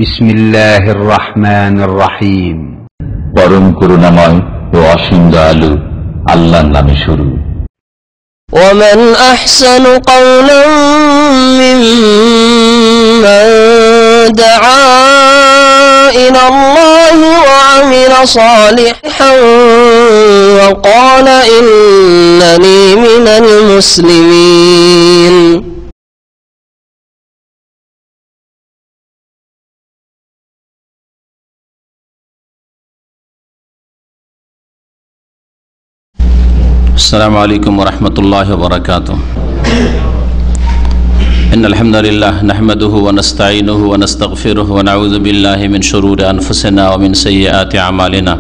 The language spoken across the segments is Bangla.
বিসমিল্লাহির রহমানির রহিম। পরম করুণাময় ও অসীম দয়ালু আল্লাহর নামে শুরু। ومن أحسن قولا ممن دعا إلى الله وعمل صالحا وقال إنني من المسلمين। السلام عليكم ورحمة الله وبركاته. إن الحمد لله نحمده ونستعينه ونستغفره ونعوذ بالله من شرور أنفسنا ومن سيئات أعمالنا.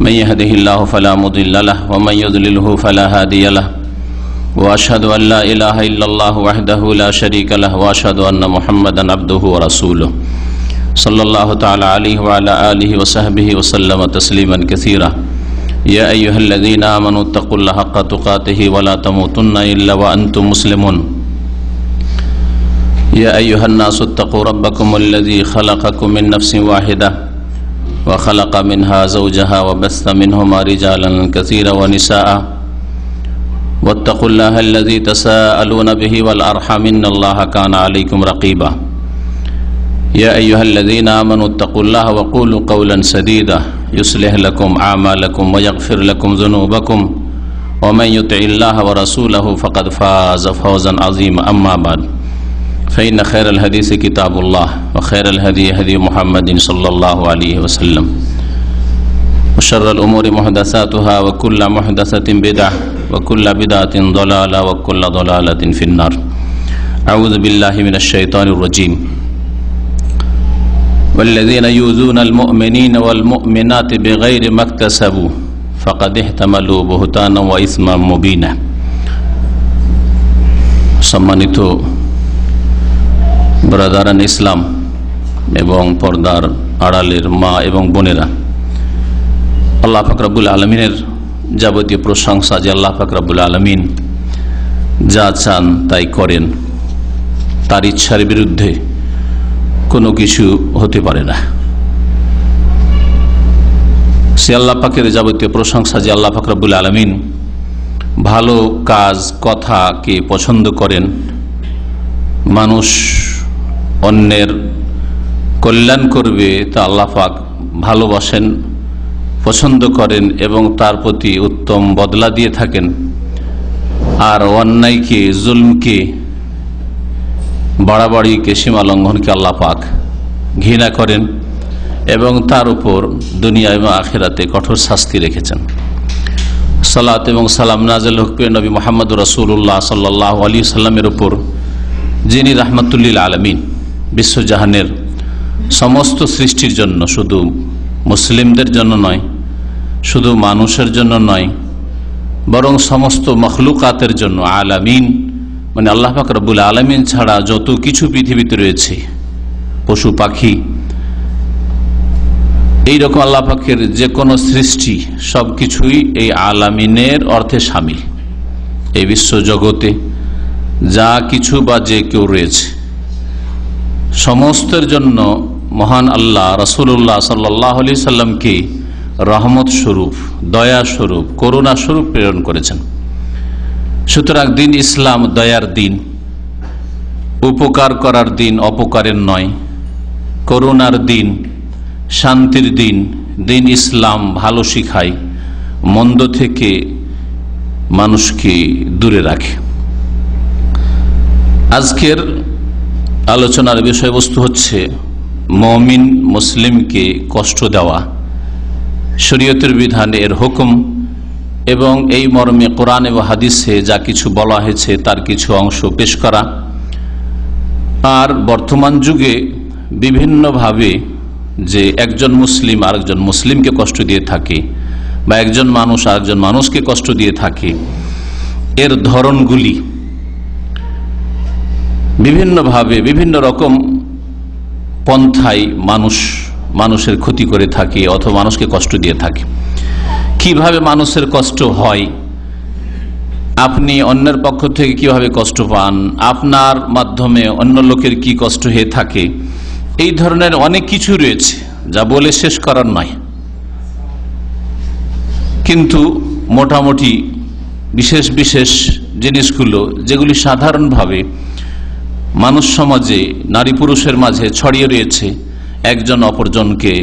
من يهده الله فلا مضل له ومن يضلله فلا هادي له. وأشهد أن لا إله إلا الله وحده لا شريك له وأشهد أن محمدا عبده ورسوله صلى الله تعالى عليه وعلى آله وصحبه وسلم تسليما كثيرا. يا أيها الذين آمنوا اتقوا الله حق تقاته ولا تموتن إلا وأنتم مسلمون. يا أيها الناس اتقوا ربكم الذي خلقكم من نفس واحدة وخلق منها زوجها وبث منهما رجالا كثيرا ونساء واتقوا الله الذي تساءلون به والأرحام إن الله كان عليكم رقيبا. يا أيها الذين آمنوا اتقوا الله وقولوا قولا سديدا يصلح لكم أعمالكم ويغفر لكم ذنوبكم ومن يطع الله ورسوله فقد فاز فوزا عظيما. أما بعد فإن خير الحديث كتاب الله وخير الهدي هدي محمد صلى الله عليه وسلم وشر الأمور محدثاتها وكل محدثة بدعة وكل بدعة ضلالة وكل ضلالة في النار. أعوذ بالله من الشيطان الرجيم. والذين يؤذون المؤمنين والمؤمنات بغير ما اكتسبوا فقد احتملوا بهتانا وإثما مبينا. সম্মানিত ব্রাদারান ইসলাম এবং পর্দার আড়ালের মা এবং বোনেরা, আল্লাহ পাক রব্বুল আলমিনের যাবতীয় প্রশংসা যে আল্লাহ পাক রব্বুল আলমিন যা চান তাই করেন, তার ইচ্ছার বিরুদ্ধে কোনো কিছু হতে পারে না। সে আল্লাহ পাকের যাবতীয় প্রশংসা যে আল্লাহ পাক রব্বুল আলামিন ভালো কাজ কথাকে পছন্দ করেন, মানুষ অন্যের কল্যাণ করবে তা আল্লাহ পাক ভালোবাসেন, পছন্দ করেন এবং তার প্রতি উত্তম বদলা দিয়ে থাকেন। আর অন্যায়কে, জুলমকে, বাড়াবাড়িকে, সীমা লঙ্ঘনকে আল্লাহ পাক ঘৃণা করেন এবং তার উপর দুনিয়া এবং আখিরাতে কঠোর শাস্তি রেখেছেন। সালাত এবং সালাম নাযিল হোক নবী মুহাম্মদ রাসূলুল্লাহ সাল্লাল্লাহু আলাইহি সাল্লামের উপর, যিনি রাহমাতুল আলামিন, বিশ্বজাহানের সমস্ত সৃষ্টির জন্য, শুধু মুসলিমদের জন্য নয়, শুধু মানুষের জন্য নয়, বরং সমস্ত মখলুকাতের জন্য। আলামিন মানে আল্লাহ পাক রব্বুল আলামিন ছাড়া যত কিছু পৃথিবীতে রয়েছে, পশু পাখি, এইরকম আল্লাহ পাকের যে কোনো সৃষ্টি সবকিছুই এই আলামিনের অর্থে শামিল। এই বিশ্ব জগতে যা কিছু বা যে কেউ রয়েছে সমস্তের জন্য মহান আল্লাহ রাসূলুল্লাহ সাল্লাল্লাহু আলাইহি সাল্লামকে রহমত স্বরূপ, দয়া স্বরূপ, করুণা স্বরূপ প্রেরণ করেছেন। সুতরাং দিন ইসলাম দয়ার দিন, উপকার করার দিন, অপকারের নয়, করুণার দিন, শান্তির দিন। দিন ইসলাম ভালো শিখায়, মন্দ থেকে মানুষকে দূরে রাখে। আজকের আলোচনার বিষয়বস্তু হচ্ছে মুমিন মুসলিমকে কষ্ট দেওয়া, শরীয়তের বিধানে এর হুকুম এবং এই মর্মে কোরআন এবং হাদিসে যা কিছু বলা হয়েছে তার কিছু অংশ পেশ করা। আর বর্তমান যুগে বিভিন্নভাবে যে একজন মুসলিম আরেকজন মুসলিমকে কষ্ট দিয়ে থাকে বা একজন মানুষ আরেকজন মানুষকে কষ্ট দিয়ে থাকে, এর ধরনগুলি বিভিন্নভাবে বিভিন্ন রকম পন্থায় মানুষের ক্ষতি করে থাকে অথবা মানুষকে কষ্ট দিয়ে থাকে। কিভাবে মানুষের কষ্ট হয়, আপনি অন্যের পক্ষ থেকে কিভাবে কষ্ট পান, আপনার মাধ্যমে অন্য লোকের কি কষ্ট হয়ে থাকে, এই ধরনের অনেক কিছু রয়েছে যা বলে শেষ করার নয়, কিন্তু মোটামুটি বিশেষ বিশেষ জিনিসগুলো যেগুলি সাধারণভাবে মানুষ সমাজে নারী পুরুষের মাঝে ছড়িয়ে রয়েছে, একজন অপরজনকে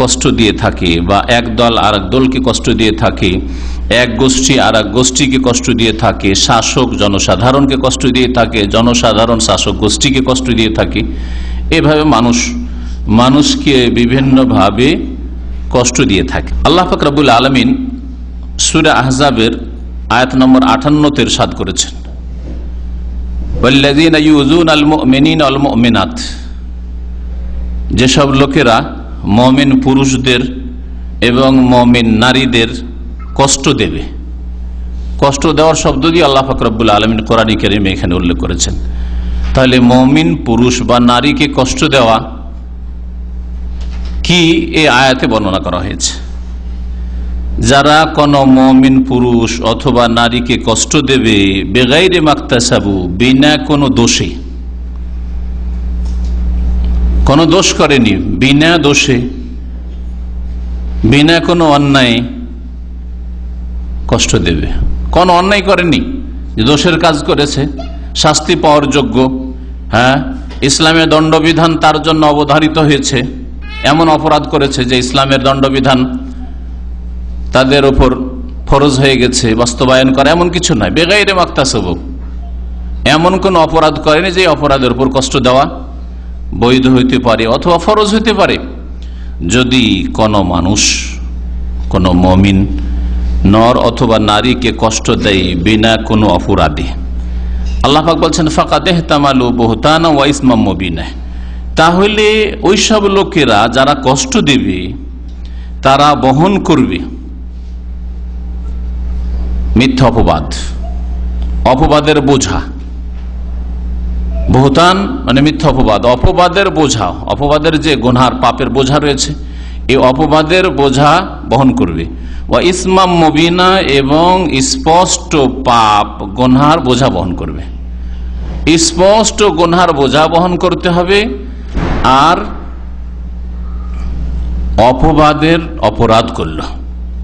কষ্ট দিয়ে থাকে বা এক দল আর এক দলকে কষ্ট দিয়ে থাকে, এক গোষ্ঠী আর এক গোষ্ঠীকে কষ্ট দিয়ে থাকে, শাসক জনসাধারণকে কষ্ট দিয়ে থাকে, জনসাধারণ শাসক গোষ্ঠীকে কষ্ট দিয়ে থাকে। এভাবে মানুষকে বিভিন্নভাবে কষ্ট দিয়ে থাকে। আল্লাহ পাক রব্বুল আলামিন সূরা আহজাবের আয়াত নম্বর 58 ইরশাদ করেছেন, ওয়াল্লাযীনা ইউযুনাল মুমিনিনা ওয়াল মুমিনাত, যেসব লোকেরা মুমিন পুরুষদের এবং মুমিন নারীদের কষ্ট দেবে। কষ্ট দেওয়ার শব্দ দিয়ে আল্লাহ পাক রব্বুল আলামিন কোরআনে কারীমে এখানে উল্লেখ করেছেন। তাহলে মুমিন পুরুষ বা নারীকে কষ্ট দেওয়া কি এই আয়াতে বর্ণনা করা হয়েছে। যারা কোন মুমিন পুরুষ অথবা নারীকে কষ্ট দেবে বেগাইরে মাকতাসাবু, বিনা কোনো দোষে, কোনো দোষ করেনি, বিনা দোষে, বিনা কোনো অন্যায় কষ্ট দেবে। কোন অন্যায় করেনি, যে দোষের কাজ করেছে, শাস্তি পাওয়ার যোগ্য, হ্যাঁ, ইসলামের দণ্ডবিধান তার জন্য অবধারিত হয়েছে, এমন অপরাধ করেছে যে ইসলামের দণ্ডবিধান তাদের উপর ফরজ হয়ে গেছে বাস্তবায়ন করা, এমন কিছু নয়। বেগাইরে মাকতাসাবু, এমন কোন অপরাধ করেনি যে অপরাধের উপর কষ্ট দেওয়া বৈধ হইতে পারে অথবা ফরজ হইতে পারে। যদি কোন মানুষ, কোন মুমিন নর অথবা নারীকে কষ্ট দেয় বিনা কোনো অপরাধে, আল্লাহ পাক বলছেন ফাকাদ ইহতামালু বুহতানা ওয়া ইসমাম মুবিনা, তাহলে ওইসব লোকেরা যারা কষ্ট দেবে তারা বহন করবে মিথ্যা অপবাদ, অপবাদের বোঝা। বুহতান মানে মিথ্যা অপবাদ, অপবাদের বোঝা, অপবাদের যে গুনার পাপের বোঝা রয়েছে, এই অপবাদের বোঝা বহন করবে। ওয়া ইসমাম মুবিনা, এবং স্পষ্ট পাপ গুনার বোঝা বহন করবে। স্পষ্ট গুনার বোঝা বহন করতে হবে, আর অপবাদের অপরাধ করলো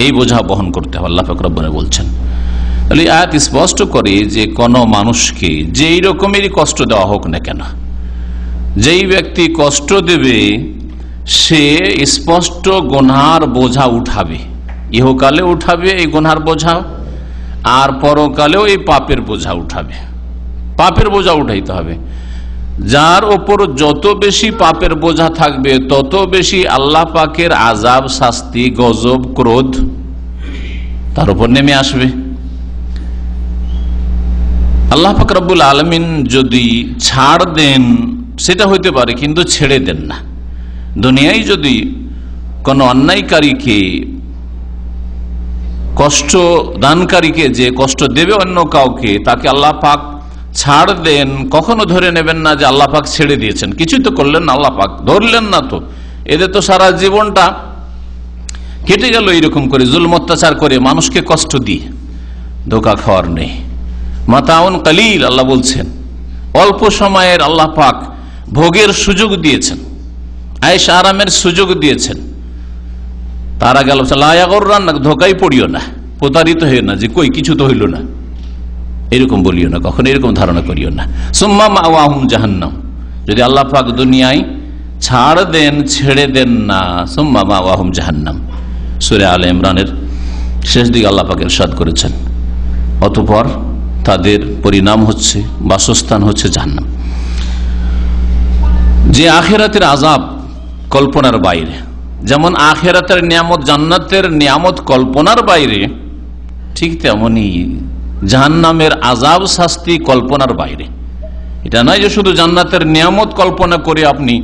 এই বোঝা বহন করতে হবে, আল্লাহ পাক রব্বুল বলছেন। তাহলে আয়াত স্পষ্ট করে যে কোন মানুষকে যেই রকমেরই কষ্ট দেওয়া হোক না কেন, যেই ব্যক্তি কষ্ট দেবে সে স্পষ্ট গুনার বোঝা উঠাবে, ইহকালে উঠাবে এই গুনার বোঝা, আর পরকালেও এই পাপের বোঝা উঠাবে। পাপের বোঝা উঠাইতে হবে। যার ওপর যত বেশি পাপের বোঝা থাকবে তত বেশি আল্লাহ পাকের আযাব, শাস্তি, গজব, ক্রোধ তার উপর নেমে আসবে। আল্লাহ পাক রব্বুল আলামিন যদি ছাড় দেন সেটা হইতে পারে, কিন্তু ছেড়ে দেন না। দুনিয়ায় যদি কোন অন্যায়কারীকে, কষ্ট দানকারীকে, যে কষ্ট দেবে অন্য কাউকে, তাকে আল্লাহ পাক ছাড় দেন, কখনো ধরে নেবেন না যে আল্লাহ পাক ছেড়ে দিয়েছেন, কিছুই তো করলেন না, আল্লাহ পাক ধরলেন না, তো এদের তো সারা জীবনটা কেটে গেল এইরকম করে জুলম অত্যাচার করে, মানুষকে কষ্ট দিয়ে। ধোঁকা খাওয়ার নেই। মাতাউন কালিল, আল্লাহ বলছেন অল্প সময়ের আল্লাহ পাক ভোগের সুযোগ দিয়েছেন, আয়েশ আরামের সুযোগ দিয়েছেন। তারা গেল লায়াগররান, ধোকাই পড়িও না, প্রতারিত হইও না যে কই কিছু তো হইল না, এরকম বলিও না, কখনো এরকম ধারণা করিও না। সুম্মা মাওয়াহুম জাহান্নাম, যদি আল্লাহ পাক দুনিয়ায় ছাড় দেন, ছেড়ে দেন না, সুম্মা মাওয়াহুম জাহান্নাম, সূরা আলে ইমরানের শেষ দিকে আল্লাহ পাক ইরশাদ করেছেন, অতঃপর তাদের পরিণাম হচ্ছে, বাসস্থান হচ্ছে জাহান্নাম। যে আখিরাতের আযাব কল্পনার বাইরে, যেমন আখিরাতের নিয়ামত, জান্নাতের নিয়ামত কল্পনার বাইরে, ঠিক তেমনি জাহান্নামের আযাব, শাস্তি কল্পনার বাইরে। এটা নয় যে শুধু জান্নাতের নিয়ামত কল্পনা করে আপনি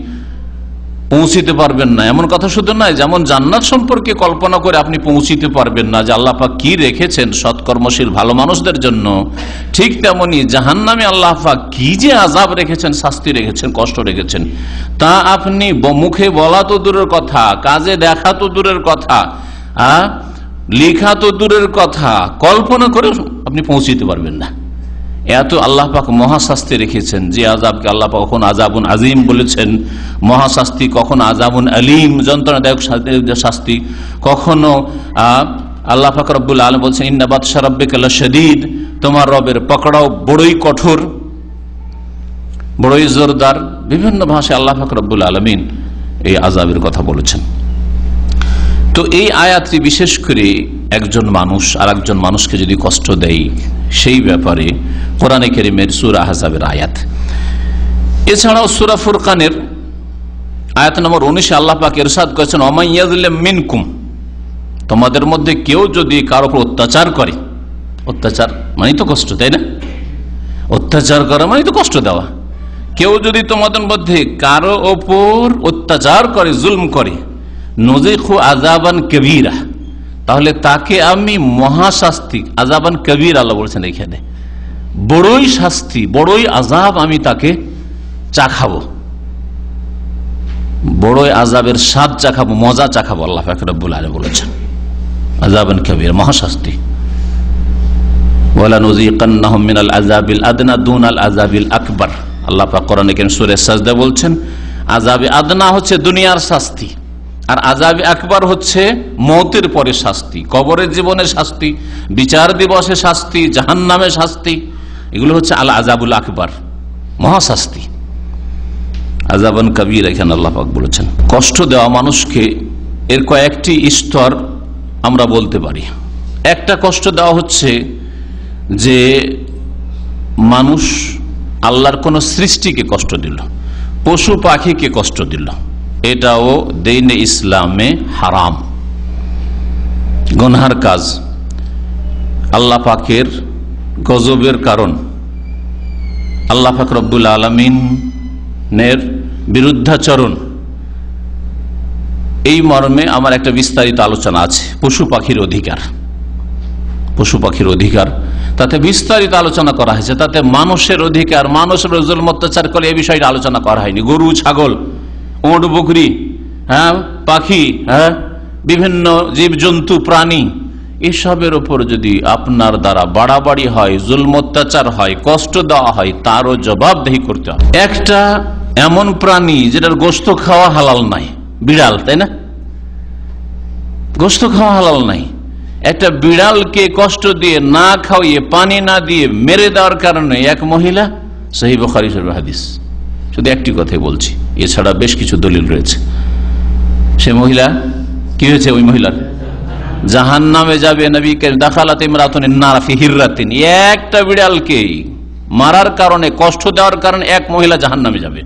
পৌঁছিতে পারবেন না, এমন কথা শুধু নয়। যেমন জান্নাত সম্পর্কে কল্পনা করে আপনি পৌঁছিতে পারবেন না যে আল্লাহ পাক কি রেখেছেন সৎকর্মশীল ভালো মানুষদের জন্য, ঠিক তেমনি জাহান্নামে আল্লাহ পাক কি যে আযাব রেখেছেন, শাস্তি রেখেছেন, কষ্ট রেখেছেন, তা আপনি মুখে বলা তো দূরের কথা, কাজে দেখা তো দূরের কথা, লেখা তো দূরের কথা, কল্পনা করে আপনি পৌঁছিতে পারবেন না। এত আল্লাহ পাক মহাশাস্তি রেখেছেন, যে আযাবকে আল্লাহ পাক কখন আযাবুন আজিম বলেছেন, মহাশাস্তি, কখনো আযাবুন আলিম যন্ত্রণাদায়ক শাস্তি, কখনো আল্লাহ পাক রব্বুল আলামিন বলছেন ইন্না বাতশা রাব্বিকা লাশাদীদ, তোমার রবের পকড়াও বড়ই কঠোর, বড়ই জোরদার। বিভিন্ন ভাষায় আল্লাহ পাক রব্বুল আলামিন এই আযাবের কথা বলেছেন। তো এই আয়াতটি বিশেষ করে একজন মানুষ আর একজন মানুষকে যদি কষ্ট দেয় সেই ব্যাপারে কোরআনে কারীমের সূরা আহজাবের আয়াত। এছাড়াও সূরা ফুরকানের আয়াত নম্বর 19 আল্লাহ পাক ইরশাদ করেছেন ওয়া ইয়াযলিম মিনকুম, তোমাদের মধ্যে কেউ যদি কারো উপর অত্যাচার করে, অত্যাচার মানে তো কষ্ট, তাই না? অত্যাচার করা মানে তো কষ্ট দেওয়া। কেউ যদি তোমাদের মধ্যে কারো ওপর অত্যাচার করে, জুলম করে, নুযিকু আযাবান কাবীরা, তাহলে তাকে আমি মহাশাস্তি, আযাবান কাবীর আল্লাহ বলছেন এখানে, বড়ই শাস্তি, বড়ই আযাব আমি তাকে চাখাবো, বড়ই আযাবের স্বাদ চাখাবো, মজা চাখাবো। আল্লাহ পাক রব্বুল আলামিন বলেছেন আযাবান কাবীর, মহাশাস্তি। ওয়ালা নুযিকান্নাহুম মিনাল আযাবিল আদনা দুনাল আযাবিল আকবার। আল্লাহ পাক কোরআনে কারীম সূরা সাজদা বলছেন আযাবে আদনা হচ্ছে দুনিয়ার শাস্তি, আর আযাবে আকবার হচ্ছে মওতের পরে শাস্তি, কবরের জীবনের শাস্তি, বিচার দিবসে শাস্তি, জাহান্নামে শাস্তি, এগুলো হচ্ছে আল আযাবুল আকবার, মহাশাস্তি। আযাবান কাবীর এখানে আল্লাহ পাক বলেছেন। কষ্ট দেওয়া মানুষকে এর কয়েকটি স্তর আমরা বলতে পারি। একটা কষ্ট দেওয়া হচ্ছে যে মানুষ আল্লাহর কোন সৃষ্টিকে কষ্ট দিল, পশু পাখিকে কষ্ট দিল, এটাও দ্বীনে ইসলামে হারাম, গুনহার কাজ, আল্লাহ পাকের গজবের কারণ, আল্লাহ পাক রব্বুল আলামিনের বিরুদ্ধাচরণ। এই মর্মে আমার একটা বিস্তারিত আলোচনা আছে, পশু পাখির অধিকার, পশু পাখির অধিকার, তাতে বিস্তারিত আলোচনা করা হয়েছে। তাতে মানুষের অধিকার, মানুষের জুলম অত্যাচার করে এই বিষয়টা আলোচনা করা হয়নি। গরু, ছাগল, উট, বকরি, পাখি, বিভিন্ন জীবজন্তু, প্রাণী, এসবের উপর যদি আপনার দ্বারা বাড়াবাড়ি হয়, জুলম অত্যাচার হয়, কষ্ট দেওয়া হয়, তারও জবাবদেহি করতে হবে। একটা এমন প্রাণী যেটার গোশত খাওয়া হালাল নাই, বিড়াল, তাই না? গোশত খাওয়া হালাল নাই, একটা বিড়ালকে কষ্ট দিয়ে, না খাওয়িয়ে, পানি না দিয়ে মেরে দেওয়ার কারণে এক মহিলা, সহিহ বুখারী শরীফের হাদিস, শুধু একটি কথাই বলছি, এছাড়া বেশ কিছু দলিল রয়েছে, সে মহিলা কি হয়েছে? ওই মহিলার জাহান্নামে যাবে। নবী কে দাখালাত ইমরাতুন নার ফি হিররাতিন, একটা বিড়ালকে মারার কারণে, কষ্ট দেওয়ার কারণে এক মহিলা জাহান্নামে যাবে।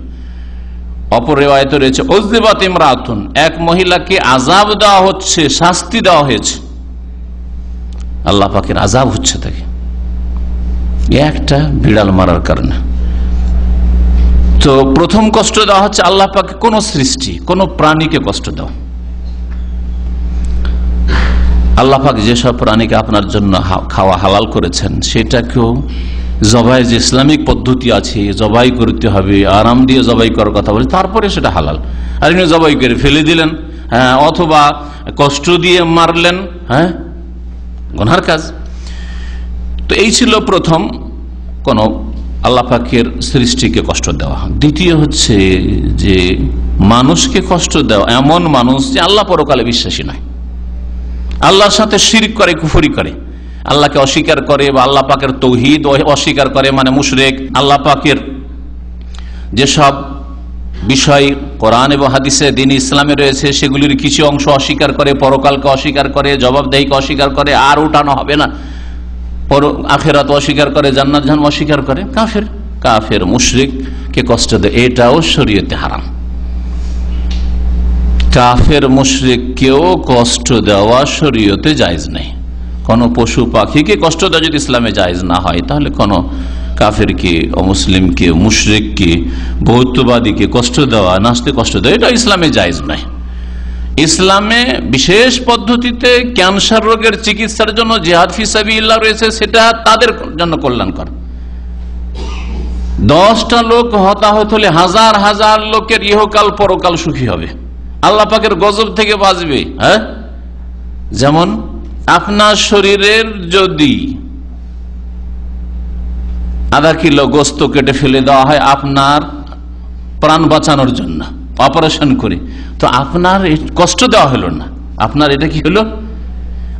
অপর রিওয়ায়েতে রয়েছে উযযিবাত ইমরাতুন, এক মহিলাকে আযাব দেওয়া হচ্ছে, শাস্তি দেওয়া হয়েছে, আল্লাহ পাকের আযাব হচ্ছে তাকে একটা বিড়াল মারার কারণে। তো প্রথম কষ্ট দেওয়া হচ্ছে আল্লাহ পাকে কোন সৃষ্টি, কোন প্রাণীকে কষ্ট দেওয়া। আল্লাহ পাক যেসব প্রাণীকে আপনার জন্য খাওয়া হালাল করেছেন, সেটাকেও জবাই, যে ইসলামিক পদ্ধতি আছে, জবাই করতে হবে, আরাম দিয়ে জবাই করার কথা বলে, তারপরে সেটা হালাল। আর এমনি জবাই করে ফেলে দিলেন, অথবা কষ্ট দিয়ে মারলেন, গুনহার কাজ। তো এই ছিল প্রথম, কোন আল্লাহ পাকের সৃষ্টিকে কষ্ট দেওয়া। দ্বিতীয় হচ্ছে যে মানুষকে কষ্ট দেওয়া, এমন মানুষ যে আল্লাহ পরকালে বিশ্বাসী নয়, আল্লাহর সাথে শিরক করে, কুফরি করে, আল্লাহকে অস্বীকার করে, বা আল্লাহ পাকের তৌহিদ অস্বীকার করে, মানে মুশরিক। আল্লাহ পাকের যেসব বিষয় কোরআন এবং হাদিসে দ্বীন ইসলামে রয়েছে, সেগুলির কিছু অংশ অস্বীকার করে, পরকালকে অস্বীকার করে, জবাবদেহিকে অস্বীকার করে, আর উঠানো হবে না, আখিরাত অস্বীকার করে, জান্নাত জাহান্নাম অস্বীকার করে, কাফের, কাফের মুশরিককে কষ্ট দেয়, এটাও শরীয়তে হারাম। কাফের মুশরিককেও কষ্ট দেওয়া শরীয়তে জায়েজ নেই। কোন পশু পাখিকে কষ্ট দেওয়া যদি ইসলামে জায়েজ না হয়, তাহলে কোন কাফেরকে, অমুসলিমকে, মুশরিককে, বৌদ্ধবাদীকে কষ্ট দেওয়া, নাস্তে কষ্ট দেওয়া, এটা ইসলামে জায়েজ নাই। ইসলামে বিশেষ পদ্ধতিতে ক্যান্সার রোগের চিকিৎসার জন্য জিহাদ ফি সাবিলিল্লাহ রয়েছে, সেটা তাদের জন্য কল্যাণকর। 10টা লোক হতাহত হলে হাজার হাজার লোকের ইহকাল পরকাল সুখী হবে, আল্লাহ পাকের গজব থেকে বাঁচবে। যেমন আপনার শরীরের যদি আধা কিলো গোস্ত কেটে ফেলে দেওয়া হয় আপনার প্রাণ বাঁচানোর জন্য, অপারেশন করে, তো আপনার কষ্ট দেওয়া হলো না, আপনার এটা কি হলো?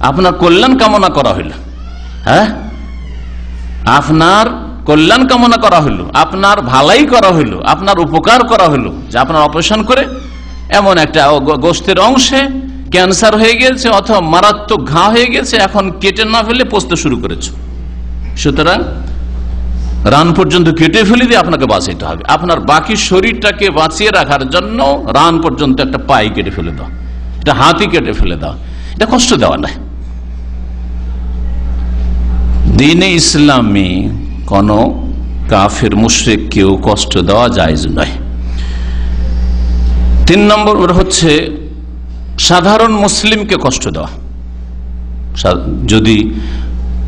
আপনার কল্যাণ কামনা করা হলো। হ্যাঁ, আপনার কল্যাণ কামনা করা হলো, আপনার ভালাই করা হলো, আপনার উপকার করা হলো, যে আপনার অপারেশন করে এমন একটা গোস্তের অংশে ক্যান্সার হয়ে গেছে অথবা মারাত্মক ঘা হয়ে গেছে, এখন কেটে না ফেলে পচতে শুরু করেছে, সুতরাং রান পর্যন্ত কেটে ফেলে দিয়ে আপনাকে বাঁচাইতে হবে। আপনার বাকি শরীরটাকে বাঁচিয়ে রাখার জন্য রান পর্যন্ত একটা পায়ে কেটে ফেলে দাও, এটা হাতই কেটে ফেলে দাও, এটা কষ্ট দেওয়া নাই। দ্বীনে ইসলামে কোন কাফের মুশরিক কেউ কষ্ট দেওয়া জায়েজ নয়। 3 নম্বর হচ্ছে সাধারণ মুসলিমকে কষ্ট দেওয়া। যদি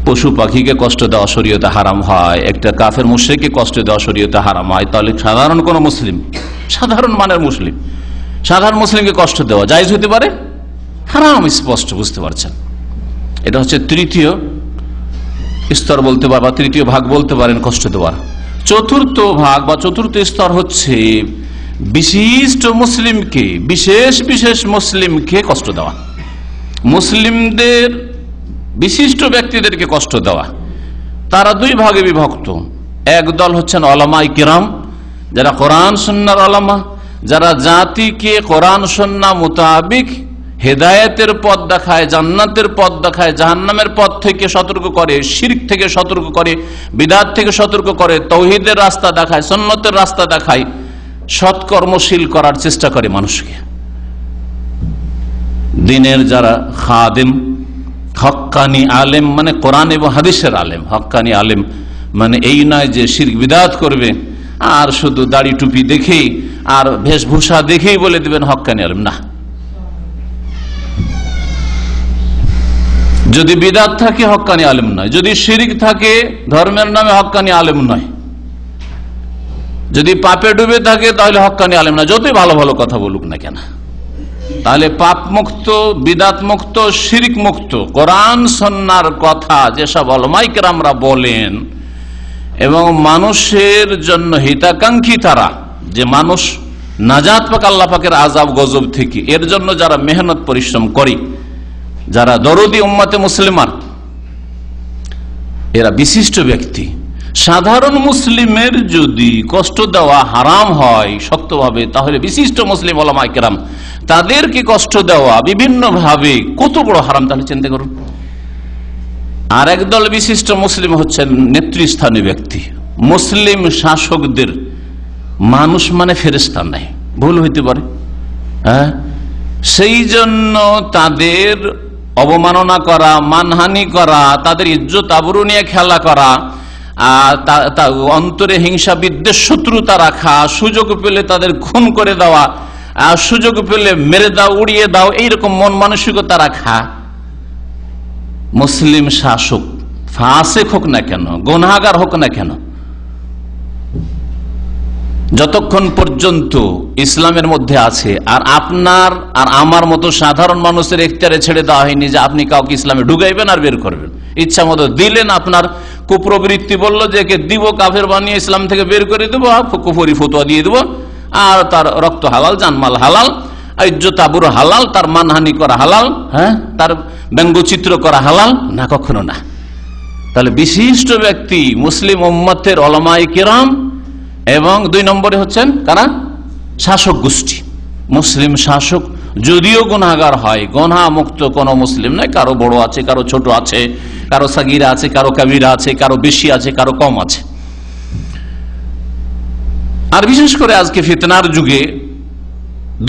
পশু পাখিকে কষ্ট দেওয়া শরীয়তে হারাম হয়, একটা কাফের মুশরিককে কষ্ট দেওয়া শরীয়তে হারাম হয়, তাহলে সাধারণ কোন মুসলিম, সাধারণ মানের মুসলিম, সাধারণ মুসলিমকে কষ্ট দেওয়া জায়েজ হতে পারে? হারাম, স্পষ্ট বুঝতে পারছেন। এটা হচ্ছে তৃতীয় স্তর বলতে পারেন, বা তৃতীয় ভাগ বলতে পারেন কষ্ট দেওয়ার। চতুর্থ ভাগ বা চতুর্থ স্তর হচ্ছে বিশিষ্ট মুসলিমকে, বিশেষ বিশেষ মুসলিমকে কষ্ট দেওয়া। মুসলিমদের বিশিষ্ট ব্যক্তিদেরকে কষ্ট দেওয়া, তারা 2 ভাগে বিভক্ত। এক দল হচ্ছেন ওলামায়ে কিরাম, যারা কোরআন সুন্নাহর ওলামা, যারা জাতিকে কোরআন সুন্নাহ মোতাবেক হেদায়েতের পথ দেখায়, জান্নাতের পথ দেখায়, জাহান্নামের পথ থেকে সতর্ক করে, শিরক থেকে সতর্ক করে, বিদআত থেকে সতর্ক করে, তাওহীদের রাস্তা দেখায়, সুন্নতের রাস্তা দেখায়, সৎকর্মশীল করার চেষ্টা করে মানুষকে। দ্বীনের যারা খাদেম, হক্কানি আলেম, মানে কোরআন এবং হাদিসের আলেম। হক্কানি আলেম মানে এই নয় যে শিরক বিদআত করবে আর শুধু দাড়ি টুপি দেখেই আর বেশভূষা দেখেই বলে দিবেন হক্কানি আলেম, না। যদি বিদআত থাকে হক্কানি আলেম নয়, যদি শিরক থাকে ধর্মের নামে হক্কানি আলেম নয়, যদি পাপে ডুবে থাকে তাহলে হক্কানি আলেম নয়, যতই ভালো ভালো কথা বলুক না কেন। তাহলে পাপ মুক্ত, বিদআত মুক্ত, শিরক মুক্ত কোরআন সুন্নাহর কথা যেসব উলামায়ে কেরামরা বলেন এবং মানুষের জন্য হিতাকাঙ্ক্ষী, তারা যে মানুষ নাজাত পাক আল্লাহ পাকের আযাব গজব থেকে, এর জন্য যারা মেহনত পরিশ্রম করে, যারা দরদি উম্মতে মুসলিমার, এরা বিশিষ্ট ব্যক্তি। সাধারণ মুসলিমের যদি কষ্ট দেওয়া হারাম হয় শক্তভাবে, তাহলে বিশিষ্ট মুসলিম উলামায়ে কেরাম তাদেরকে কষ্ট দেওয়া বিভিন্ন ভাবে কত বড় হারাম, তাহলে চিন্তা করুন। আর একদল বিশিষ্ট মুসলিম হচ্ছেন নেতৃস্থানীয় ব্যক্তি, মুসলিম শাসকদের। মানুষ মানে ফেরেশতা নাই, ভুল হইতে পারে, হ্যাঁ, সেই জন্য তাদের অবমাননা করা, মানহানি করা, তাদের ইজ্জত আবরু নিয়ে খেলা করা, অন্তরে হিংসা বিদ্বেষ শত্রুতা রাখা, সুযোগ পেলে তাদের খুন করে দেওয়া, সুযোগ পেলে মেরে দাও, উড়িয়ে দাও, এইরকম মন মানসিকতা রাখা মুসলিম শাসক ফাসিক হোক না কেন, গুনাহগার হোক না কেন, যতক্ষণ পর্যন্ত ইসলামের মধ্যে আছে আর আপনার আর আমার মতো সাধারণ মানুষের ইখতিয়ারে ছেড়ে দেওয়া হয়নি যে আপনি কাউকে ইসলামে ঢুকাইবেন আর বের করবেন, ইচ্ছা মতো দিলেন, আপনার কুপ্রবৃত্তি বললো যে একে দিব কাফের বানিয়ে ইসলাম থেকে বের করে দেবো, কুফরি ফতোয়া দিয়ে দেবো, আর তার রক্ত হালাল, জানমাল হালাল, ইজ্জত আবরু হালাল, তার মানহানি করা হালাল, হ্যাঁ, তার ব্যঙ্গচিত্র করা হালাল না, কখনো না। তাহলে বিশিষ্ট ব্যক্তি মুসলিম উম্মতের উলামায়ে কিরাম, এবং 2 নম্বরে হচ্ছেন কারা? শাসক গোষ্ঠী। মুসলিম শাসক যদিও গুনাহগার হয়, গুনাহ মুক্ত কোন মুসলিম নয়, কারো বড় আছে, কারো ছোট আছে, কারো সাগীরা আছে, কারো কাবীরা আছে, কারো বেশি আছে, কারো কম আছে। আর বিশেষ করে আজকে ফিতনার যুগে,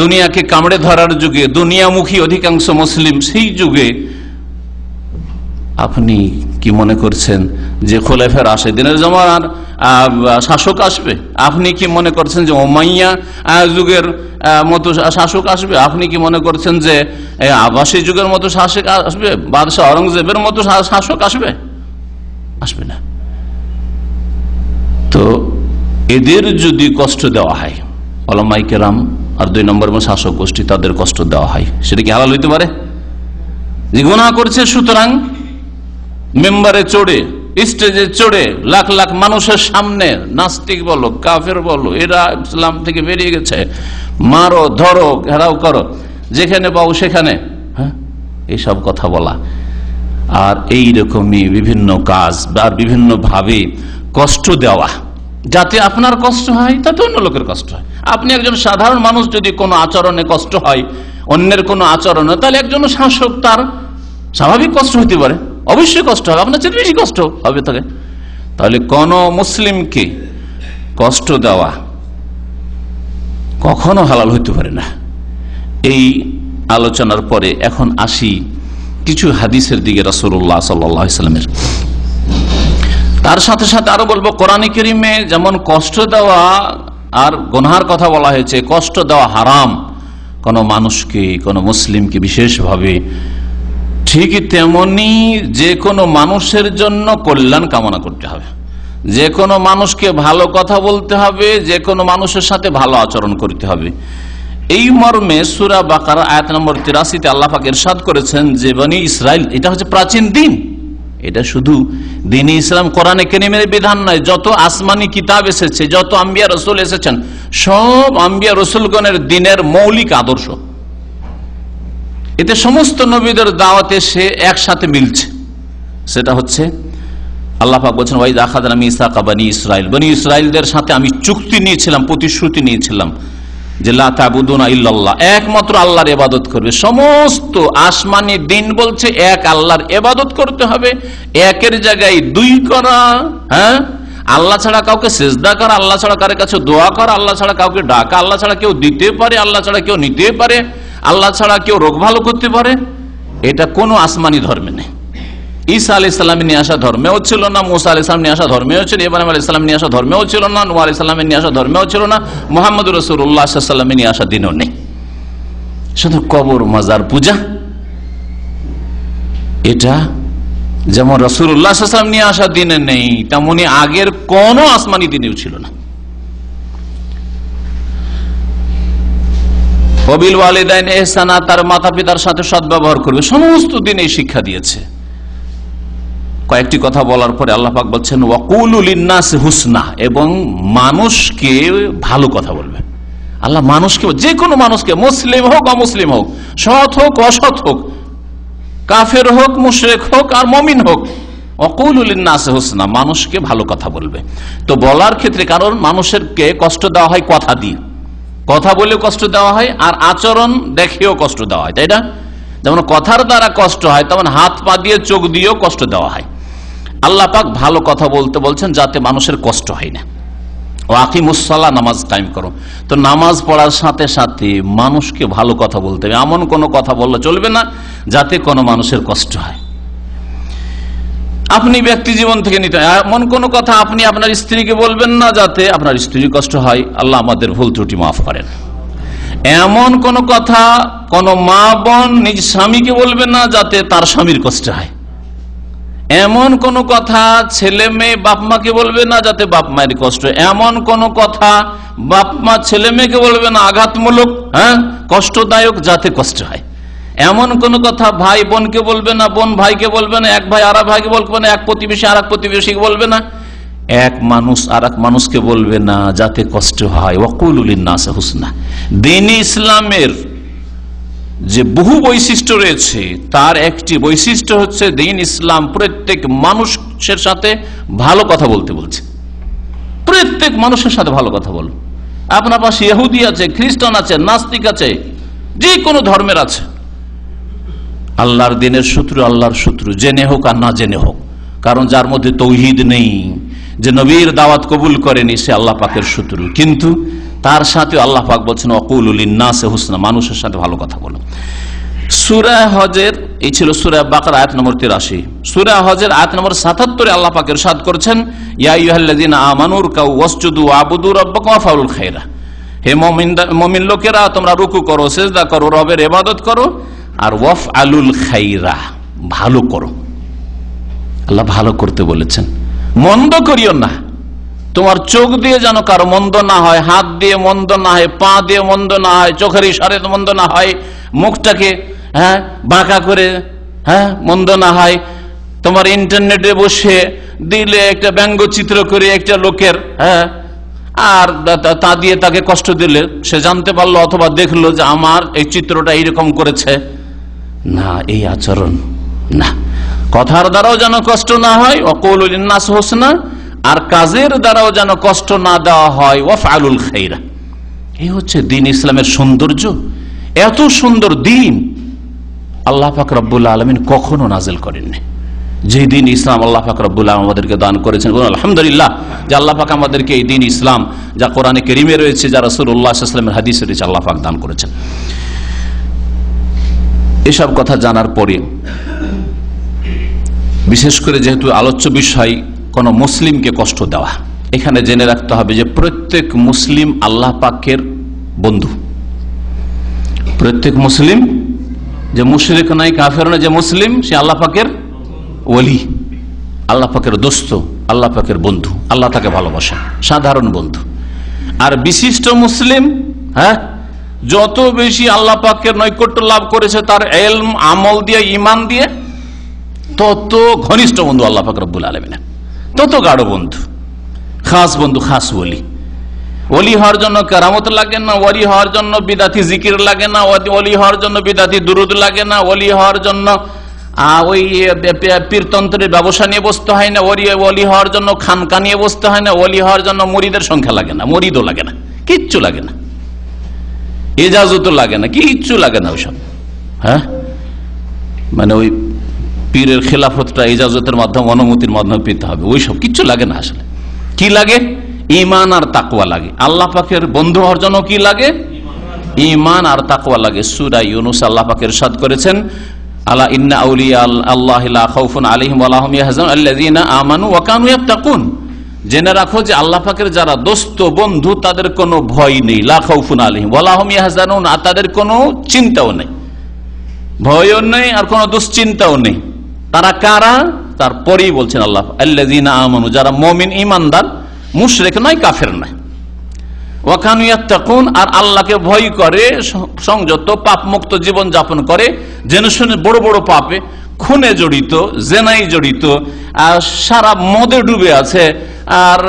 দুনিয়াকে কামড়ে ধরার যুগে, দুনিয়ামুখী অধিকাংশ মুসলিম, সেই যুগে আপনি কি মনে করছেন যে খোলাফায়ে রাশিদিনের জামানার শাসক আসবে? আপনি কি মনে করছেন যে উমাইয়া যুগের মতো শাসক আসবে? আপনি কি মনে করছেন যে আবাসী যুগের মতো শাসক আসবে? বাদশাহ আওরঙ্গজেবের মতো শাসক আসবে? আসবে না। তো এদের যদি কষ্ট দেওয়া হয়, উলামায়ে কেরাম আর 2 নম্বর শাসক গোষ্ঠী, তাদের কষ্ট দেওয়া হয়, সেটা কি হালাল হইতে পারে? যে গুনাহ করছে সুতরাং মেম্বারে চড়ে স্টেজে চড়ে লাখ লাখ মানুষের সামনে নাস্তিক বলো কাফের বলো এরা ইসলাম থেকে বেরিয়ে গেছে, মারো ধরো ঘেরাও করো, যেখানে পাও সেখানে, হ্যাঁ, এইসব কথা বলা। আর এই রকমই বিভিন্ন কাজ বা বিভিন্ন ভাবে কষ্ট দেওয়া, যাতে আপনার কষ্ট হয় তাতে অন্য লোকের কষ্ট হয়। আপনি একজন সাধারণ মানুষ, যদি কোনো আচরণে কষ্ট হয় অন্যের কোনো আচরণে, তাহলে একজন শাসক তার স্বাভাবিক কষ্ট হতে পারে, অবশ্যই কষ্ট হবে, আপনার চেয়ে বেশি কষ্ট হবে তাকে। তাহলে কোন মুসলিমকে কষ্ট দেওয়া কখনো হালাল হইতে পারে না। এই আলোচনার পরে এখন আসি কিছু হাদিসের দিকে রাসূলুল্লাহ সাল্লাল্লাহু আলাইহি ওয়াসাল্লামের। তার সাথে সাথে আরো বলবো, কোরআনে কারীমে যেমন কষ্ট দেওয়া আর গুনাহের কথা বলা হয়েছে, কষ্ট দেওয়া হারাম কোন মানুষকে, কোন মুসলিমকে বিশেষভাবে, ঠিকই তেমনি যে কোনো মানুষের জন্য কল্যাণ কামনা করতে হবে, যে কোনো মানুষকে ভালো কথা বলতে হবে, যে কোনো মানুষের সাথে ভালো আচরণ করতে হবে। এই মর্মে সূরা বাকারা আয়াত নম্বর 83-তে আল্লাহ পাক ইরশাদ করেছেন যে বনি ইসরাইল, এটা হচ্ছে প্রাচীন দিন, এটা শুধু দ্বীন-ই ইসলাম কোরআনে কারীমের বিধান নয়, যত আসমানি কিতাব এসেছে, যত আম্বিয়া রসুল এসেছেন, সব আম্বিয়া রসুলগণের দ্বীনের মৌলিক আদর্শ। এতে সমস্ত নবীদের দাওয়াতে সে একসাথে মিলছে। সেটা হচ্ছে আল্লাহ পাক বলছেন, ওয়াইযা আখাযনা মিসাকা বনি ইসরাইল, বনি ইসরাইলদের সাথে আমি চুক্তি নিয়েছিলাম, প্রতিশ্রুতি নিয়েছিলাম যে লা তা'বুদুনা ইল্লাল্লাহ, একমাত্র আল্লাহর ইবাদত করবে। সমস্ত আসমানি দ্বীন বলছে এক আল্লাহর ইবাদত করতে হবে, একের জায়গায় দুই করা, হ্যাঁ, আল্লাহ ছাড়া কাউকে সিজদা করা, আল্লাহ ছাড়া কারোর কাছে দোয়া করা, আল্লাহ ছাড়া কাউকে ডাকা, আল্লাহ ছাড়া কেউ দিতে পারে, আল্লাহ ছাড়া কেউ নিতে পারে, আল্লাহ ছাড়া কেউ রোগ ভালো করতে পারে, এটা কোনো আসমানি ধর্মে নেই। ঈসা আলাইহিস সালাম নিয়ে আসা ধর্মেও ছিল না, মুসা আলাইহিস সালাম নিয়ে আসা ধর্মেও ছিল, ইব্রাহিম আলাইহিস সালাম নিয়ে আসা ধর্মেও ছিল না, নূহ আলাইহিস সালাম নিয়ে আসা ধর্মেও ছিল না, মুহাম্মদুর রাসূলুল্লাহ সাল্লাল্লাহু আলাইহি ওয়াসাল্লাম নিয়ে আসা দিনও নেই। শুধু কবর মাজার পূজা, এটা যেমন রাসূলুল্লাহ সাল্লাল্লাহু আলাইহি ওয়াসাল্লাম নিয়ে আসা দিনে নেই, তেমনি আগের কোন আসমানি দিনেও ছিল না। ওয়াবিল ওয়ালিদাইন ইহসানা, তার মাতা পিতার সাথে সদ্ব্যবহার করবে, সমস্ত দিন এই শিক্ষা দিয়েছে। কয়েকটি কথা বলার পরে আল্লাহ পাক বলছেন ওয়াকুলু লিন্নাসি হুসনা, এবং মানুষকে ভালো কথা বলবে। আল্লাহ মানুষকে, যে কোনো মানুষকে, মুসলিম হোক অমুসলিম হোক, সৎ হোক অসৎ হোক, কাফের হোক মুশরিক হোক আর মুমিন হোক, ওয়াকুলু লিন্নাসি হুসনা, মানুষকে ভালো কথা বলবে। তো বলার ক্ষেত্রে, কারণ মানুষেরকে কষ্ট দেওয়া হয় কথা দিয়ে, কথা বলেও কষ্ট দেওয়া হয় আর আচরণ দেখেও কষ্ট দেওয়া হয়, তাই না? যেমন কথার দ্বারা কষ্ট হয়, তেমন হাত পা দিয়ে চোখ দিয়েও কষ্ট দেওয়া হয়। আল্লাহ পাক ভালো কথা বলতে বলছেন যাতে মানুষের কষ্ট হয় না। ও আকিমুসসালাহ, নামাজ কায়েম করো। তো নামাজ পড়ার সাথে সাথে মানুষকে ভালো কথা বলতে হবে, এমন কোনো কথা বললে চলবে না যাতে কোনো মানুষের কষ্ট হয়। আপনি ব্যক্তি জীবন থেকে নিতে, এমন কোন কথা আপনি আপনার স্ত্রীকে বলবেন না যাতে আপনার স্ত্রীর কষ্ট হয়। আল্লাহ আমাদের ভুল ত্রুটি মাফ করেন। এমন কোন কথা কোন মা বোন নিজ স্বামীকে বলবেন না যাতে তার স্বামীর কষ্ট হয়। এমন কোন কথা ছেলে মেয়ে বাপ মাকে বলবে না যাতে বাপ মায়ের কষ্ট হয়। এমন কোন কথা বাপ মা ছেলে মেয়েকে বলবে না আঘাতমূলক, হ্যাঁ, কষ্টদায়ক, যাতে কষ্ট হয়। এমন কোন কথা ভাই বোনকে বলবে না, বোন ভাইকে বলবে না, এক ভাই আর এক ভাইকে বলবে না, এক প্রতিবেশী আর এক প্রতিবেশীকে বলবে না, এক মানুষ আর এক মানুষকে বলবে না যাতে কষ্ট হয়। ওয়াকুলু লিন্নাসি হুসনা। দ্বীন-ই ইসলামের যে বহু বৈশিষ্ট্য রয়েছে তার একটি বৈশিষ্ট্য হচ্ছে দ্বীন ইসলাম প্রত্যেক মানুষের সাথে ভালো কথা বলতে বলছে। প্রত্যেক মানুষের সাথে ভালো কথা বলো। আপনার পাশে ইহুদি আছে, খ্রিস্টান আছে, নাস্তিক আছে, যে কোনো ধর্মের আছে, আল্লাহর দ্বীনের শত্রু আল্লাহর শত্রু, জেনে হোক আর না জেনে হোক। কারণ যার মধ্যে তৌহিদ নেই, যে নবীর দাওয়াত কবুল করেনি, সে আল্লাহ পাকের শত্রু। কিন্তু তার সাথে আল্লাহ পাক বলছেন ওয়াকুলু লিন্নাসি হুসনা, মানুষের সাথে ভালো কথা বলো। সূরা হজের, এই ছিল সূরা বাকারা আয়াত নম্বর 83। সূরা হজের আয়াত নম্বর 77-এ আল্লাহ পাক ইরশাদ করেছেন ইয়া আইয়ুহাল্লাযীনা আমানু রুকাউ ওয়াসজুদু ওয়াবুদু রাব্বাকুম ওয়াফআলুল খায়রা। হে মুমিন লোকেরা, তোমরা রুকু করো, সিজদা করো, রবের ইবাদত করো, আর ওয়াফআলুল খায়রা, ভালো করো। আল্লাহ ভালো করতে বলেছেন, মন্দ করিও না। তোমার চোখ দিয়ে যেন কারো মন্দ না হয়, হাত দিয়ে মন্দ না হয়, পা দিয়ে মন্দ না হয়, চোখের ইশারায় মন্দ না হয়, মুখটাকে বাঁকা করে মন্দ না হয়, তোমার ইন্টারনেটে বসে দিলে একটা ব্যঙ্গচিত্র করে একটা লোকের, হ্যাঁ, আর তা দিয়ে তাকে কষ্ট দিলে সে জানতে পারলো অথবা দেখলো যে আমার এই চিত্রটা এইরকম করেছে, না, এই আচরণ না। কথার দ্বারাও যেন কষ্ট না হয়, ওয়াকুলু লিন্নাস হুসনা, আর কাজের দ্বারাও যেন কষ্ট না দেওয়া হয়, ওয়াফআলুল খাইরা। এই হচ্ছে দ্বীন ইসলামের সৌন্দর্য। এত সুন্দর দ্বীন আল্লাহ পাক রব্বুল আলামিন কখনো নাজিল করেননি। যে দ্বীন ইসলাম আল্লাহ পাক রব্বুল আলামিন আমাদেরকে দান করেছেন, আলহামদুলিল্লাহ যে আল্লাহ পাক আমাদেরকে এই দ্বীন ইসলাম যা কোরআনে কারীমে রয়েছে, যা রাসূলুল্লাহ সাল্লাল্লাহু আলাইহি ওয়াসাল্লামের হাদিসে রয়েছে, আল্লাহ পাক দান করেছেন। এসব কথা জানার পরে বিশেষ করে যেহেতু আলোচ্য বিষয় কোন মুসলিমকে কষ্ট দেওয়া, এখানে জেনে রাখতে হবে যে প্রত্যেক মুসলিম আল্লাহ পাকের বন্ধু। প্রত্যেক মুসলিম, যে মুশরিক নাই, কাফের নয়, যে মুসলিম সে আল্লাহ পাকের ওলি, আল্লাহ পাকের দোস্ত, আল্লাহ পাকের বন্ধু। আল্লাহ তাকে ভালোবাসে, সাধারণ বন্ধু। আর বিশিষ্ট মুসলিম, হ্যাঁ, যত বেশি আল্লাহ পাকের নৈকট্য লাভ করেছে তার ইলম আমল দিয়ে, ঈমান দিয়ে, তত ঘনিষ্ঠ বন্ধু আল্লাহ পাক রব্বুল আলামিন, তত গাঢ় বন্ধু, খাস বন্ধু, খাস ওলি। ওলি হওয়ার জন্য কেরামত লাগে না, ওলি হওয়ার জন্য বিদাতি জিকির লাগে না, ওলি হওয়ার জন্য বিদাতি দুরুদ লাগে না, ওলি হওয়ার জন্য ওই পীরতন্ত্রের ব্যবসা নিয়ে বসতে হয় না, ওলি হওয়ার জন্য খানকা নিয়ে বসতে হয় না, ওলি হওয়ার জন্য মুরিদের সংখ্যা লাগে না, মরিদও লাগে না, কিচ্ছু লাগে না, এজাজতও লাগে না, কিচ্ছু লাগে না ওইসব। হ্যাঁ, মানে ওই পীরের খেলাফতটা ইজাজতের মাধ্যমে, অনুমতির মাধ্যমে পেতে হবে, ওইসব কিচ্ছু লাগে না। আসলে কি লাগে? ঈমান আর তাকওয়া লাগে। আল্লাহ পাকের বন্ধু হওয়ার জন্য কি লাগে? ঈমান আর তাকওয়া লাগে। সূরা ইউনূস আল্লাহ পাক ইরশাদ করেছেন, আলা ইন্না আউলিয়া আল্লাহি লা খাউফুন আলাইহিম ওয়া লা হুম ইয়াহজানুন আল্লাযীনা আমানু ওয়া কানু ইয়াত্তাকুন। জেনে রাখো যে আল্লাহ পাকের যারা দোস্ত বন্ধু তাদের কোনো ভয় নেই, লা খাউফুন আলাইহিম ওয়া লা হুম ইয়াহজানুন, আর তাদের কোনো চিন্তাও নেই, ভয়ও নেই আর কোনো দুশ্চিন্তাও নেই। তারা কারা? তারপরেই বলছেন আল্লাহ, আল্লাযীনা আমানু, যারা মুমিন ঈমানদার, মুশরিক নয়, কাফের নয়, ওয়া কানু ইয়াত্তাকুন, আর আল্লাহকে ভয় করে, সংযত পাপ মুক্ত জীবন যাপন করে, জেনে শুনে বড় বড় পাপে, খুনে জড়িত, জেনাই জড়িত, আর সারা মদে ডুবে আছে, আর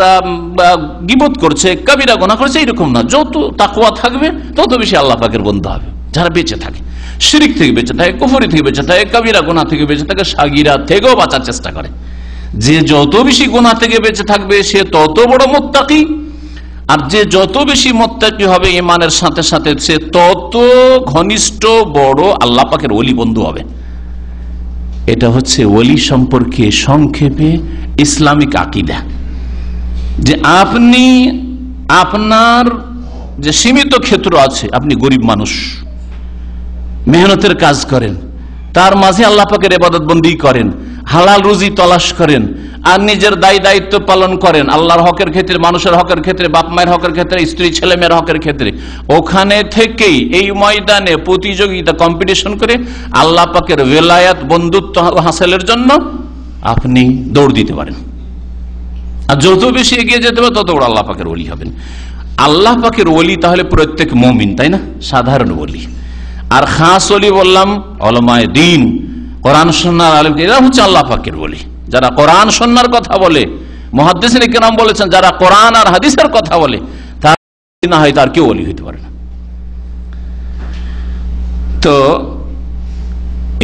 গীবত করছে, কবিরা গুনাহ করছে, এরকম না। যত তাকওয়া থাকবে তত বেশি আল্লাহ পাকের বন্ধু হবে। যারা বেঁচে থাকে, শিরিক থেকে বেঁচে থাকে, কুফরি থেকে বেঁচে থাকে, কবিরা গুনাহ থেকে বেঁচে থাকে, সাগীরা থেকেও বাঁচার চেষ্টা করে। যে যত বেশি গুনাহ থেকে বেঁচে থাকবে সে তত বড় মুত্তাকি, আর যে যত বেশি মুত্তাকি হবে ঈমানের সাথে সাথে সে তত ঘনিষ্ঠ বড় আল্লাহ পাকের ওলি বন্ধু হবে। এটা হচ্ছে ওলি সম্পর্কে সংক্ষেপে ইসলামিক আকীদা। যে আপনি আপনার যে সীমিত ক্ষেত্র আছে, আপনি গরিব মানুষ, মেহনতের কাজ করেন, তার মাঝে আল্লাহ পাকের ইবাদত বন্দেগী করেন, হালাল রুজি তলাশ করেন, আর নিজের দায়িত্ব পালন করেন আল্লাহর হকের ক্ষেত্রে, মানুষের হকের ক্ষেত্রে, বাপ মায়ের হকের ক্ষেত্রে, স্ত্রী ছেলে মেয়ের হকের ক্ষেত্রে। ওখানে থেকেই এই ময়দানে প্রতিযোগিতা, কম্পিটিশন করে আল্লাহ পাকের ওয়ালায়াত, বন্ধুত্ব হাসিলের জন্য আপনি দৌড় দিতে পারেন। আর যত বেশি এগিয়ে যেতে পারে তত বড় আল্লাহ পাকের ওলি হবেন। আল্লাহ পাকের ওলি তাহলে প্রত্যেক মুমিন, তাই না? সাধারণ ওলি। আর খাস ওলি বললাম উলামায়ে দ্বীন, কোরআন সুন্নাহর আলেম, এরা হচ্ছে আল্লাহ পাকের ওলি। যারা কোরআন সুন্নাহর কথা বলে, মুহাদ্দিসিন কিরাম বলেছেন, যারা কোরআন আর হাদিসের কথা বলে, তার না হয় তার কেউ ওলি হইতে পারে না। তো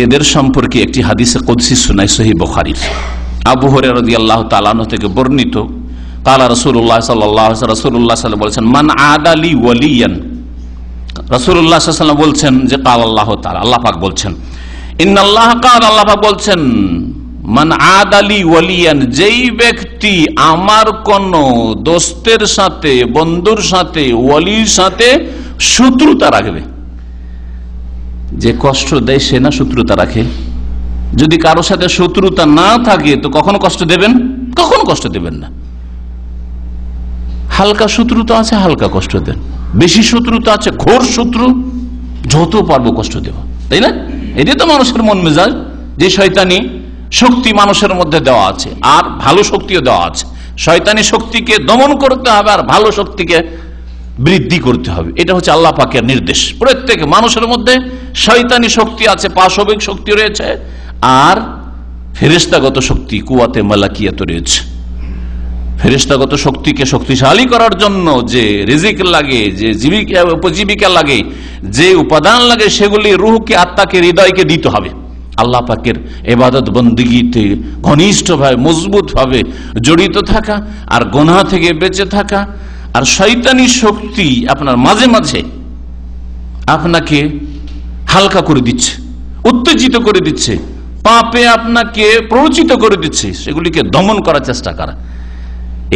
এদের সম্পর্কে একটি হাদিসে কুদসি শুনাই সহিহ বুখারীর, আবু হুরায়রা রাদিয়াল্লাহু তাআলা আনহু থেকে বর্ণিত, কালা রাসূলুল্লাহ সাল্লাল্লাহু আলাইহি ওয়াসাল্লাম বলেছেন, মান আদালি ওয়ালিয়ান, রাসূলুল্লাহ সাল্লাল্লাহু আলাইহি ওয়াসাল্লাম বলছেন যে কাল আল্লাহ তাআলা, আল্লাহ পাক বলছেন, ইন্নাল্লাহ কাল, আল্লাহ পাক বলছেন, মান আদালি ওয়ালিয়ান, যেই ব্যক্তি আমার কোন দোস্তের সাথে, বন্ধুর সাথে, ওয়ালির সাথে শত্রুতা রাখবে। যে কষ্ট দেয় সে না শত্রুতা রাখে? যদি কারোর সাথে শত্রুতা না থাকে তো কখনো কষ্ট দেবেন? কখনো কষ্ট দেবেন না। হালকা শত্রুতা আছে, হালকা কষ্ট দেন। বেশি শত্রুতা আছে, ঘোর শত্রু, যত পারবো কষ্ট দেব, তাই না? এটাই তো মানুষের মন মেজাজ। যে শয়তানি শক্তি মানুষের মধ্যে দেওয়া আছে, আর ভালো শক্তিও দেওয়া আছে। শয়তানি শক্তিকে দমন করতে হবে আর ভালো শক্তিকে বৃদ্ধি করতে হবে। এটা হচ্ছে আল্লাহ পাকের নির্দেশ। প্রত্যেক মানুষের মধ্যে শয়তানি শক্তি আছে, পাশবিক শক্তি রয়েছে, আর ফেরেশতাগত শক্তি, কুওয়াতে মালাকিয়াত রয়েছে। ফেরেশতাগত শক্তিকে শক্তিশালী করার জন্য যে রিজিক লাগে, যে জীবিকা উপজীবিকা লাগে, যে উপাদান লাগে, সেগুলি রূহকে, আত্মাকে, হৃদয়কে দিতে হবে। আল্লাহ পাকের ইবাদত বন্দেগীতে ঘনিষ্ঠভাবে মজবুতভাবে জড়িত থাকা, আর গুনাহ থেকে বেঁচে থাকা। আর শয়তানি শক্তি আপনার মাঝে মাঝে আপনাকে হালকা করে দিচ্ছে, উত্তেজিত করে দিচ্ছে, পাপে আপনাকে প্ররোচিত করে দিচ্ছে, সেগুলিকে দমন করার চেষ্টা করা।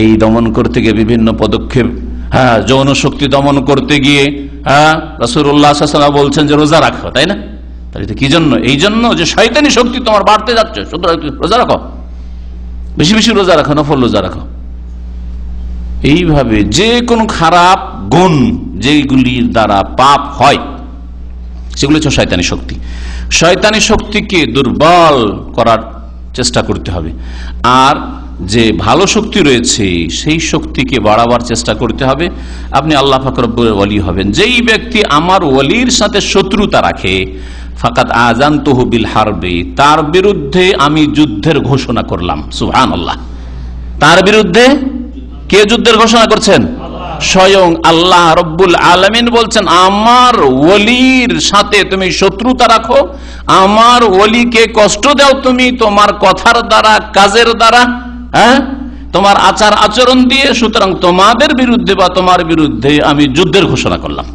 এই দমন করতে গিয়ে বিভিন্ন পদক্ষেপ, যৌন শক্তি দমন করতে গিয়ে রাসূলুল্লাহ সাল্লাল্লাহু আলাইহি ওয়াসাল্লাম বলছেন যে রোজা রাখো, তাই না? তাহলে কি জন্য? এই জন্য যে শয়তানি শক্তি তোমার বাড়তে যাচ্ছে, সুতরাং রোজা রাখো, বেশি বেশি রোজা রাখো, নফল রোজা রাখো। এইভাবে যে কোনো খারাপ গুণ যেগুলির দ্বারা পাপ হয়, সেগুলো হচ্ছে শয়তানি শক্তি। শয়তানি শক্তিকে দুর্বল করার চেষ্টা করতে হবে। আর যে ভালো শক্তি রয়েছে সেই শক্তিকে বাড়াবার চেষ্টা করতে হবে। আপনি আল্লাহ পাক রব্বুল ওয়ালি হবেন। যেই ব্যক্তি আমার ওয়ালির সাথে শত্রুতা রাখে, ফাকাত আযানতুহু বিল হারবি, তার বিরুদ্ধে আমি যুদ্ধের ঘোষণা করলাম। সুবহানাল্লাহ। তার বিরুদ্ধে কে যুদ্ধের ঘোষণা করছেন? স্বয়ং আল্লাহ রব্বুল আলামিন বলছেন, আমার ওলির সাথে তুমি শত্রুতা রাখো, আমার ওলিকে কষ্ট দাও তুমি তোমার কথার দ্বারা, কাজের দ্বারা, তোমার আচার আচরণ দিয়ে, সুতরাং তোমাদের বিরুদ্ধে বা তোমার বিরুদ্ধে আমি যুদ্ধের ঘোষণা করলাম।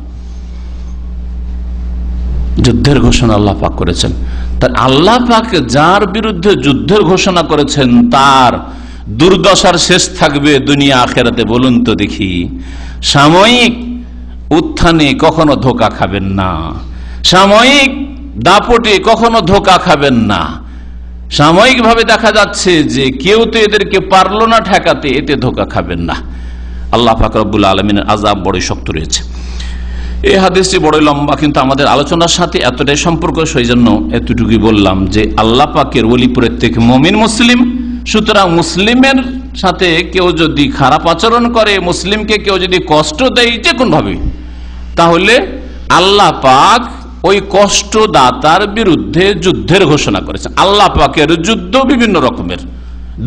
যুদ্ধের ঘোষণা আল্লাহ পাক করেছেন। তার আল্লাহ পাক যার বিরুদ্ধে যুদ্ধের ঘোষণা করেছেন তার দুর্দশার শেষ থাকবে দুনিয়া আখেরাতে। বলুন তো দেখি, সাময়িক উত্থানে কখনো ধোঁকা খাবেন না, সাময়িক দাপটে কখনো ধোঁকা খাবেন না। সাময়িক ভাবে দেখা যাচ্ছে যে কেউ তো এদেরকে পারলো না ঠেকাতে, এতে ধোঁকা খাবেন না। আল্লাহ পাক রব্বুল আলামিনের আযাব বড় শক্ত রয়েছে। এই হাদিসটি বড় লম্বা, কিন্তু আমাদের আলোচনার সাথে এতটাই সম্পর্ক, সেই জন্য এতটুকুই বললাম যে আল্লাহ পাকের ওলি প্রত্যেক মুমিন মুসলিম। সুতরাং মুসলিমের সাথে কেউ যদি খারাপ আচরণ করে, মুসলিমকে কেউ যদি কষ্ট দেয় যে কোন ভাবে, তাহলে আল্লাহ পাক ওই কষ্টদাতার বিরুদ্ধে যুদ্ধের ঘোষণা করেছেন। আল্লাহ পাকের যুদ্ধ বিভিন্ন রকমের,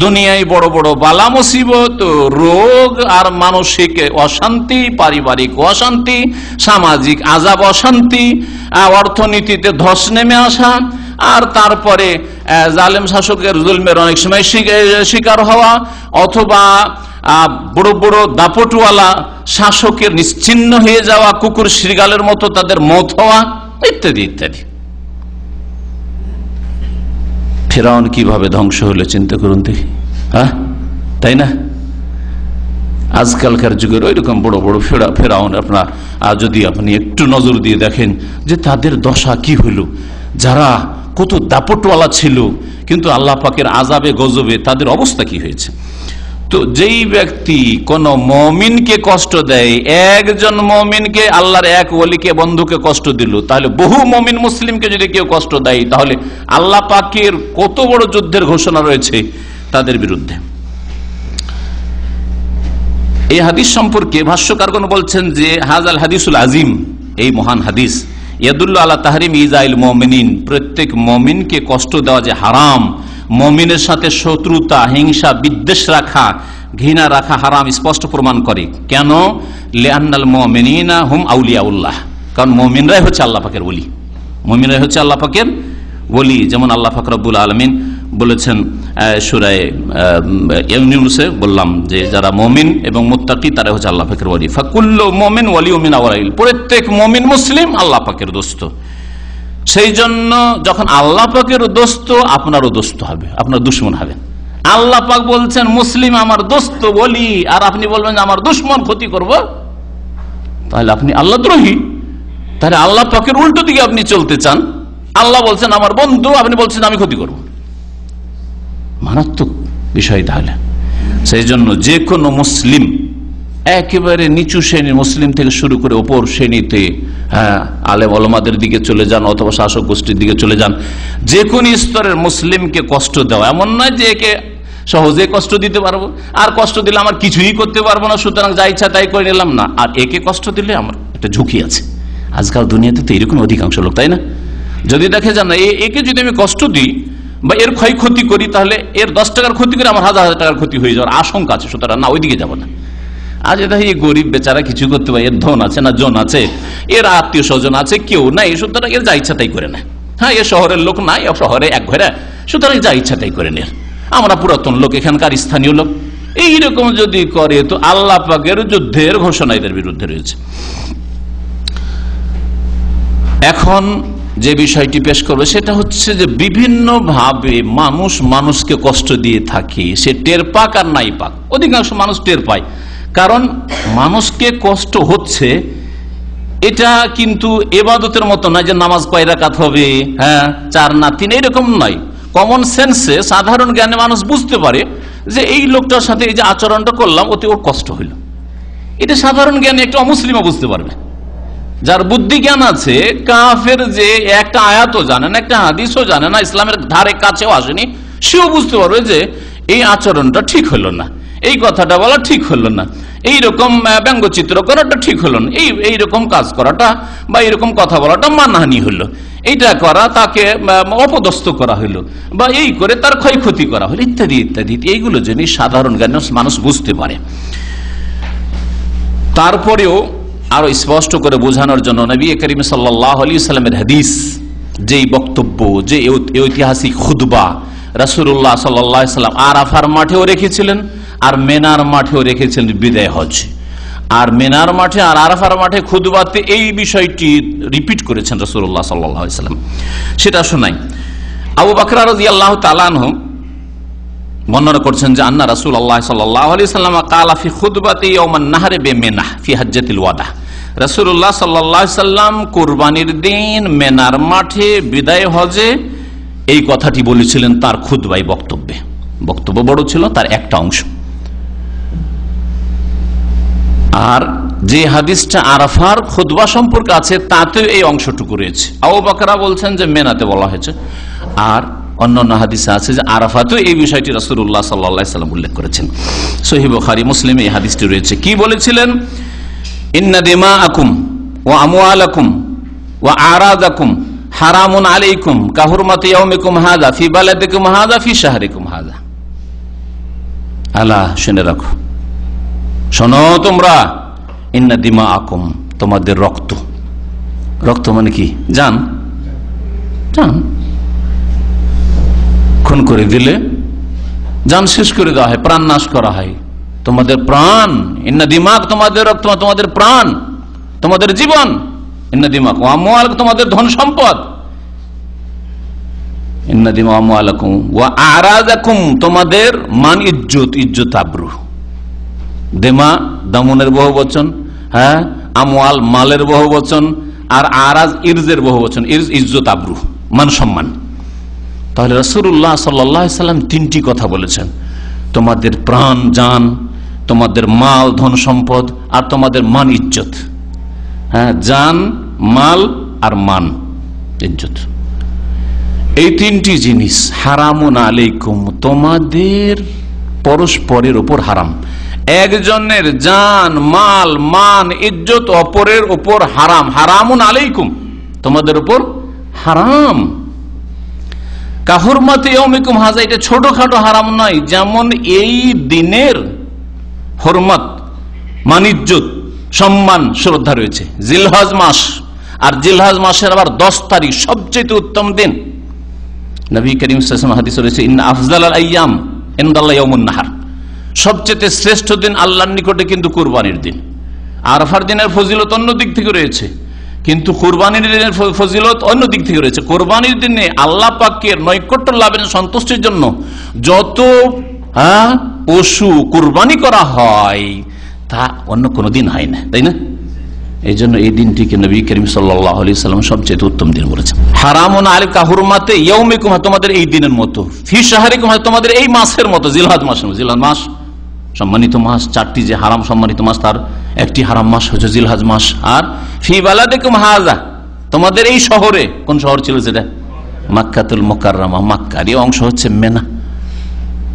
দুনিয়ায় বড় বড় বালা মুসিবত, রোগ আর মানসিক অশান্তি, পারিবারিক অশান্তি, সামাজিক আযাব অশান্তি, অর্থনীতিতে ধস নেমে আসা, আর তারপরে জালেম শাসকের জুলমের অনেক সময় শিকার হওয়া, অথবা বড় বড় দাপটওয়ালা শাসকের নিশ্চিহ্ন হয়ে যাওয়া, কুকুর শৃগালের মতো তাদের মত হওয়া, ইত্যাদি ইত্যাদি। ফিরআউন কিভাবে ধ্বংস হলো চিন্তা করুন দেখি, তাই না? আজকালকার যুগের ওইরকম বড় বড় ফিরআউন আপনার যদি আপনি একটু নজর দিয়ে দেখেন যে তাদের দশা কি হইল, যারা কত দাপটওয়ালা ছিল কিন্তু আল্লাহ পাকের আযাবে গজবে তাদের অবস্থা কি হয়েছে। তো যেই ব্যক্তি কোন মুমিনকে কষ্ট দেয়, একজন মুমিনকে, আল্লাহর এক ওলিকে, বন্ধুকে কষ্ট দিল, তাহলে বহু মুমিন মুসলিমকে যদি কেউ কষ্ট দেয়, তাহলে আল্লাহ পাকের কত বড় যুদ্ধের ঘোষণা রয়েছে তাদের বিরুদ্ধে। এই হাদিস সম্পর্কে ভাষ্যকারগণ বলছেন যে হাযাল হাদিসুল আজিম, এই মহান হাদিস, ইয়াদুল্লু আলা তাহরিম ইজাইল মুমিনিন, প্রত্যেক মুমিনকে কষ্ট দেওয়া যে হারাম, মুমিনের সাথে শত্রুতা, হিংসা, বিদ্বেষ রাখা, ঘৃণা রাখা হারাম, স্পষ্ট প্রমাণ করে। কেন? লিআন্নাল মুমিনিনা হুম আউলিয়াউল্লাহ, কারণ মুমিনরাই হচ্ছে আল্লাহ পাকের ওলি, মুমিনরাই হচ্ছে আল্লাহ পাকের ওলি। যেমন আল্লাহ পাক রব্বুল আলামিন বলেছেন সূরা ইউনূসে, বললাম যে যারা মুমিন এবং মুত্তাকি তারা হচ্ছে আল্লাহ পাকের ওলি। ফাকুল্লু মুমিন ওয়ালিয়্যুম মিন আওলিয়াইল, প্রত্যেক মুমিন মুসলিম আল্লাহ পাকের দোস্ত। সেই জন্য যখন আল্লাহ পাকের দোস্ত, আপনারও দোস্ত হবে, আপনার দুশমন হবে। আল্লাহ পাক বলছেন মুসলিম আমার দোস্ত বলি, আর আপনি বলবেন আমার দুশমন ক্ষতি করব, তাহলে আপনি আল্লাহ দ্রোহী। তাহলে আল্লাহ পাকের উল্টো দিকে আপনি চলতে চান। আল্লাহ বলছেন আমার বন্ধু, আপনি বলছেন আমি ক্ষতি করব, মারাত্মক বিষয়। তাহলে সেই জন্য যে কোনো মুসলিম, একেবারে নিচু শ্রেণীর মুসলিম থেকে শুরু করে ওপর শ্রেণীতে, আলেম ওলামাদের দিকে চলে যান অথবা শাসক গোষ্ঠীর দিকে চলে যান, যে কোন স্তরের মুসলিমকে কষ্ট দেওয়া, এমন নয় যে একে সহজে কষ্ট দিতে পারবো, আর কষ্ট দিলে আমার কিছুই করতে পারবো না, সুতরাং যা ইচ্ছা তাই করে নিলাম না, আর একে কষ্ট দিলে আমার একটা ঝুঁকি আছে। আজকাল দুনিয়াতে তো এরকম অধিকাংশ লোক, তাই না? যদি দেখে যান একে যদি আমি কষ্ট দিই, বা এর ক্ষয়ক্ষতি করি, তাহলে এর 10 টাকার ক্ষতি করে আমার 1000 টাকার ক্ষতি হয়ে যাওয়ার আশঙ্কা আছে, সুতরাং না, ওইদিকে যাবো না। আজ এটা এই গরিব বেচারা কিছু করতে পারে, এর ধন আছে না জন আছে, এর আত্মীয় স্বজন আছে কেউ নাই, সুতরাং এর যা ইচ্ছা তাই করে নেয়। হ্যাঁ, এ শহরের লোক নাই, শহরে এক ঘরে, সুতরাং যা ইচ্ছা তাই করে নেয়। আমরা পুরাতন লোক, এখানকার স্থানীয় লোক, এইরকম যদি করে তো আল্লাহ পাকের যুদ্ধের ঘোষণা এদের বিরুদ্ধে রয়েছে। এখন যে বিষয়টি পেশ করবে সেটা হচ্ছে যে বিভিন্ন ভাবে মানুষ মানুষকে কষ্ট দিয়ে থাকে, সে টের পাক আর নাই পাক। অধিকাংশ মানুষ টের পায়, কারণ মানুষকে কষ্ট হচ্ছে এটা কিন্তু ইবাদতের মতো নয় যে নামাজ কয় রাকাত হবে, হ্যাঁ 4 না 3, এরকম নয়। কমন সেন্সে, সাধারণ জ্ঞানে মানুষ বুঝতে পারে যে এই লোকটার সাথে এই যে আচরণটা করলাম ওতে ওর কষ্ট হইল। এটা সাধারণ জ্ঞানে একটা অমুসলিমও বুঝতে পারবে। যার বুদ্ধি জ্ঞান আছে, কাফের যে একটা আয়াতও জানে না, একটা হাদিসও জানে না, ইসলামের ধারে কাছেও আসেনি, সেও বুঝতে পারবে যে এই আচরণটা ঠিক হলো না, এই কথাটা বলা ঠিক হলো না, এইরকম ব্যঙ্গচিত্র করাটা ঠিক হলো না, এইরকম কাজ করাটা বা এইরকম কথা বলাটা মানহানি হলো, এইটা করা তাকে অপদস্থ করা হলো, বা এই করে তার ক্ষয়ক্ষতি করা হলো, ইত্যাদি ইত্যাদি। এইগুলো জিনিস সাধারণ জ্ঞানে মানুষ বুঝতে পারে। তারপরেও আরো স্পষ্ট করে বোঝানোর জন্য নবী করিম সাল্লাল্লাহু আলাইহি ওয়াসাল্লামের হাদিস, যেই বক্তব্য, যে ঐতিহাসিক খুতবা রাসূলুল্লাহ সাল্লাল্লাহু আলাইহি ওয়াসাল্লাম আরাফার মাঠেও রেখেছিলেন আর মেনার মাঠেও রেখেছিলেন বিদায় হজ। আর মেনার মাঠে আর আরাফার মাঠে খুতবাতে এই বিষয়টি রিপিট করেছেন রাসূলুল্লাহ সাল্লাল্লাহু আলাইহি ওয়াসাল্লাম। সেটা শোনাই। আবু বকর রাদিয়াল্লাহু তাআলা আনহু বর্ণনা করছেন যে আন্না রাসূলুল্লাহ সাল্লাল্লাহু আলাইহি ওয়াসাল্লাম ক্বালা ফি খুতবাতি ইয়াওমান নাহরি বিমিনা ফি হজ্জাতিল ওয়াদা। রাসূলুল্লাহ সাল্লাল্লাহু আলাইহি ওয়াসাল্লাম কুরবানির দিন মেনার মাঠে বিদায় হজে এই কথাটি বলেছিলেন তার খুতবায়, বক্তব্যে। বক্তব্য বড় ছিল, তার একটা অংশ। আর যে হাদিসটা আরাফার খুতবা সম্পর্কে আছে তাতে এই অংশটুকু রয়েছে। আবু বকর বলছেন যে মেনাতে বলা হয়েছে, আর অন্যান্য হাদিসে আছে যে আরাফাতেও এই বিষয়টি রাসূলুল্লাহ সাল্লাল্লাহু আলাইহি ওয়াসাল্লাম উল্লেখ করেছেন। সহিহ বুখারী মুসলিমে এই হাদিসটি রয়েছে। কি বলেছিলেন? ইন্না দিমাআকুম ওয়া আমওয়ালাকুম ওয়া আরাদাকুম হারামুন আলাইকুম কাহুরমাতি ইয়াউমিকুম হাযা ফি বালাদিকুম হাযা ফি শাহরিকুম হাযা। আলা, শুনে রাখো, শোনো তোমরা, ইন্না দিমাআকুম, তোমাদের রক্ত। রক্ত মানে কি? জান। জান খুন করে দিলে জান শেষ করে দেওয়া হয়, প্রাণ নাশ করা হয়। তোমাদের প্রাণ, ইন্না দিমাগ, তোমাদের রক্ত, তোমাদের প্রাণ, তোমাদের জীবন। ইন্না দিমাগ ওয়া আমওয়ালাকুম, তোমাদের ধন সম্পদ। ইন্না দিমাগ ওয়া আমওয়ালাকুম ওয়া আরাদাকুম, তোমাদের মান ইজ্জত, ইজ্জত আবরু। দেমা দামনের বহুবচন, হ্যাঁ, আমওয়াল মালের বহুবচন, আর আরাজ ইরজের বহুবচন, ইরজ ইজ্জত আবরু, মান সম্মান। তাহলে রাসূলুল্লাহ সাল্লাল্লাহু আলাইহি ওয়াসাল্লাম 3টি কথা বলেছেন, তোমাদের প্রাণ, জান, তোমাদের মাল, ধন সম্পদ, আর তোমাদের মান ইজ্জত। হ্যাঁ, জান, মাল আর মান, ইজ্জত, এই 3টি জিনিস হারামুন আলাইকুম, তোমাদের পরস্পরের উপর হারাম। একজনের জান, মাল, মান, ইজ্জত অপরের উপর হারাম। হারামুন আলাইকুম, তোমাদের উপর হারাম। কাহুরমাতি ইয়াউমিকুম হাযা, এটা ছোটখাটো হারাম নয়। যেমন এই দিনের হরমত, মান, ইজ্জত, সম্মান, শ্রদ্ধা রয়েছে। জিলহজ মাস, আর জিলহজ মাসের আবার 10 তারিখ সবচেয়ে উত্তম দিন। নবী করিম সাল্লাল্লাহু আলাইহি ওয়াসাল্লাম হাদিসে রয়েছে, ইন্না আফজালাল আইয়াম ইনদাল্লাহি ইয়াউমুন নাহার, সবচেয়ে শ্রেষ্ঠ দিন আল্লাহর নিকটে কিন্তু কুরবানির দিন। আরাফার দিনের ফজিলত অন্য দিক থেকে রয়েছে, কিন্তু কুরবানির দিনের ফজিলত অন্য দিক থেকে রয়েছে। কুরবানির দিনে আল্লাহ পাকের নৈকট্য লাভের সন্তুষ্টির জন্য যত পশু কুরবানি করা হয় তা অন্য কোনো দিন হয় না, তাই না? এই জন্য এই দিনটিকে নবী করিম সাল্লাল্লাহু আলাইহি ওয়াসাল্লাম সবচেয়ে উত্তম দিন বলেছেন। হারামুন আলাইকা হুরমাতে ইয়াউমিকুম, তোমাদের এই দিনের মতো, ফি শাহরিকুম, তোমাদের এই মাসের মতো, জিলহজ মাস। জিলহজ মাস সম্মানিত মাস, 4টি যে হারাম সম্মানিত মাস তার একটি হারাম মাস হচ্ছে জিলহজ মাস। আর ফি বালাদিকুম হাযা, তোমাদের এই শহরে, কোন শহর ছিল সেটা? মক্কাতুল মুকাররমা, মক্কার এই অংশ হচ্ছে মেনা।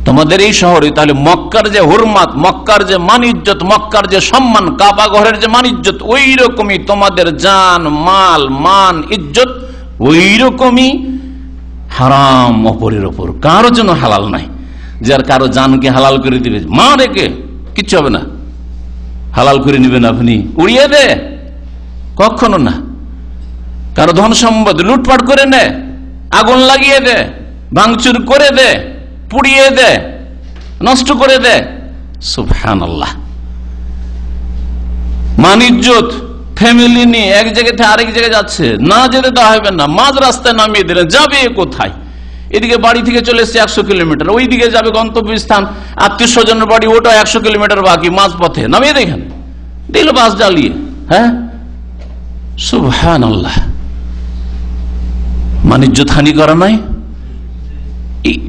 তোমাদের এই শহরে, তাহলে মক্কার যে হুরমাত, মক্কার যে মান ইজ্জত, মক্কার যে সম্মান, কাবা ঘরের যে মান ইজ্জত, ওই রকমই তোমাদের জান, মাল, মান, ইজ্জত ওই রকমই হারাম অপরের ওপর, কারোর জন্য হালাল নাই। যার কারো জানকে হালাল করে দিবে, মা রেখে কিচ্ছু হবে না, হালাল করে নেবেন আপনি, উড়িয়ে দে, কখনো না। কারো ধন সম্পদ লুটপাট করে নে, আগুন লাগিয়ে দে, ভাঙচুর করে দে, পুড়িয়ে দে, নষ্ট করে দে, সুবহানাল্লাহ। মান ইজ্জত ফ্যামিলি নিয়ে এক জায়গা থেকে আরেক জায়গায় যাচ্ছে, না যেতে দেওয়া হবে না, মাঝ রাস্তায় নামিয়ে দিলেন, যাবে কোথায়? এদিকে বাড়ি থেকে চলে এসছে 100 কিলোমিটার, ওই দিকে যাবে গন্তব্যস্থান, আত্মীয় স্বজনের বাড়ি, ওটা 100 কিলোমিটার বাকি, মাঝ পথে নামিয়ে দেখেন দিল বাস জ্বালিয়ে। হ্যাঁ, সুবহানাল্লাহ। মান ইজ্জত হানি করা নাই।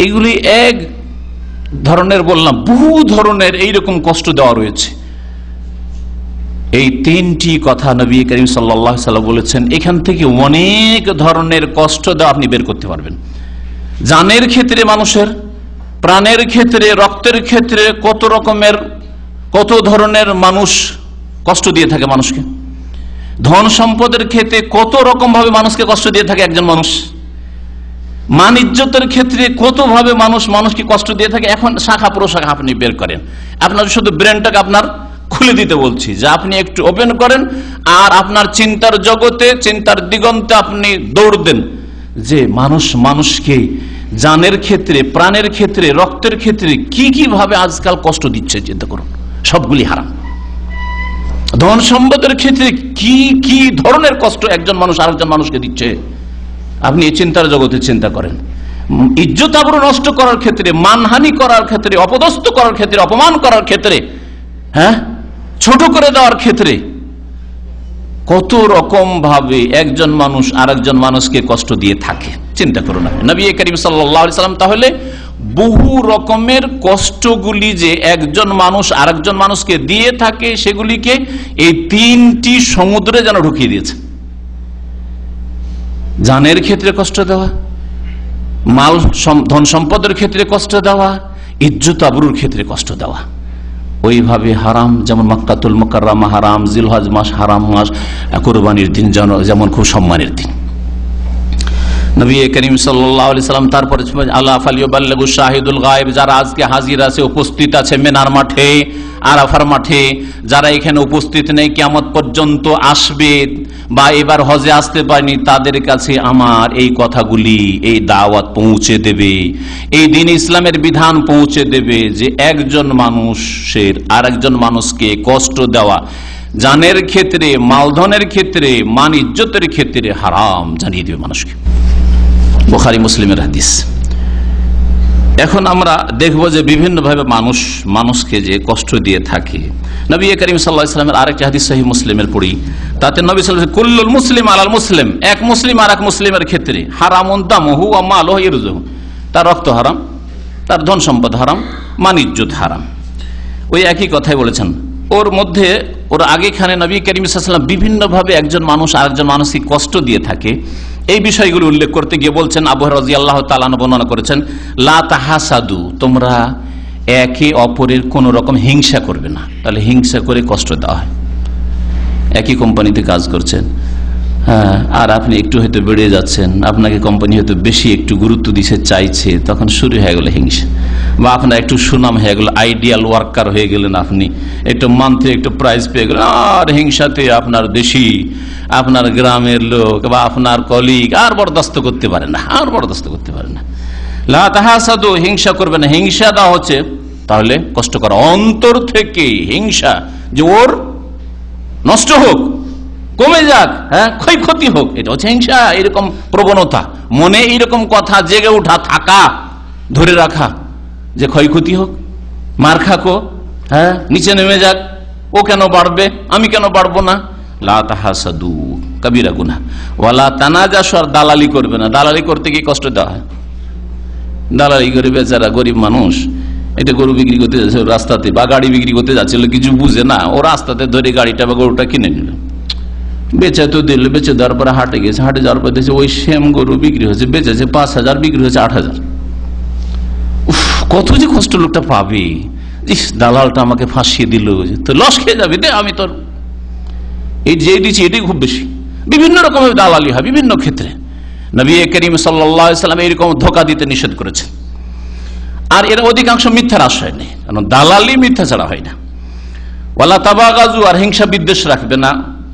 এগুলি এক ধরনের বললাম, বহু ধরনের এইরকম কষ্ট দেওয়া রয়েছে। এই 3টি কথা নবী করিম সাল্লাল্লাহু আলাইহি ওয়াসাল্লাম বলেছেন, এখান থেকে অনেক ধরনের কষ্ট দেওয়া আপনি বের করতে পারবেন। জানের ক্ষেত্রে, মানুষের প্রাণের ক্ষেত্রে, রক্তের ক্ষেত্রে কত ধরনের মানুষ কষ্ট দিয়ে থাকে মানুষকে। ধন সম্পদের ক্ষেত্রে কত রকম ভাবে মানুষকে কষ্ট দিয়ে থাকে একজন মানুষ। মান ইজ্জতের ক্ষেত্রে কত ভাবে মানুষকে কষ্ট দিয়ে থাকে। এখন শাখা প্রশাখা আপনি বের করেন। আপনার শুধু ব্রেনটাকে আপনার খুলে দিতে বলছি, যে আপনি একটু ওপেন করেন আর আপনার চিন্তার জগতে, চিন্তার দিগন্তে আপনি দৌড় দেন, যে মানুষকে জানের ক্ষেত্রে, প্রাণের ক্ষেত্রে, রক্তের ক্ষেত্রে কি কি ভাবে আজকাল কষ্ট দিচ্ছে। চিন্তা করুন, সবগুলি হারাম। ধন সম্পদের ক্ষেত্রে কি কি ধরনের কষ্ট একজন মানুষ আরেকজন মানুষকে দিচ্ছে, আপনি এই চিন্তার জগতে চিন্তা করেন। ইজ্জত আবরু নষ্ট করার ক্ষেত্রে, মানহানি করার ক্ষেত্রে, অপদস্থ করার ক্ষেত্রে, অপমান করার ক্ষেত্রে, হ্যাঁ, ছোট করে দেওয়ার ক্ষেত্রে কত রকম ভাবে একজন মানুষ আরেকজন মানুষকে কষ্ট দিয়ে থাকে। চিন্তা করুন। নবী করিম সাল্লাল্লাহু আলাইহি ওয়াসাল্লাম তাহলে বহু রকমের কষ্টগুলি যে একজন মানুষ আরেকজন মানুষকে দিয়ে থাকে, সেগুলিকে এই 3টি সমুদ্রে যেন ঢুকিয়ে দিয়েছে। জানের ক্ষেত্রে কষ্ট দেওয়া, মাল ধন সম্পদের ক্ষেত্রে কষ্ট দেওয়া, ইজ্জত আবরুর ক্ষেত্রে কষ্ট দেওয়া। ওইভাবে হারাম, যেমন মক্কাতুল মুকাররমা হারাম, জিলহজ মাস হারাম মাস, কুরবানির দিন যেমন খুব সম্মানের দিন। নবী করিম সাল্লাল্লাহু আলাইহি সাল্লাম তারপরে আল্লাহ ফালিয়াবাল্লিগু শাহিদুল গায়ব, যারা আজকে হাজির আছে, উপস্থিত আছে মিনার মাঠে, আরাফার মাঠে, যারা এখানে উপস্থিত নেই, কিয়ামত পর্যন্ত আসবে বা এবার হজে আসতে পারেনি, তাদের কাছে আমার এই কথাগুলি, এই দাওয়াত পৌঁছে দেবে, এই দিন ইসলামের বিধান পৌঁছে দেবে, যে একজন মানুষের আরেকজন মানুষকে কষ্ট দেওয়া জানের ক্ষেত্রে, মালধনের ক্ষেত্রে, মান ইজ্জতের ক্ষেত্রে হারাম জানিয়ে দেবে মানুষকে। বুখারী মুসলিমের হাদিস। এখন আমরা দেখব যে বিভিন্ন ভাবে মানুষকে যে কষ্ট দিয়ে থাকে। নবী করিম সাল্লাল্লাহু আলাইহি ওয়াসাল্লামের আরেকটি হাদিস সহিহ মুসলিমের পড়ি, তাতে নবী সাল্লাল্লাহু আলাইহি ওয়াসাল্লাম কুল্লুল মুসলিম আলাল মুসলিম, এক মুসলিম আর এক মুসলিমের ক্ষেত্রে হারামুন দামুহু ওয়া মালুহু ইরজুহু, তার রক্ত হারাম, তার ধন সম্পদ হারাম, মান ইজ্জত হারাম। ওই একই কথাই বলেছেন। ওর মধ্যে ওর আগেখানে নবী করিম সাল্লাল্লাহু আলাইহি ওয়াসাল্লাম বিভিন্ন ভাবে একজন মানুষ আরেকজন মানুষকে কষ্ট দিয়ে থাকে, এই বিষয়গুলো উল্লেখ করতে গিয়ে বলছেন, আবু হুরায়রা রাদিয়াল্লাহু তাআলা আনহু বর্ণনা করেছেন, লা তাহাসাদু, তোমরা একে অপরের কোন রকম হিংসা করবে না। তাহলে হিংসা করে কষ্ট দেওয়া হয়। একই কোম্পানিতে কাজ করছেন, হ্যাঁ, আর আপনি একটু হয়তো বেড়ে যাচ্ছেন, আপনাকে কোম্পানি হয়তো বেশি একটু গুরুত্ব দিতে চাইছে, তখন শুরু হয়ে গেল হিংসা। বা আপনার একটু সুনাম হয়ে গেল, আইডিয়াল ওয়ার্কার হয়ে গেলেন আপনি, একটু মান্থলি একটু প্রাইজ পেয়ে গেলেন, আর হিংসাতে আপনার দেশি, আপনার গ্রামের লোক বা আপনার কলিগ আর বরদাস্ত করতে পারে না, লা তাহাসাদু, হিংসা করবে না। হিংসা দেওয়া হচ্ছে তাহলে কষ্ট করা, অন্তর থেকে হিংসা, যে ওর নষ্ট হোক, কমে যাক, হ্যাঁ, ক্ষয়ক্ষতি হোক, এটা হচ্ছে হিংসা। এরকম প্রবণতা মনে, এইরকম কথা জেগে ওঠা, থাকা, ধরে রাখা, যে ক্ষয়ক্ষতি হোক, মার খাকো, হ্যাঁ, নিচে নেমে যাক, ও কেন বাড়বে, আমি কেন বাড়বো না। লা তাহাসাদু, কবিরা গুনাহ। ওয়ালা তানাজাসু, আর দালালি করবে না। দালালি করতে গিয়ে কষ্ট দেওয়া হয়। দালালি করে বেচারা গরিব মানুষ, এটা গরু বিক্রি করতে যাচ্ছে রাস্তাতে, বা গাড়ি বিক্রি করতে যাচ্ছিল, কিছু বুঝে না, ও রাস্তাতে ধরে গাড়িটা বা গরুটা কিনে নিল, বেচে তো দিল, বেচে দেওয়ার পরে হাটে গেছে, হাটে যাওয়ার পর দেখছে ওই সেম গরু বিক্রি হয়েছে, বেচেছে 5,000, বিক্রি হয়েছে 8,000। কত যে কষ্ট লোকটা পাবে, দালালটা আমাকে ফাঁসিয়ে দিল, তো লস খেয়ে যাবে, আমি তোর এই যে দিচ্ছি এটাই খুব বেশি। বিভিন্ন রকমের দালালি হয় বিভিন্ন ক্ষেত্রে। নবী করিম সাল্লাল্লাহু আলাইহি ওয়াসাল্লাম এরকম ধোঁকা দিতে নিষেধ করেছেন। আর এর অধিকাংশ মিথ্যার আশ্রয় নেই, কারণ দালালি মিথ্যা ছাড়া হয় না। ওয়ালা তাবাগাজু, আর হিংসা বিদ্বেষ রাখবে না,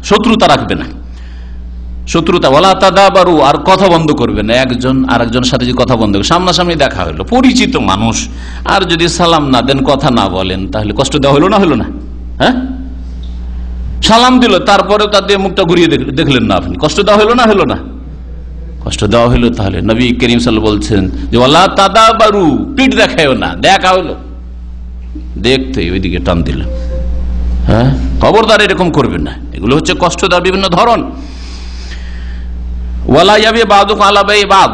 শত্রুতা রাখবে না, শত্রুতা। ওয়ালা তাদাবারু, আর কথা বন্ধ করবে না। একজন আরেকজনের সাথে যদি কথা বন্ধ করে, সামনাসামনি দেখা হলো, পরিচিত মানুষ, আর যদি সালাম না দেন, কথা না বলেন, তাহলে কষ্ট দেওয়া হলো না? হলো না? হ্যাঁ, সালাম দিল, তারপরেও তার দিয়ে মুখটা ঘুরিয়ে দেখলেন না, আপনি কষ্ট দেওয়া হলো না? হলো না? কষ্ট দেওয়া হলো। তাহলে নবী করিম সাল্লাল্লাহু আলাইহি ওয়াসাল্লাম বলছেন যে ওয়ালা তাদাবারু, পিঠ দেখায়ও না, দেখা হলো, দেখতে ওইদিকে টান দিল। হ্যাঁ, খবরদার এরকম করবেন না। এগুলো হচ্ছে কষ্ট দেওয়ার বিভিন্ন ধরন। ওয়ালা ইয়াবি বাদুকুম আলা বাই বাদ,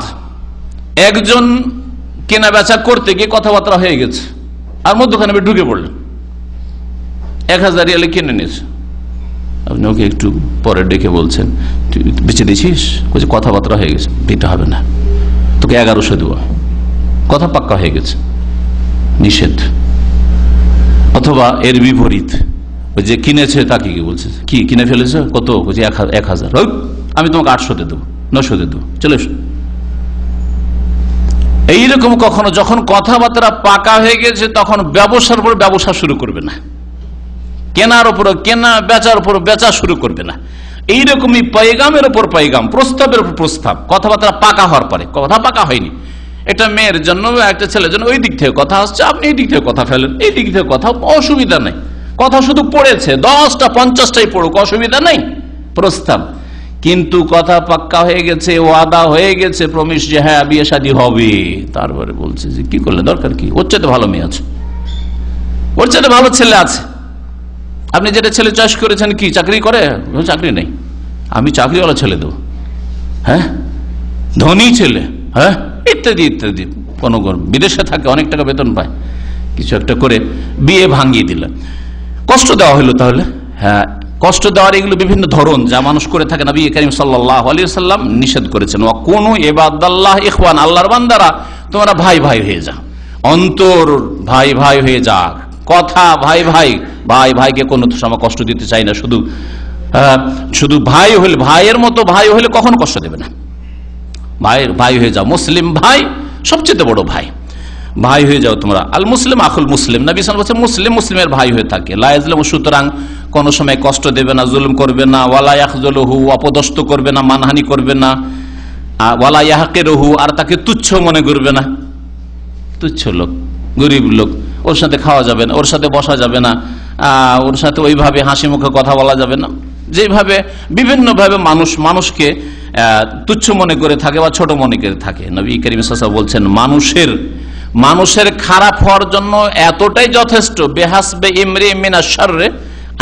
একজন কেনা বেচা করতে গিয়ে কথাবার্তা হয়ে গেছে, আর মধ্যখানে ঢুকে পড়লেন, 1000 রিয়ালে কিনে নিয়েছে, আপনি ওকে একটু পরে ডেকে বলছেন তুই বেঁচে দিছিস, বলছে কথাবার্তা হয়ে গেছে, দিতে হবে না, তোকে 1100 দেবো, কথা পাক্কা হয়ে গেছে, নিষেধ। অথবা এর বিপরীত, ওই যে কিনেছে তাকে কি বলছে, কি কিনে ফেলেছে, কত, বলছে 1000, আমি তোমাকে 800 দেবো, 900 দেবো, চলে এসো। এইরকম কখনো যখন কথাবার্তা পাকা হয়ে গেছে, তখন ব্যবসার উপর ব্যবসা শুরু করবে না, কেনার উপর কেনা, বেচার উপর বেচা শুরু করবে না। এইরকমই পয়গামের উপর পয়গাম, প্রস্তাবের উপর প্রস্তাব, কথাবার্তা পাকা হওয়ার পরে, কথা পাকা হয়নি, একটা মেয়ের জন্য একটা ছেলের জন্য ওই দিক থেকে কথা আসছে, আপনি এই দিক থেকে কথা ফেলেন, এই দিক থেকে কথা, অসুবিধা নেই, কথা শুধু পড়েছে, 10টা 50টাই পড়ুক, অসুবিধা নেই, প্রস্তাব। কিন্তু কথা পাক্কা হয়ে গেছে, ওয়াদা হয়ে গেছে, প্রমিস যে হ্যাঁ বিয়ে শাদী হবে, তারপরে বলছে যে কি করলে, দরকার কি, ওর চাইতে ভালো মেয়ে আছে, ওর চাইতে ভালো ছেলে আছে, আপনি যেটা ছেলে চয়েস করেছেন কি চাকরি করে, চাকরি নেই, আমি চাকরিওয়ালা ছেলে দেবো, হ্যাঁ ধনী ছেলে, হ্যাঁ ইত্যাদি ইত্যাদি। কোন বিদেশে থাকে, অনেক টাকা বেতন পায়, কিছু একটা করে বিয়ে ভাঙিয়ে দিলেন, কষ্ট দেওয়া হলো। তাহলে হ্যাঁ, কষ্ট দেওয়ার এগুলো বিভিন্ন ধরন যা মানুষ করে থাকে, নবী করিম সাল্লাল্লাহু আলাইহি ওয়াসাল্লাম নিষেধ করেছেন। ওয়া কুনু ইবাদাল্লাহ ইখওয়ান, আল্লাহর বান্দারা তোমরা ভাই ভাই হয়ে যাও, অন্তর ভাই ভাই হয়ে যাক, কথা ভাই ভাই, ভাই ভাইকে কোনো সময় কষ্ট দিতে চাই না, শুধু ভাই হলে, ভাইয়ের মতো ভাই হলে কখনো কষ্ট দেবে না, ভাইয়ের ভাই হয়ে যাও, মুসলিম ভাই সবচেয়ে বড় ভাই, ভাই হয়ে যাও তোমরা। আল মুসলিম আখুল মুসলিম, নবী সাল্লাল্লাহু আলাইহি ওয়াসাল্লাম মুসলিম মুসলিমের ভাই হয়ে থাকে। লা ইয়াজলিমু, সুতরাং কোনো সময় কষ্ট দেবে না, জুলুম করবে না, ওয়ালা ইয়াখজুলুহু, অপদস্থ করবে না, মানহানি করবে না, ওয়ালা ইয়াহকিরুহু, আর তাকে তুচ্ছ মনে করবে না, তুচ্ছ লোক, গরিব লোক, ওর সাথে খাওয়া যাবে না, ওর সাথে বসা যাবে না, ওর সাথে ওইভাবে হাসি মুখে কথা বলা যাবে না, যেভাবে বিভিন্নভাবে মানুষ মানুষকে তুচ্ছ মনে করে থাকে বা ছোট মনে করে থাকে। নবী করিম সাল্লাল্লাহু আলাইহি ওয়াসাল্লাম বলছেন মানুষের খারাপ হওয়ার জন্য এতটাই যথেষ্ট, বেহাসবে ইমরি মিনাশ শাররি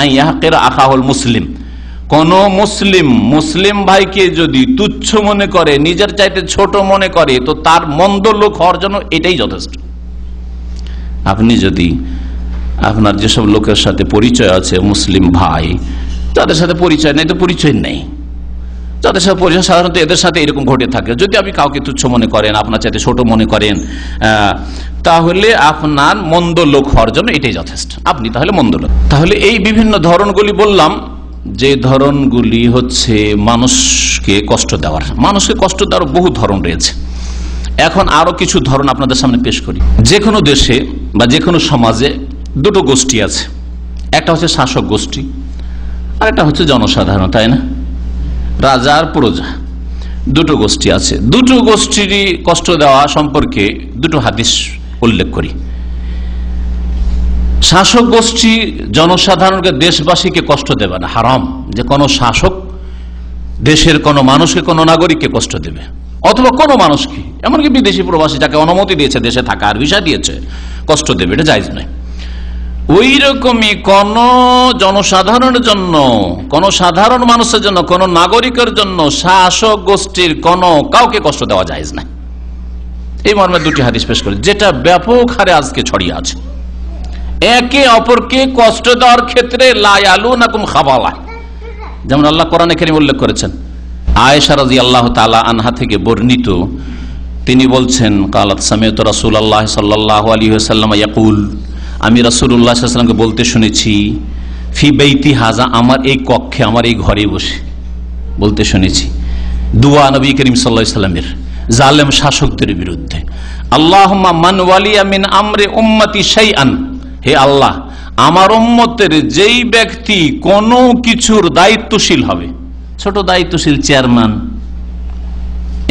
আন ইয়াহকিরা আখাহুল মুসলিম, কোন মুসলিম ভাইকে যদি তুচ্ছ মনে করে, নিজের চাইতে ছোট মনে করে, তো তার মন্দ লোক হওয়ার জন্য এটাই যথেষ্ট। আপনি যদি আপনার যেসব লোকের সাথে পরিচয় আছে, মুসলিম ভাই, যাদের সাথে পরিচয় নেই তো পরিচয় নেই, যাদের সাথে পরিচয় সাধারণত এদের সাথে এরকম ঘটে থাকে। যদি আপনি কাউকে তুচ্ছ মনে করেন, আপনার চাইতে ছোট মনে করেন, তাহলে আপনার মন্দ লোক হওয়ার জন্য এটাই যথেষ্ট, আপনি তাহলে মন্দ লোক। তাহলে এই বিভিন্ন ধরনগুলি বললাম, যে ধরনগুলি হচ্ছে মানুষকে কষ্ট দেওয়ার, মানুষকে কষ্ট দেওয়ার বহু ধরন রয়েছে। এখন আরো কিছু ধরন আপনাদের সামনে পেশ করি। যে কোনো দেশে বা যে কোনো সমাজে দুটো গোষ্ঠী আছে, একটা হচ্ছে শাসক গোষ্ঠী, আর একটা হচ্ছে জনসাধারণ, তাই না, রাজা আর প্রজা, দুটো গোষ্ঠী আছে। দুটো গোষ্ঠীরই কষ্ট দেওয়া সম্পর্কে দুটো হাদিস উল্লেখ করি। শাসক গোষ্ঠী জনসাধারণকে, দেশবাসীকে কষ্ট দেবে না, হারাম যে কোনো শাসক দেশের কোনো মানুষকে, কোনো নাগরিককে কষ্ট দেবে, অথবা কোনো মানুষকে, এমনকি বিদেশি প্রবাসী যাকে অনুমতি দিয়েছে দেশে থাকার, ভিসা দিয়েছে, কষ্ট দেবে, এটা জায়েজ নয়। ওই রকমই কোন জনসাধারণের জন্য, কোন সাধারণ মানুষের জন্য, কোন নাগরিকের জন্য শাসক গোষ্ঠীর কোন কাউকে কষ্ট দেওয়া জায়েজ নাই। এই মর্মে দুটি হাদিস পেশ করে, যেটা ব্যাপক হারে আজকে ছড়িয়ে আছে। একে অপরকে কষ্ট দেওয়ার ক্ষেত্রে লা ইয়ালুনাকুম খাবালা, যেমন আল্লাহ কোরআনে কারীমে উল্লেখ করেছেন। আয়েশা রাদিয়াল্লাহু তাআলা আনহা থেকে বর্ণিত, তিনি বলছেন, কালাত সামি'তু রাসূলুল্লাহ সাল্লাল্লাহু আলাইহি ওয়াসাল্লাম ইয়াকুল, আমি রাসূলুল্লাহ সাল্লাল্লাহু আলাইহি ওয়াসাল্লামকে বলতে শুনেছি, ফি বাইতি হাযা, আমার এই কক্ষে, আমার এই ঘরে বসে বলতে শুনেছি, দোয়া নবী করিম সাল্লাল্লাহু আলাইহি সাল্লামের জালেম শাসকদের বিরুদ্ধে। আল্লাহুম্মা মান ওয়ালিয়া মিন আমরি উম্মতি শাইআন, হে আল্লাহ আমার উম্মতের যেই ব্যক্তি কোনো কিছুর দায়িত্বশীল হবে, ছোট দায়িত্বশীল, চেয়ারম্যান,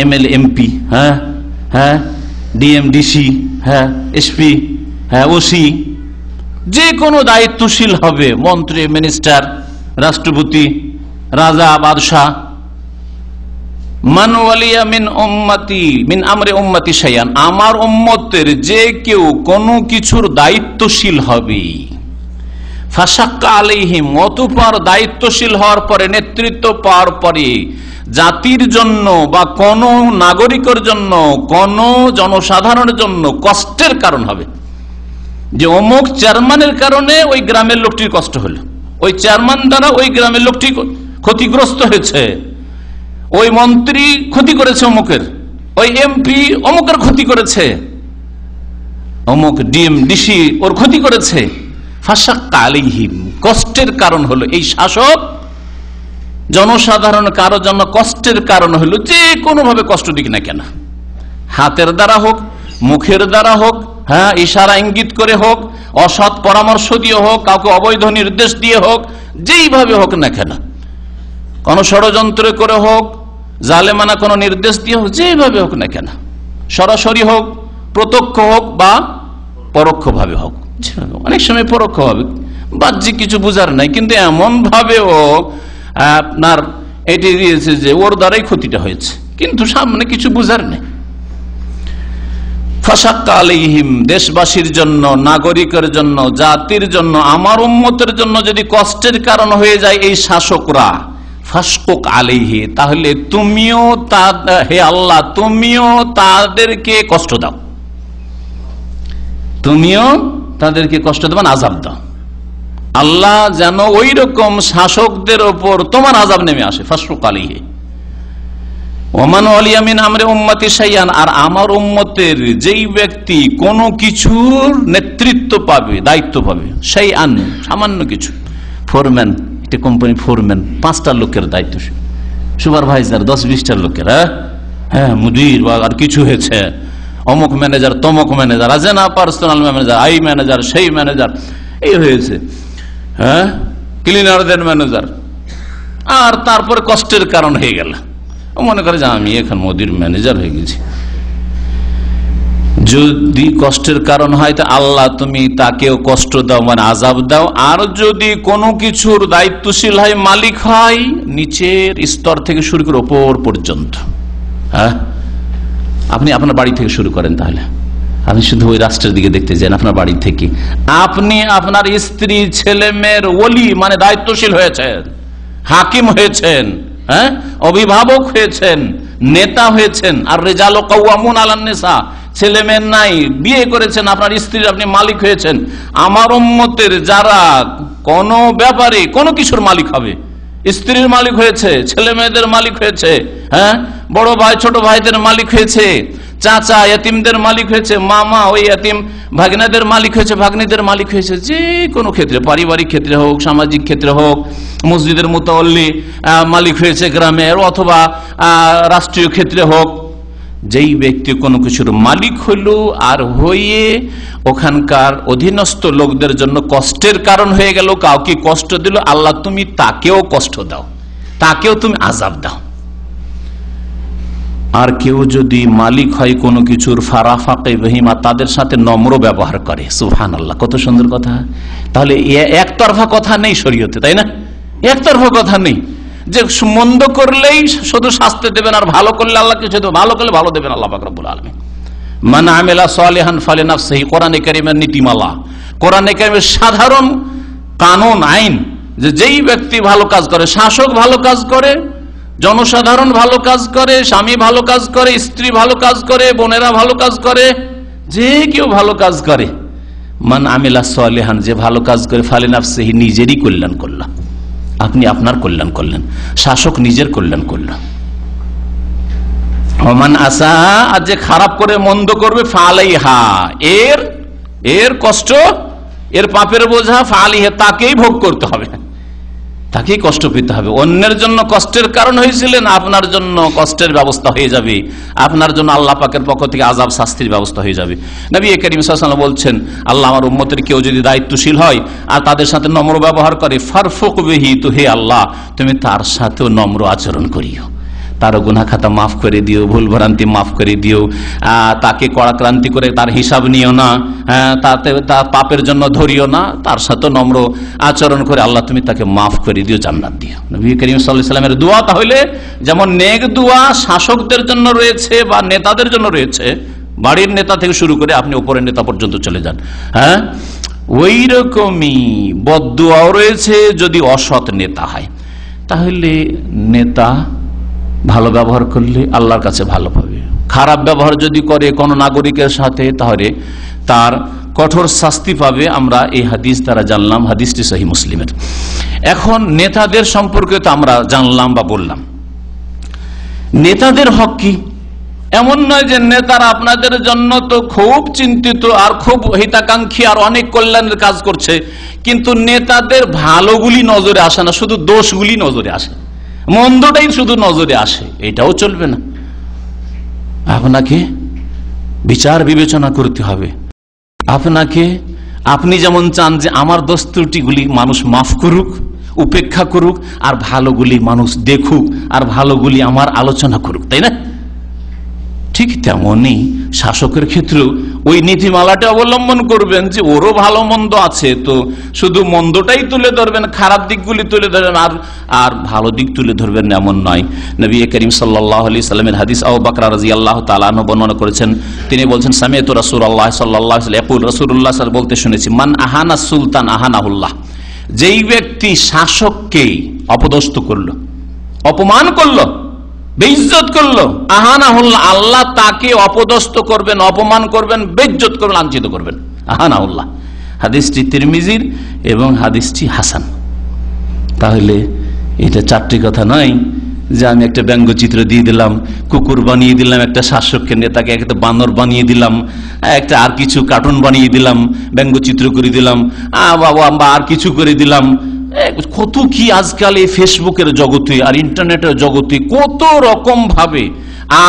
এমএলএ, এমপি, হ্যাঁ হ্যাঁ, ডিএম, ডিসি, হ্যাঁ এসপি, হ্যাঁ ওসি, যে কোনো দায়িত্বশীল হবে, মন্ত্রী, মিনিস্টার, রাষ্ট্রপতি, রাজা, বাদশাহ, মান ওয়ালিয়া মিন উম্মতি মিন আমরি উম্মতি শাইআন, আমার উম্মতের যে কেউ কোনো কিছুর দায়িত্বশীল হবে, ফাশাক্কা আলাইহিম, অতঃপর দায়িত্বশীল হওয়ার পরে, নেতৃত্ব পাওয়ার পরে জাতির জন্য বা কোন নাগরিকের জন্য, কোন জনসাধারণের জন্য কষ্টের কারণ হবে, যে অমুক চেয়ারম্যানের কারণে ওই গ্রামের লোকটির কষ্ট হলো, ওই চেয়ারম্যান দ্বারা ওই গ্রামের লোকটি ক্ষতিগ্রস্ত হয়েছে, ওই মন্ত্রী ক্ষতি করেছে অমুকের, ওই এমপি অমুকের ক্ষতি করেছে, অমুক ডিএম, ডিসি ওর ক্ষতি করেছে, ফাশাক্কা আলাইহিম, কষ্টের কারণ হলো এই শাসক জনসাধারণ কারোর জন্য কষ্টের কারণ হলো, যে কোনো ভাবে কষ্ট দিক না কেন, হাতের দ্বারা হোক, মুখের দ্বারা হোক, হ্যাঁ ইশারা ইঙ্গিত করে হোক, অসৎ পরামর্শ দিয়ে হোক, কাউকে অবৈধ নির্দেশ দিয়ে হোক, যেইভাবে হোক না কেন, কোন ষড়যন্ত্র করে হোক, জালেমানা কোন নির্দেশ দিয়ে হোক, যেভাবে হোক না কেন, সরাসরি হোক, প্রত্যক্ষ হোক বা পরোক্ষ ভাবে হোক, অনেক সময় পরোক্ষ ভাবে বাহ্যিক কিছু বুঝার নাই, কিন্তু এমন ভাবেও আপনার এটি দিয়েছে যে ওর দ্বারাই ক্ষতিটা হয়েছে, কিন্তু সামনে কিছু বুঝার নেই। ফাশাক্কা আলাইহিম, দেশবাসীর জন্য, নাগরিকের জন্য, জাতির জন্য, আমার উম্মতের জন্য যদি কষ্টের কারণ হয়ে যায় এই শাসকরা, ফাশকুক আলাইহি, তাহলে তুমিও হে আল্লাহ তুমিও তাদেরকে কষ্ট দাও, তুমিও তাদেরকে কষ্ট দাও, আযাব দাও। আল্লাহ যেন ওই রকম শাসকদের ওপর তোমার আযাব নেমে আসে। ফাশকুক আলাইহি ওমান ওয়ালিয়া মিন আমরি উম্মতি শাইআন, আর আমার উম্মতের যেই ব্যক্তি কোনো কিছুর নেতৃত্ব পাবে, দায়িত্ব পাবে, শাইআন সামান্য কিছু, ফোরম্যান, একটা কোম্পানি ফোরম্যান, 5টা লোকের দায়িত্ব, সুপারভাইজার 10-20টা লোকের, হ্যাঁ মুদির, বা আর কিছু হয়েছে, অমুক ম্যানেজার, তমক ম্যানেজার, আছে না পার্সোনাল ম্যানেজার, আই ম্যানেজার, সেই ম্যানেজার, এই হয়েছে, হ্যাঁ ক্লিনারদের ম্যানেজার, আর তারপরে কষ্টের কারণ হয়ে গেল, ও মনে করে যে আমি এখন মোদির ম্যানেজার হয়ে গেছি। যদি কষ্টের কারণ হয় তো আল্লাহ তুমি তাকেও কষ্ট দাও, মানে আযাব দাও। আর যদি কোনো কিছুর দায়িত্বশীল হয়, মালিক হয়, নিচের স্তর থেকে শুরু করে ওপর পর্যন্ত, হ্যাঁ আপনি আপনার বাড়ি থেকে শুরু করেন, তাহলে আপনি শুধু ওই রাষ্ট্রের দিকে দেখতে যান, আপনার বাড়ি থেকে আপনি আপনার স্ত্রী, ছেলে মেয়ের ওলি, মানে দায়িত্বশীল হয়েছেন, হাকিম হয়েছেন, হ্যাঁ অভিভাবক হয়েছেন, নেতা হয়েছেন। আর রিজালু কাওয়ামুন আলান নিসা, ছেলে মেয়ের নাই, বিয়ে করেছেন, আপনার স্ত্রীর আপনি মালিক হয়েছেন। আমার উম্মতের যারা কোন ব্যাপারে কোনো কিছুর মালিক হবে, স্ত্রীর মালিক হয়েছে, ছেলে মেয়েদের মালিক হয়েছে, হ্যাঁ বড় ভাই ছোট ভাইদের মালিক হয়েছে, চাচা এতিমদের মালিক হয়েছে, মামা ওই এতিম ভাগ্নেদের মালিক হয়েছে, ভাগ্নিদের মালিক হয়েছে, যে কোনো ক্ষেত্রে, পারিবারিক ক্ষেত্রে হোক, সামাজিক ক্ষেত্রে হোক, মসজিদের মুতাওয়াল্লি মালিক হয়েছে গ্রামের, অথবা রাষ্ট্রীয় ক্ষেত্রে হোক, যেই ব্যক্তি কোনো কিছুর মালিক হইল আর হয়ে ওখানকার অধীনস্থ লোকদের জন্য কষ্টের কারণ হয়ে গেল, কাউকে কষ্ট দিল, আল্লাহ তুমি তাকেও কষ্ট দাও, তাকেও তুমি আযাব দাও। আর কেউ যদি মালিক হয় কোনো কিছুর, ফারাফাকে বহিমা, তাদের সাথে নম্র ব্যবহার করে, সুবহানাল্লাহ, কত সুন্দর কথা। তাহলে একতরফা কথা নেই শরীয়তে, তাই না? একতরফা কথা নেই যে মন্দ করলেই শুধু শাস্তি দেবেন, আর ভালো করলে আল্লাহ কিছু দেবেন, ভালো করলে ভালো দেবেন আল্লাহ পাক রব্বুল আলামিন। মান আমিলা সালিহান ফালিনাফসিহি, কোরআনে কারীমের নীতিমালা, কোরআনে কারীমের সাধারণ কানুন, আইন, যে যেই ব্যক্তি ভালো কাজ করে, শাসক ভালো কাজ করে, জনসাধারণ ভালো কাজ করে, স্বামী ভালো কাজ করে, স্ত্রী ভালো কাজ করে, বোনেরা ভালো কাজ করে, যে কেউ ভালো কাজ করে, মান আমিলা সালিহান, যে ভালো কাজ করে, ফালিনাফসিহি, নিজেরই কল্যাণ করলাম, আপনি আপনার কল্যাণ করলেন, শাসক নিজের কল্যাণ করলেন। ওমান আসা, আর যে খারাপ করে মন্দ করবে, ফালাইহা, এর কষ্ট, এর পাপের বোঝা, ফালাইহা, তাকেই ভোগ করতে হবে, তাকেই কষ্ট পেতে হবে। অন্যের জন্য কষ্টের কারণ হয়েছিলেন, আপনার জন্য কষ্টের ব্যবস্থা হয়ে যাবে, আপনার জন্য আল্লাহ পাকের পক্ষ থেকে আযাব শাস্তির ব্যবস্থা হয়ে যাবে। নবী করিম সাল্লাল্লাহু আলাইহি ওয়াসাল্লাম বলছেন, আল্লাহ আমার উম্মতের কেউ যদি দায়িত্বশীল হয় আর তাদের সাথে নম্র ব্যবহার করে, ফারফুক বিহি, তো হে আল্লাহ তুমি তার সাথেও নম্র আচরণ করিও, তারও গুনাহ খাতা মাফ করে দিও, ভুল ভ্রান্তি মাফ করে দিও, তাকে কড়াক্রান্তি করে তার হিসাব নিও না, তাতে তার পাপের জন্য ধরিও না, তার সাথে নম্র আচরণ করে আল্লাহ তুমি তাকে মাফ করে দিও, জান্নাত দিও। নবী করিম সাল্লাল্লাহু আলাইহি ওয়াসাল্লামের দোয়া তাহলে যেমন নেক দোয়া শাসকদের জন্য রয়েছে বা নেতাদের জন্য রয়েছে, বাড়ির নেতা থেকে শুরু করে আপনি উপরের নেতা পর্যন্ত চলে যান, হ্যাঁ, ওই রকমই বদদোয়াও রয়েছে যদি অসৎ নেতা হয়। তাহলে নেতা ভালো ব্যবহার করলে আল্লাহর কাছে ভালো পাবে, খারাপ ব্যবহার যদি করে কোন নাগরিকের সাথে তাহলে তার কঠোর শাস্তি পাবে। আমরা এই হাদিস দ্বারা জানলাম, হাদিসটি সহিহ মুসলিমের। এখন নেতাদের সম্পর্কে তো আমরা জানলাম বা বললাম, নেতাদের হক কি? এমন নয় যে নেতারা আপনাদের জন্য তো খুব চিন্তিত আর খুব হিতাকাঙ্ক্ষী আর অনেক কল্যাণের কাজ করছে, কিন্তু নেতাদের ভালোগুলি নজরে আসে না, শুধু দোষগুলি নজরে আসে, মন্দটাই শুধু নজরে আসে, এটাও চলবে না। আপনাকে বিচার বিবেচনা করতে হবে। আপনি যেমন চান যে আমার দোষ ত্রুটিগুলি মানুষ মাফ করুক, উপেক্ষা করুক, আর ভালোগুলি মানুষ দেখুক, আর ভালোগুলি আমার আলোচনা করুক, তাই না? ঠিক তেমনই শাসকের ক্ষেত্রেও ওই নীতিমালাটা অবলম্বন করবেন যে ওরও ভালো মন্দ আছে, তো শুধু মন্দটাই তুলে ধরবেন, খারাপ দিকগুলি তুলে ধরবেন, আর ভালো দিক তুলে ধরবেন এমন নয়। নবী করিম সাল্লাল্লাহু আলাইহি সাল্লামের হাদিস আবু বকর রাদিয়াল্লাহু তাআলা আনহু বর্ণনা করেছেন, তিনি বলছেন, সামিআতু রাসূলুল্লাহ সাল্লাল্লাহু আলাইহি ওয়াসাল্লাম ইয়াকুল, রাসূলুল্লাহ সাল্লাল্লাহু আলাইহি ওয়াসাল্লাম বলতে শুনেছি, মান আহানা সুলতান আহানাহুল্লাহ, যেই ব্যক্তি শাসককে অপদস্থ করলো, অপমান করলো, বেইজ্জত করলো, আহানাহুল্লাহ, আল্লাহ তাকে অপদস্থ করবেন, অপমান করবেন, বেইজ্জত করবেন, লাঞ্ছিত করবেন। আহানাহুল্লাহ, হাদিসটি তিরমিজির এবং হাদিসটি হাসান। তাহলে এটা চারটি কথা নয় যে আমি একটা ব্যঙ্গচিত্র দিয়ে দিলাম, কুকুর বানিয়ে দিলাম একটা শাসককে, নেতাকে একটা বানর বানিয়ে দিলাম, একটা আর কিছু কার্টুন বানিয়ে দিলাম, ব্যঙ্গচিত্র করে দিলাম, বা আর কিছু করে দিলাম। কত কি আজকাল এই ফেসবুকের জগতে আর ইন্টারনেটের জগতে কত রকম ভাবে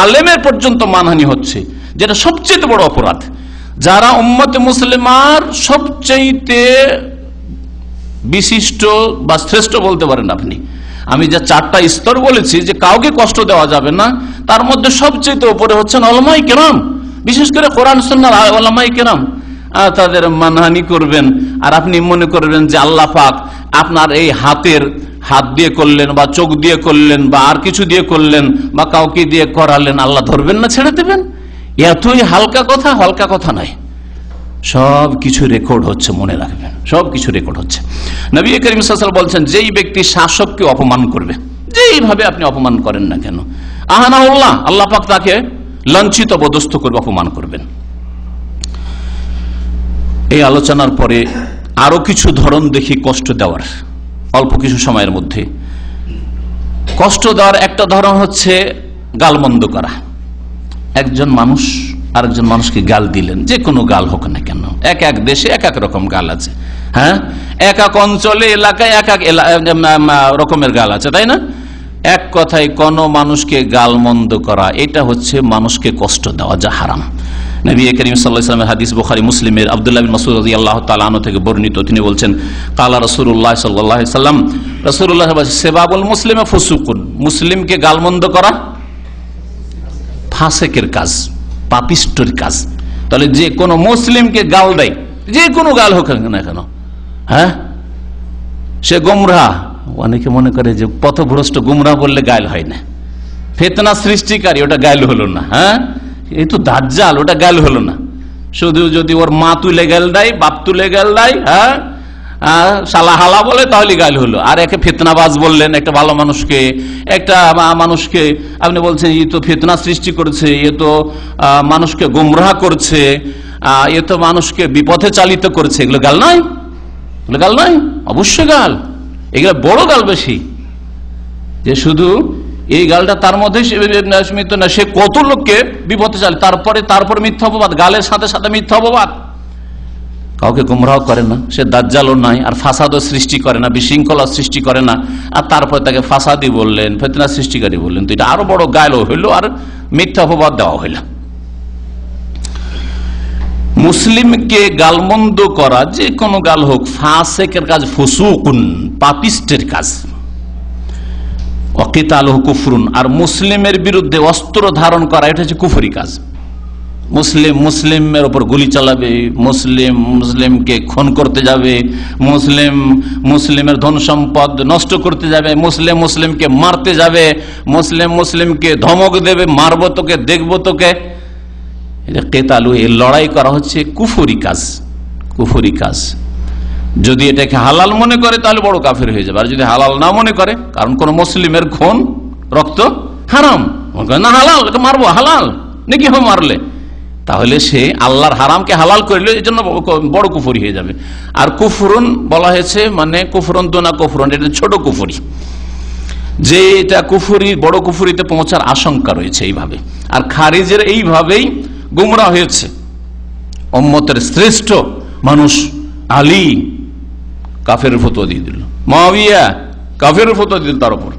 আলেমের পর্যন্ত মানহানি হচ্ছে, যেটা সবচেয়ে বড় অপরাধ। যারা উম্মতে মুসলিমার সবচেয়ে বিশিষ্ট বা শ্রেষ্ঠ বলতে পারেন আপনি, আমি যে চারটা স্তর বলেছি যে কাউকে কষ্ট দেওয়া যাবে না, তার মধ্যে সবচেয়ে উপরে হচ্ছেন উলামায়ে কেরাম, বিশেষ করে কোরআন সুন্নাহর উলামায়ে কেরাম। তাদের মানহানি করবেন আর আপনি মনে করবেন যে আল্লাহ পাক আপনার এই হাত দিয়ে করলেন বা চোখ দিয়ে করলেন বা আর কিছু দিয়ে করলেন বা কাউকে দিয়ে করালেন, আল্লাহ ধরবেন না, ছেড়ে দেবেন? এতই হালকা কথা, হালকা কথা নয়, সব কিছু রেকর্ড হচ্ছে, মনে রাখবেন, সব কিছু রেকর্ড হচ্ছে। নবী করিম সাল্লাল্লাহু আলাইহি ওয়াসাল্লাম বলছেন, যেই ব্যক্তি শাসককে অপমান করবে, যেইভাবে আপনি অপমান করেন না কেন, আহানাহুল্লাহ, আল্লাহ পাক তাকে লাঞ্ছিত, অপদস্থ করবে, অপমান করবেন। এই আলোচনার পরে আরো কিছু ধরন দেখি কষ্ট দেওয়ার, অল্প কিছু সময়ের মধ্যে। কষ্ট দেওয়ার একটা ধরন হচ্ছে গালমন্দ করা। একজন মানুষ আরেকজন মানুষকে গাল দিলেন, যে কোনো গাল হোক না কেন, এক এক দেশে এক এক রকম গাল আছে, হ্যাঁ, এক এক অঞ্চলে এলাকায় এক এক রকমের গাল আছে, তাই না? এক কথায় কোন মানুষকে গালমন্দ করা, এটা হচ্ছে মানুষকে কষ্ট দেওয়া, যা হারাম। নবী করিম সাল্লাল্লাহু আলাইহি ওয়াসাল্লামের হাদিস বুখারী মুসলিমের আব্দুল্লাহ বিন মাসউদ রাদিয়াল্লাহু তাআলা আনহু থেকে বর্ণিত, তিনি বলছেন, কালা রাসূলুল্লাহ সাল্লাল্লাহু আলাইহি ওয়াসাল্লাম, রাসূলুল্লাহ বলেছেন, সেবাবুল মুসলিমে ফুসুকুন, মুসলিমকে গালমন্দ করা ফাসিকের কাজ, পাপিষ্ঠের কাজ। তাহলে যে কোনো মুসলিমকে গাল দেয়, যে কোনো গাল হোক না কেন, হ্যাঁ, সে গোমরাহ, অনেকে মনে করে যে পথভ্রষ্ট গুমরাহ বললে গায়েল হয় না, ফিতনা সৃষ্টিকারী ওটা গায়েল হলো না, হ্যাঁ, এই তো দাজ্জাল, ওটা গায়েল হলো না। শুধু যদি ওর মা তুলে গেল দেয়, বাপ তুলে গেল দেয়, হ্যাঁ, শালা হালা বলে, তাহলে গায়েল হলো। আর একে ফিতনাবাজ বললেন, একটা ভালো মানুষকে, একটা মানুষকে আপনি বলছেন এ তো ফিতনা সৃষ্টি করছে, এ তো মানুষকে গুমরাহ করছে, এ তো মানুষকে বিপথে চালিত করছে, এগুলো গাল নয়? এগুলো গাল নয়? অবশ্যই গাল। এগুলো বড় গাল বেশি, যে শুধু এই গালটা তার মধ্যে সীমিত না, সে কত লোককে বিপথে চালে, তারপরে মিথ্যা অপবাদ, গালের সাথে সাথে মিথ্যা অপবাদ। কাউকে গুমরাহ করে না, সে দাজ্জালও নয়, আর ফাসাদও সৃষ্টি করে না, বিশৃঙ্খলা সৃষ্টি করে না, আর তারপরে তাকে ফাসাদি বললেন, ফিতনা সৃষ্টিকারী বললেন, তো এটা আরো বড় গায়ল হইল আর মিথ্যা অপবাদ দেওয়া হইল। মুসলিমকে গালমন্দ করা, যে কোনো গাল হোক, ফাসেকের কাজ, ফুসুকুন পাপিস্টের কাজ, ওয়াকিতালহু কুফরুন, আর মুসলিমের বিরুদ্ধে অস্ত্র ধারণ করা এটা হচ্ছে কুফরি কাজ। মুসলিমের উপর গুলি চালাবে, মুসলিমকে খুন করতে যাবে, মুসলিমের ধন সম্পদ নষ্ট করতে যাবে, মুসলিমকে মারতে যাবে, মুসলিমকে ধমক দেবে, মারবো তোকে, দেখবো তোকে, কেতালু, এই লড়াই করা হচ্ছে কুফরি কাজ, কুফরি কাজ। যদি এটাকে হালাল মনে করে তাহলে বড় কাফের হয়ে যাবে, আর যদি হালাল না মনে করে, কারণ কোন মুসলিমের খুন রক্ত হারাম, না হালাল, এটা মারবো, হালাল নাকি হবে মারলে, তাহলে সে আল্লাহর হারামকে হালাল করলে এই জন্য বড় কুফরি হয়ে যাবে। আর কুফরুন বলা হয়েছে মানে কুফরুন তো না কুফরুন, এটা ছোট কুফরি, যে এটা কুফরি, বড় কুফরিতে পৌঁছার আশঙ্কা রয়েছে এইভাবে। আর খারিজের এইভাবেই গুমরাহ হয়েছে। উম্মতের শ্রেষ্ঠ মানুষ আলী কাফের ফতোয়া দিয়ে দিল, মুআবিয়া কাফের ফতোয়া দিল, তার উপর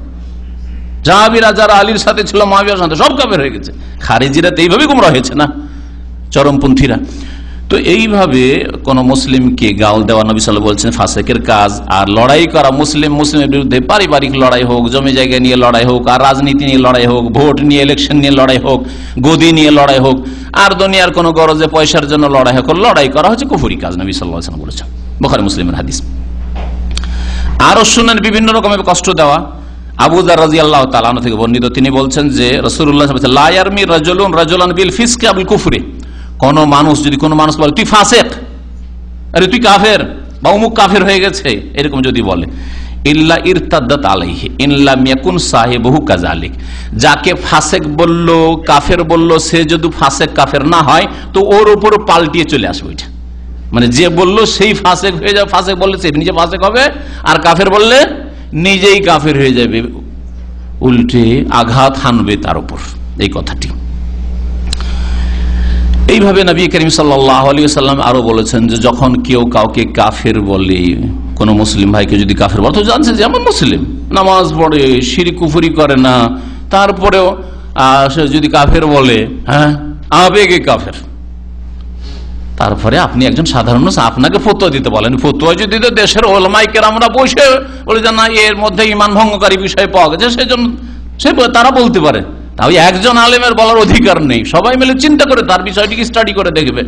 সাহাবীরা যারা আলীর সাথে ছিল, মুআবিয়ার সাথে, সব কাফের হয়ে গেছে। খারিজিরা তো এইভাবে গুমরাহ হয়েছে না, চরমপন্থীরা। তো এইভাবে কোন মুসলিমকে গাল দেওয়া নবী সাল্লাল্লাহু আলাইহি ওয়াসাল্লাম বলছেন ফাসেকের কাজ। আর লড়াই করা, মুসলিমের বিরুদ্ধে পারিবারিক লড়াই হোক, জমি জায়গা নিয়ে লড়াই হোক, আর রাজনীতি নিয়ে লড়াই হোক, ভোট নিয়ে, ইলেকশন নিয়ে লড়াই হোক, গদি নিয়ে লড়াই হোক, আর দুনিয়ার কোন গরজে পয়সার জন্য লড়াই হোক, লড়াই করা হচ্ছে কুফরি কাজ, নবী সাল্লাল্লাহু আলাইহি ওয়াসাল্লাম বলেছেন, বুখারী মুসলিমের হাদিস। আরো শুনেন বিভিন্ন রকমের কষ্ট দেওয়া। আবু যার রাদিয়াল্লাহু তাআলা আনহু থেকে বর্ণিত, তিনি বলছেন যে রাসূলুল্লাহ সাল্লাল্লাহু আলাইহি ওয়াসাল্লাম লা ইয়ারমি রাজুলুন রাজুলান বিল ফিসকি আবিল কুফরি, কোন মানুষ যদি কোন মানুষ বলে তুই ফাসেক, আরে তুই কাফের বা অমুক কাফের হয়ে গেছে, এরকম যদি বলে, ইল্লা ইরতাদ্দাত আলাইহি ইন লাম ইয়াকুন সাহিবুহু কাযালিক, যাকে ফাসেক বলল, কাফের বলল, সে যদি ফাসেক কাফের না হয় তো ওর উপর পাল্টিয়ে চলে আসবে ওইটা, মানে যে বলল সেই ফাসেক হয়ে যাবে, ফাসেক বললে সে নিজে ফাসেক হবে, আর কাফের বললে নিজেই কাফের হয়ে যাবে, উল্টে আঘাত হানবে তার উপর, এই কথাটি। এইভাবে নবী করিম সাল্লাল্লাহু আলাইহি ওয়াসাল্লাম আরো বলেছেন যে যখন কেউ কাউকে কাফের বলে, কোন মুসলিম ভাইকে যদি কাফের বলে, তো জানছে যে আমার মুসলিম, নামাজ পড়ে, শিরক কুফরি করে না, তারপরেও সে যদি কাফের বলে, হ্যাঁ আবেগে কাফের, তারপরে আপনি একজন সাধারণ মানুষ, আপনাকে ফতোয়া দিতে বলেন, ফতোয়া যদি দিতে দেশের ওলামায়ে কেরামরা বসে বলে যে না এর মধ্যে ঈমান ভঙ্গকারী বিষয় পাওয়া গেছে, সেজন্য তারা বলতে পারে, তাই একজন আলেমের বলার অধিকার নেই, সবাই মিলে চিন্তা করে তার বিষয়টিকে স্টাডি করে দেখবে।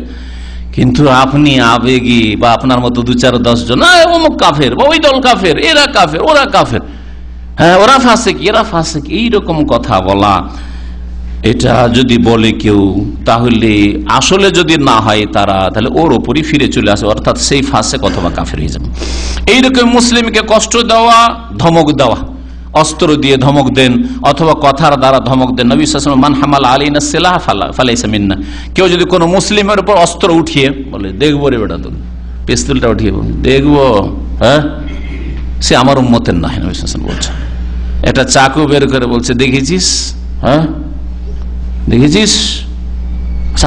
কিন্তু আপনি আবেগী, বা আপনার মতো 2-4-10 জন অমুক কাফের, বা ওই দল কাফের, এরা কাফের, ওরা কাফের, হ্যাঁ ওরা ফাসেক, এরা ফাসেক, এইরকম কথা বলা, এটা যদি বলে কেউ, তাহলে আসলে যদি না হয় তারা, তাহলে ওর ওপরই ফিরে চলে আসে, অর্থাৎ সেই ফাসেক অথবা কাফের হয়ে যাবে। এইরকম মুসলিমকে কষ্ট দেওয়া, ধমক দেওয়া, অস্ত্র দিয়ে ধমক দেন অথবা কথার দ্বারা ধমক দেন। নবী সাল্লাল্লাহু আলাইহি ওয়াসাল্লাম মান হামালা আলাইনা সিলাহ ফালাইসা মিন্না, কেউ যদি কোনো মুসলিমের উপর অস্ত্র উঠিয়ে বলে দেখবো রে বেটা, তোর পিস্তলটা উঠিয়ে দেখবো, হ্যাঁ সে আমার উম্মতের নয়, নবী সাল্লাল্লাহু আলাইহি ওয়াসাল্লাম বলছেন। এটা চাকু বের করে বলছে দেখেছিস, হ্যাঁ দেখেছিস,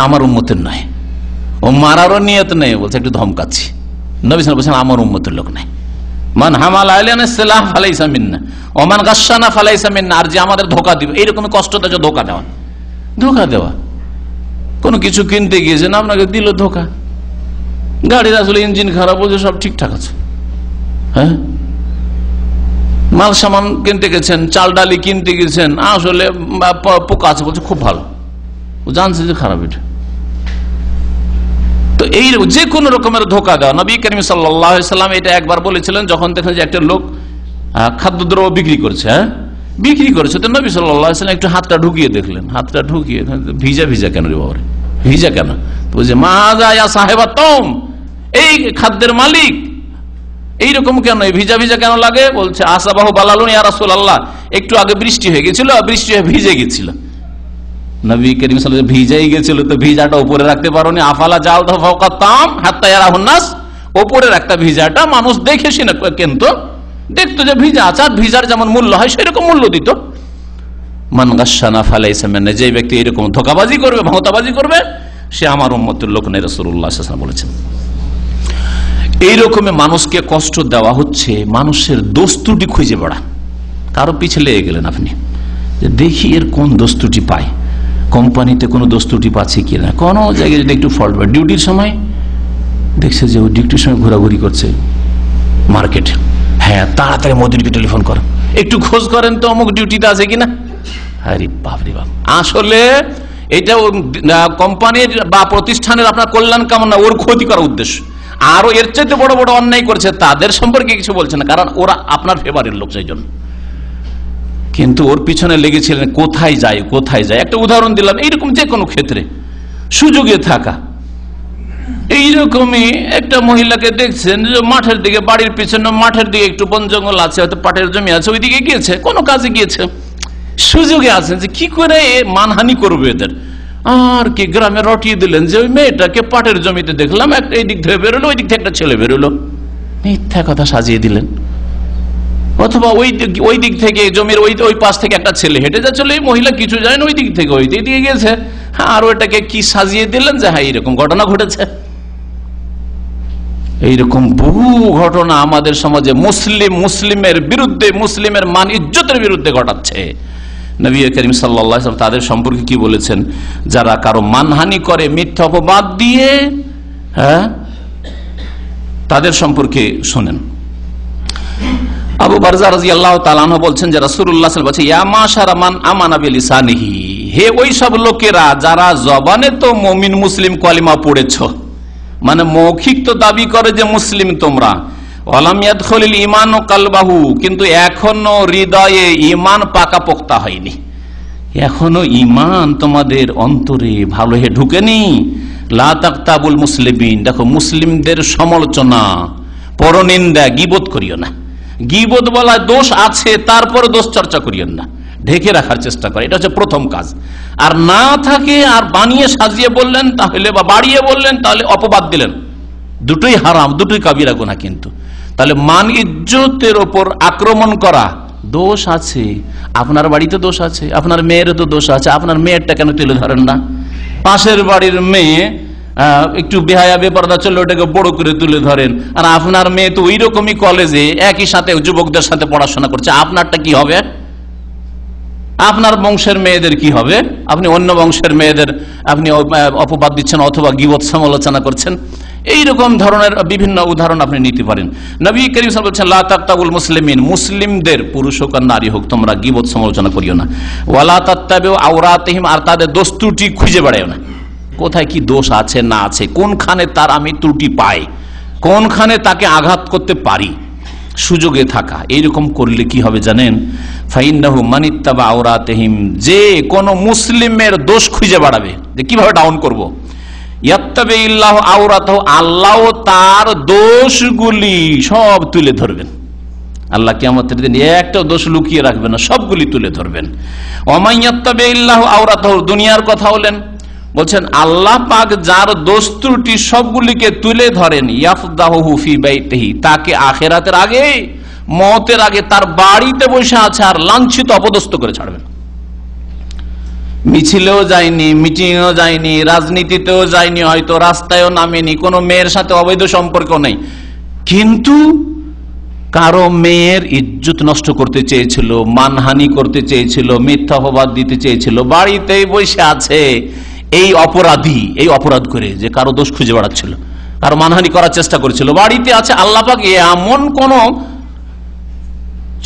আমার উম্মতের নয়, ও মারারও নিয়ত নেই, বলছে একটু ধমকাচ্ছি। নবী সাল্লাল্লাহু আলাইহি ওয়াসাল্লাম বলছেন আমার উম্মতের লোক নাই। মান হামালা আলাইনা সিলাহ ফালাইসা মিন্না ওয়া মান গাশশানা ফালাইসা মিন্না, আর যে আমাদের ধোঁকা দিবে, এইরকম কষ্ট দেওয়া, ধোঁকা দেওয়া, কোনো কিছু কিনতে গিয়েছেন আপনাকে দিল ধোঁকা, গাড়ির আসলে ইঞ্জিন খারাপ, বলছে সব ঠিকঠাক আছে, হ্যাঁ মাল সামান কিনতে গেছেন, চাল ডালি কিনতে গেছেন, আসলে পোকা আছে, বলছে খুব ভালো, ও জানছে যে খারাপ এটা। তো এই যে কোন রকমের ধোঁকা দেওয়া, নবী করিম সাল্লাল্লাহু আলাইহি ওয়াসাল্লাম এটা একবার বলেছিলেন, যখন দেখেন যে একটা লোক খাদ্যদ্রব্য বিক্রি করছে, বিক্রি করেছে, তো নবী সাল্লাল্লাহু আলাইহি ওয়াসাল্লাম একটু হাতটা ঢুকিয়ে দেখলেন, হাতটা ঢুকিয়ে, ভিজা ভিজা কেন রে বাবা, ভিজা কেন? বলছে মাযা ইয়া সাহেবাতুম, এই খাদ্যের মালিক এইরকম কেন, ভিজা ভিজা কেন লাগে? বলছে আসাবাহু বালালুন ইয়া রাসূলুল্লাহ, একটু আগে বৃষ্টি হয়ে গেছিল, বৃষ্টি হয়ে ভিজে গেছিল। নবী করিম সাল্লাল্লাহু আলাইহি ওয়াসাল্লাম ভিজাই গেছিল, তো ভিজাটা উপরে রাখতে পারোনি, আফালা জালতা ফাওকা তাম হাত্তা ইয়ারাহুন নাস, উপরে রাখতা ভিজাটা মানুষ দেখে শুনে কিন্তু দেখতো যে ভিজা আছে, আর ভিজার যেমন মূল্য হয় সেরকম মূল্য দিত। মান গাশশানা ফালাইসা মিন্না, যে ব্যক্তি এরকম ধোঁকাবাজি করবে, ভোঁতাবাজি করবে, সে আমার উম্মতের লোক নয়, রাসূলুল্লাহ সাল্লাল্লাহু আলাইহি ওয়াসাল্লাম বলেছেন। এইরকমই মানুষকে কষ্ট দেওয়া হচ্ছে, মানুষের দোষ ত্রুটি খুঁজে বেড়া। কারো পিছে লেগে গেলেন আপনি, যে দেখি এর কোন দোষ ত্রুটি পাই, কোম্পানিতে কোনো দোষ ত্রুটি পাচ্ছে কিনা, কোনো জায়গায় যদি একটু ফল্ট পায়, ডিউটির সময় দেখছে যে ওই ডিউটির সময় ঘোরাঘুরি করছে মার্কেট, হ্যাঁ তাড়াতাড়ি মোদিকে টেলিফোন কর, একটু খোঁজ করেন তো অমুক ডিউটিতে আছে কিনা। আরে বাপরে বাপ, আসলে এটা কোম্পানির বা প্রতিষ্ঠানের আপনার কল্যাণ কামনা, ওর ক্ষতি করার উদ্দেশ্য। আরো এর চাইতে বড় বড় অন্যায় করছে, তাদের সম্পর্কে কিছু বলছে না, কারণ ওরা আপনার ফেভারের লোক, সেই জন্য। কিন্তু ওর পিছনে লেগেছিলেন কোথায় যায় কোথায় যায়। একটা উদাহরণ দিলাম, এইরকম যে কোনো ক্ষেত্রে সুযোগে থাকা। এইরকমই একটা মহিলাকে দেখছেন যে মাঠের দিকে, বাড়ির পিছনে মাঠের দিকে একটু বন জঙ্গল আছে, হয়তো পাটের জমি আছে, ওইদিকে গিয়েছে, কোনো কাজে গিয়েছে, সুযোগে আছেন যে কি করে মানহানি করবে এদের। আর কি গ্রামে রটিয়ে দিলেন যে ওই মেয়েটাকে পাটের জমিতে দেখলাম, একটা এই দিক থেকে বেরোলো, ওই দিক থেকে একটা ছেলে বেরোলো, মিথ্যা কথা সাজিয়ে দিলেন। অথবা ওই দিক থেকে জমির ওই পাশ থেকে একটা ছেলে হেঁটে যাচ্ছিল, এই মহিলা কিছু জানেন, ওই দিক থেকে ওই দিকে গেছে, আর ওইটাকে কি সাজিয়ে দিলেন যে হ্যাঁ এইরকম ঘটনা ঘটেছে। এইরকম বহু ঘটনা আমাদের সমাজে মুসলিমের বিরুদ্ধে, মুসলিমের মান ইজ্জতের বিরুদ্ধে ঘটাচ্ছে। নবী করিম সাল্লাল্লাহু আলাইহি ওয়াসাল্লাম তাদের সম্পর্কে কি বলেছেন? যারা কারো মানহানি করে মিথ্যা অপবাদ দিয়ে, হ্যাঁ, তাদের সম্পর্কে শোনেন। আবু বারজা রাদিয়াল্লাহু তাআলা আনহু বলছেন যে রাসূলুল্লাহ সাল্লাল্লাহু আলাইহি ওয়াসাল্লাম বলেছেন, ইয়া মাশারা মান আমানা বিলিসানিহি, হে ওই সব লোকেরা যারা জবানে তো মুমিন মুসলিম কলিমা পড়েছো, মানে মৌখিক তো দাবি করে যে মুসলিম তোমরা, ওয়ালাম ইয়াদখুলিল ঈমানু কালবাহু, কিন্তু এখনো হৃদয়ে ঈমান পাকাপোক্তা হয়নি, এখনো ঈমান তোমাদের অন্তরে ভালো হয়ে ঢুকেনি। লা তাকতাবুল মুসলিমিন, দেখো মুসলিমদের সমালোচনা, পরনিন্দা, গীবত করিও না। গীবত বলা দোষ আছে, তারপরে দোষ চর্চা করিও না, ঢেকে রাখার চেষ্টা করে, এটা হচ্ছে প্রথম কাজ। আর না থাকে আর বানিয়ে সাজিয়ে বললেন তাহলে, বা বাড়িয়ে বললেন তাহলে অপবাদ দিলেন, দুটোই হারাম, দুটোই কাবিরা গুনাহ। কিন্তু তাহলে মান ইজ্জতের ওপর আক্রমণ করা, দোষ আছে, আপনার বাড়িতে দোষ আছে, আপনার মেয়ের তো দোষ আছে, আপনার মেয়েরটা কেন তুলে ধরেন না? পাশের বাড়ির মেয়ে একটু বেহায়া বেপরদা চললে ওটাকে বড় করে তুলে ধরেন, আর আপনার মেয়ে তো ওই রকমই কলেজে একই সাথে যুবকদের সাথে পড়াশোনা করছে, আপনারটা কি হবে? আপনার বংশের মেয়েদের কি হবে? আপনি অন্য বংশের মেয়েদের আপনি অপবাদ দিচ্ছেন অথবা গীবত সমালোচনা করছেন। এইরকম ধরনের বিভিন্ন উদাহরণ আপনি নিতে পারেন। নবী করিম সাল্লাল্লাহু আলাইহি ওয়াসাল্লাম বলছেন, লা তাকতাবুল মুসলিমিন, মুসলিমদের পুরুষ হোক আর নারী হোক তোমরা গীবত সমালোচনা করিও না। ওয়ালা তাত্তাবিউ আওরাতিহিম, আর তাদের দোষ ত্রুটি খুঁজে বেড়াও না, কোথায় কি দোষ আছে না আছে, কোনখানে তার আমি ত্রুটি পাই, কোনখানে তাকে আঘাত করতে পারি, সুযোগে থাকা। এইরকম করলে কি হবে জানেন? ফাইন্নাহু মান ইত্তাবা আওরাতিহিম, যে কোন মুসলিমের দোষ খুঁজে বেড়াবে, যে কিভাবে ডাউন করব, ইয়াত্তাবিল্লাহু আওরাতাহু, আল্লাহ তার দোষগুলি সব তুলে ধরবেন। আল্লাহ কিয়ামতের দিন একটা দোষ লুকিয়ে রাখবেন না, সবগুলি তুলে ধরবেন। ওমান ইয়াত্তাবিল্লাহু আওরাতাহু, দুনিয়ার কথা বলেন, বলছেন আল্লাহ পাক যার দোষ ত্রুটি সবগুলিকে তুলে ধরেন, ইয়াফদাহু ফি বাইতিহি, তাকে আখিরাতের আগে, মওতের আগে তার বাড়িতে বসে আছে আর লাঞ্ছিত অপদস্থ করে ছাড়বেন। মিছিলেও যায়নি, মিটিংও যায়নি, রাজনীতিতেও যায়নি, হয়তো রাস্তায়ও নামেনি, কোনো মেয়ের সাথে অবৈধ সম্পর্ক নেই, কিন্তু কারো মেয়ের ইজ্জত নষ্ট করতে চেয়েছিল, মানহানি করতে চেয়েছিল, মিথ্যা অপবাদ দিতে চেয়েছিল, বাড়িতেই বসে আছে এই অপরাধী, এই অপরাধ করে যে কারো দোষ খুঁজে বেড়াচ্ছিল, কারো মানহানি করার চেষ্টা করেছিল, বাড়িতে আছে। আল্লাহ পাক এমন কোন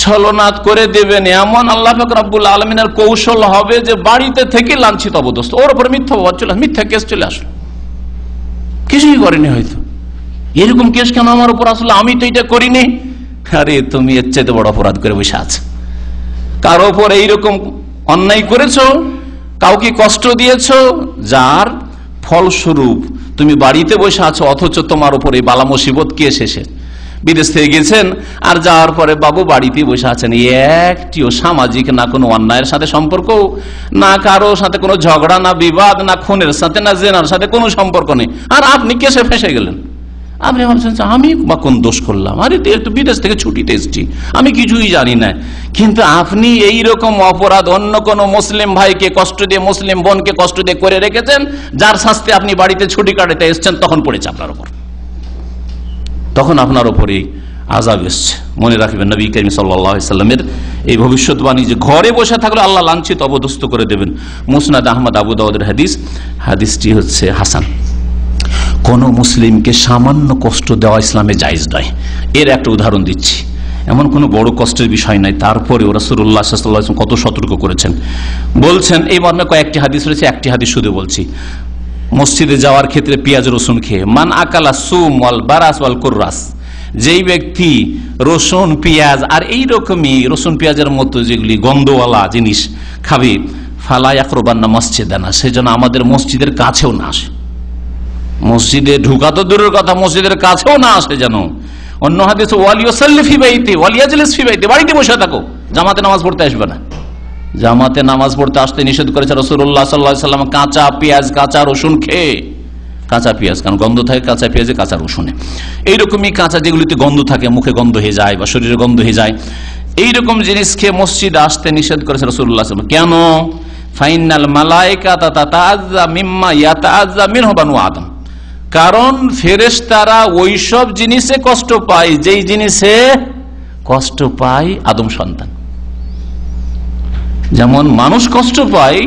ছলনাদ করে দেবেন, এমন আল্লাহ পাক রব্বুল আলামিনের কৌশল হবে যে বাড়িতে থেকে লাঞ্ছিত অবদস্থ, ওর উপরে মিথ্যা অপবাদ চলে, মিথ্যা কেস চলে আসলো, কিছুই করেনি হয়তো। এরকম কেস কেন আমার উপর আসলে, আমি তো এটা করিনি। আরে তুমি এর চাইতে বড় অপরাধ করে বসে আছে, কারো উপর এইরকম অন্যায় করেছো, কাউকে কষ্ট দিয়েছো, যার ফলস্বরূপ তুমি বাড়িতে বসে আছো, অথচ তোমার উপর এই বালা মুসিবত কে এসেছে, বিদেশ থেকে গেছেন আর যাওয়ার পরে বাবু বাড়িতে বসে আছেন, একটিও সামাজিক না কোনো অন্যায়ের সাথে সম্পর্ক, না কারো সাথে কোনো ঝগড়া, না বিবাদ, না খুনের সাথে, না জেনার সাথে কোনো সম্পর্ক নেই, আর আপনি কেসে ফেসে গেলেন। আপনি ভাবছেন আমি বা কোন দোষ করলাম, আরে একটু বিদেশ থেকে ছুটিতে এসেছি, আমি কিছুই জানি না। কিন্তু আপনি এই রকম অপরাধ অন্য কোন মুসলিম ভাইকে কষ্ট দিয়ে, মুসলিম বোনকে কষ্ট দিয়ে করে রেখেছেন, যার শাস্তি আপনি বাড়িতে ছুটি কাটাতে এসেছেন তখন পড়েছে আপনার উপর। তখন আপনার উপরে আযাব এসছে। মনে রাখবেন নবী করিম সাল্লাল্লাহু আলাইহি সাল্লামের এই ভবিষ্যৎবাণী যে ঘরে বসে থাকলে আল্লাহ লাঞ্ছিত অবদস্থ করে দেবেন। মুসনাদ আহমদ, আবু দাউদের হাদিস, হাদিসটি হচ্ছে হাসান। কোন মুসলিমকে সামান্য কষ্ট দেওয়া ইসলামে জায়েজ নয়। এর একটা উদাহরণ দিচ্ছি। এমন কোনো বড় কষ্টের বিষয় নাই, তারপরেও রাসূলুল্লাহ সাল্লাল্লাহু আলাইহি ওয়াসাল্লাম কত সতর্ক করেছেন। বলছেন, এই মর্মে কয়েকটি হাদিস রয়েছে, একটি হাদিস শুধু বলছি। মসজিদে যাওয়ার ক্ষেত্রে পেঁয়াজ রসুন খেয়ে, মান আকালা সুম ওয়াল বারাস ওয়াল কুররাস, যেই ব্যক্তি রসুন পেঁয়াজ আর এইরকমই রসুন পেঁয়াজের মতো যেগুলি গন্ধওয়ালা জিনিস খাবে, ফালা ইয়াকরুবান্না মসজিদানা, সেজন্য আমাদের মসজিদের কাছেও না আসে। মসজিদে ঢুকা তো দূরের কথা, মসজিদের কাছেও না আসে যেন। অন্য হাদিসে ওয়ালিয়াসাল্লি ফি বাইতি ওয়ালিয়াজলিস ফি বাইতি, বাড়িতে বসে থাকো, জামাতে নামাজ পড়তে আসবে না। জামাতে নামাজ পড়তে আসতে নিষেধ করেছে রাসূলুল্লাহ সাল্লাল্লাহু আলাইহি ওয়াসাল্লাম কাঁচা পেঁয়াজ, কাঁচা রসুন খেয়ে। কাঁচা পেঁয়াজ, কারণ গন্ধ থাকে কাঁচা পেঁয়াজে, কাঁচা রসুনে। এইরকমই কাঁচা যেগুলিতে গন্ধ থাকে, মুখে গন্ধ হয়ে যায় বা শরীরে গন্ধ হয়ে যায়, এইরকম জিনিস খেয়ে মসজিদে আসতে নিষেধ করেছে রাসূলুল্লাহ সাল্লাল্লাহু আলাইহি ওয়াসাল্লাম। কেন? ফাইনাল মালায়েকাতা তাতাআযযা মিম্মা ইয়াতাআযযা মিনহু বানু আদম, কারণ ফেরেশতারা ওইসব জিনিসে কষ্ট পায় যেই জিনিসে কষ্ট পায় আদম সন্তান। যেমন মানুষ কষ্ট পায়,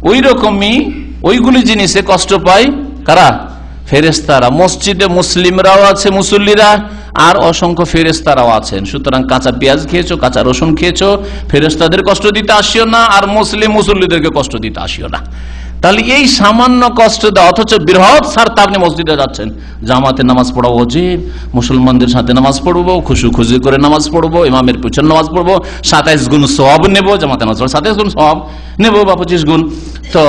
ওই রকমই ওইগুলি জিনিসে কষ্ট পায় কারা? ফেরেশতারা। মসজিদে মুসলিমরাও আছে, মুসল্লিরা, আর অসংখ্য ফেরেশতারাও আছেন। সুতরাং কাঁচা পেঁয়াজ খেয়েছো, কাঁচা রসুন খেয়েছো, ফেরেশতাদের কষ্ট দিতে আসিও না, আর মুসল্লিদেরকে কষ্ট দিতে আসিও না। তাহলে এই সামান্য কষ্ট দেওয়া, অথচ বৃহৎ স্বার্থে আপনি মসজিদে যাচ্ছেন, জামাতে নামাজ পড়া উচিত, মুসলমানদের সাথে নামাজ পড়বো, খুশি করে নামাজ পড়বো, ইমামের পিছনে নামাজ পড়বো, 27 গুণ সওয়াব নেব, জামাতে নামাজ পড়া 27 গুণ সওয়াব নেব বা 25 গুণ। তো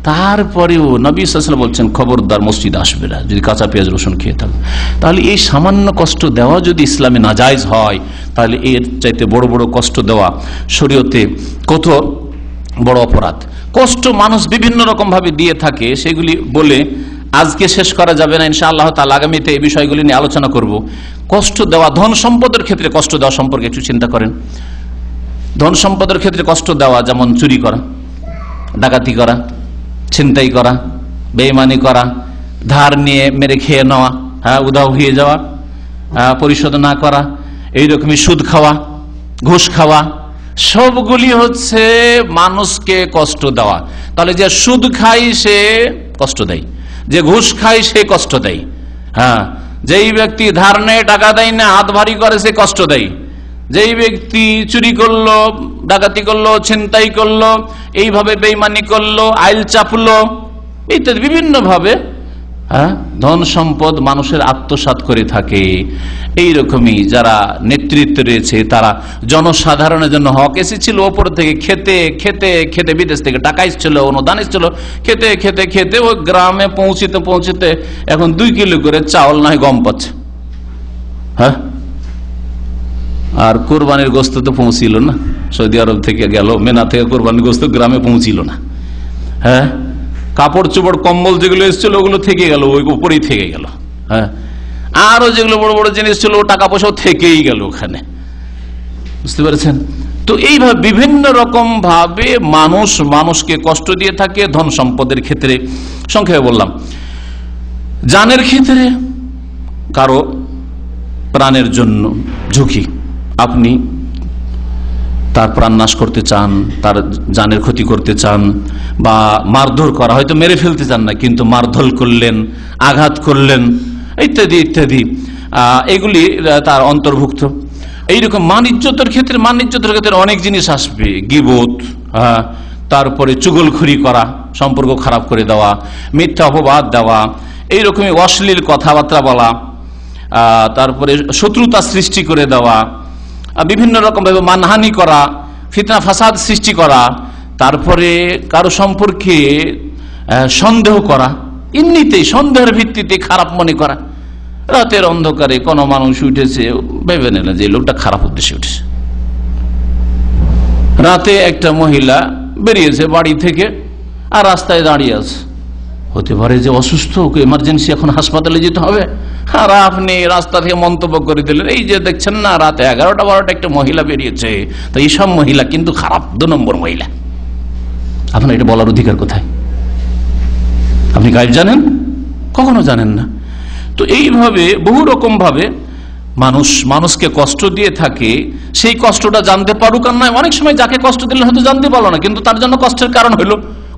তারপরেও নবী সাল্লাল্লাহু আলাইহি ওয়াসাল্লাম বলছেন, খবরদার মসজিদে আসবে না যদি কাঁচা পেঁয়াজ রসুন খেয়ে থাকে। তাহলে এই সামান্য কষ্ট দেওয়া যদি ইসলামে নাজায়েজ হয়, তাহলে এর চাইতে বড় বড় কষ্ট দেওয়া শরীয়তে কত বড় অপরাধ। কষ্ট মানুষ বিভিন্ন রকম ভাবে দিয়ে থাকে, সেগুলি বলে আজকে শেষ করা যাবে না। ইনশাআল্লাহ তাআলা আগামীতে এই বিষয়গুলি নিয়ে আলোচনা করব। কষ্ট দেওয়া, ধন সম্পদের ক্ষেত্রে কষ্ট দেওয়া সম্পর্কে একটু চিন্তা করেন। ধন সম্পদের ক্ষেত্রে কষ্ট দেওয়া যেমন চুরি করা, ডাকাতি করা, ছিনতাই করা, বেঈমানি করা, ধার নিয়ে মেরে খেয়ে নেওয়া, উধাও হয়ে যাওয়া, পরিশোধ না করা, এইরকমই সুদ খাওয়া, ঘুষ খাওয়া, সবগুলি হচ্ছে মানুষকে কষ্ট দেওয়া। তাহলে যে সুদ খায় সে কষ্ট দেয়, যে ঘুষ খায় সে কষ্ট দেয়, যেই ব্যক্তি ধার নেয় টাকা দেয় না, হাত ভারী করে, সে কষ্ট দেয়। যেই ব্যক্তি চুরি করলো, ডাকাতি করলো, ছিনতাই করলো, এইভাবে বেঈমানি করলো, আইল চাপলো, ইত্যাদি বিভিন্ন ভাবে ধন সম্পদ মানুষের আত্মসাৎ করে থাকে। এইরকমই যারা নেতৃত্বে রয়েছে, তারা জনসাধারণের জন্য হক এসেছিল ওপর থেকে, খেতে খেতে খেতে, বিদেশ থেকে টাকা এসেছিল, অনুদান এসেছিল, খেতে খেতে খেতে ওই গ্রামে পৌঁছতে পৌঁছতে এখন 2 কিলো করে চাউল নয় গম পাচ্ছে। আর কোরবানির গোস্ত তো পৌঁছিল না, সৌদি আরব থেকে গেল, মেনা থেকে কোরবানির গোস্ত গ্রামে পৌঁছিল না। কাপড় চোপড় কম্বল যেগুলো এসেছিল ওগুলো থেকে গেল, ওই উপরেই থেকে গেল। আরো যেগুলো বড় বড় জিনিস ছিল টাকা পয়সাও থেকেই গেল ওখানে, বুঝতে পেরেছেন? তো এইভাবে বিভিন্ন রকম ভাবে মানুষকে কষ্ট দিয়ে থাকে। ধন সম্পদের ক্ষেত্রে সংক্ষেপে বললাম। জানের ক্ষেত্রে কারো প্রাণের জন্য ঝুঁকি, আপনি তার প্রাণ নাশ করতে চান, তার জানের ক্ষতি করতে চান, বা মারধর করা, হয়তো মেরে ফেলতে চান না কিন্তু মারধর করলেন, আঘাত করলেন, ইত্যাদি ইত্যাদি, এগুলি তার অন্তর্ভুক্ত। এইরকম মান-ইজ্জতের ক্ষেত্রে অনেক জিনিস আসবে। গীবত, তারপরে চুগলখড়ি করা, সম্পর্ক খারাপ করে দেওয়া, মিথ্যা অপবাদ দেওয়া, এইরকমই অশ্লীল কথাবার্তা বলা, তারপরে শত্রুতা সৃষ্টি করে দেওয়া, বিভিন্ন রকম ভাবে মানহানি করা, ফিতনা ফাসাদ সৃষ্টি করা, তারপরে কারো সম্পর্কে সন্দেহ করা, এমনিতেই সন্দেহের ভিত্তিতে খারাপ মনে করা। রাতের অন্ধকারে কোনো মানুষ উঠেছে, ভেবে নিলেন যে লোকটা খারাপ উদ্দেশ্যে উঠেছে। রাতে একটা মহিলা বেরিয়েছে বাড়ি থেকে, আর রাস্তায় দাঁড়িয়ে আছে, হতে পারে যে অসুস্থ, এমার্জেন্সি, এখন হাসপাতালে যেতে হবে, আর আপনি রাস্তা থেকে মন্তব্য করে দিলেন, এই যে দেখছেন না রাতে 11টা-12টা একটা মহিলা বেরিয়েছে, তো এইসব মহিলা কিন্তু খারাপ, 2 নম্বর মহিলা। আপনার এটা বলার অধিকার কোথায়? আপনি গায়েব জানেন? কখনো জানেন না। তো এইভাবে বহু রকম ভাবে মানুষকে কষ্ট দিয়ে থাকে। সেই কষ্টটা জানতে পারুক আর নয়, অনেক সময় যাকে কষ্ট দিলে হয়তো জানতে পারলো না, কিন্তু তার জন্য কষ্টের কারণ হলো।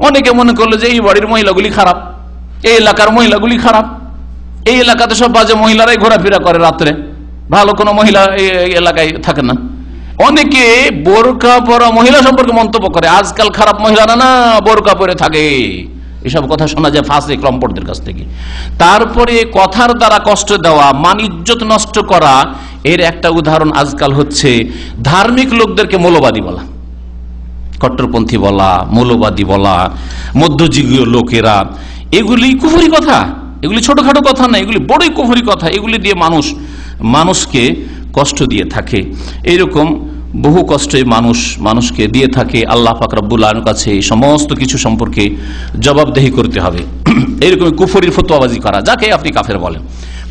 অনেকে মনে করলো যে এই বাড়ির মহিলাগুলি খারাপ, এই এলাকার মহিলাগুলি খারাপ, এই এলাকাতে সব বাজে মহিলারাই ঘোরাফেরা করে, রাত্রে ভালো কোনো মহিলা এই এলাকায় থাকে না। অনেকে বোরকা পরা মহিলা সম্পর্কে মন্তব্য করে, আজকাল খারাপ মহিলারা না বোরকা পরে থাকে, এসব কথা শোনা যায় ফাসিক লম্পটদের কাছ থেকে। তারপরে কথার দ্বারা কষ্ট দেওয়া, মান ইজ্জত নষ্ট করা, এর একটা উদাহরণ আজকাল হচ্ছে ধার্মিক লোকদেরকে মৌলবাদী বলা, কট্টরপন্থী বলা, মৌলবাদী বলা, মধ্যযুগীয় লোকেরা। এগুলি কুফরি কথা, এগুলি ছোটখাটো কথা না, এগুলি বড়ই কুফরি কথা। এগুলি দিয়ে মানুষকে কষ্ট দিয়ে থাকে। এইরকম বহু কষ্টে মানুষকে দিয়ে থাকে। আল্লাহ পাক রব্বুল আলামিনের কাছে এই সমস্ত কিছু সম্পর্কে জবাবদেহি করতে হবে। এইরকম কুফরির ফতোয়াবাজি করা, যাকে আপনি কাফের বলেন,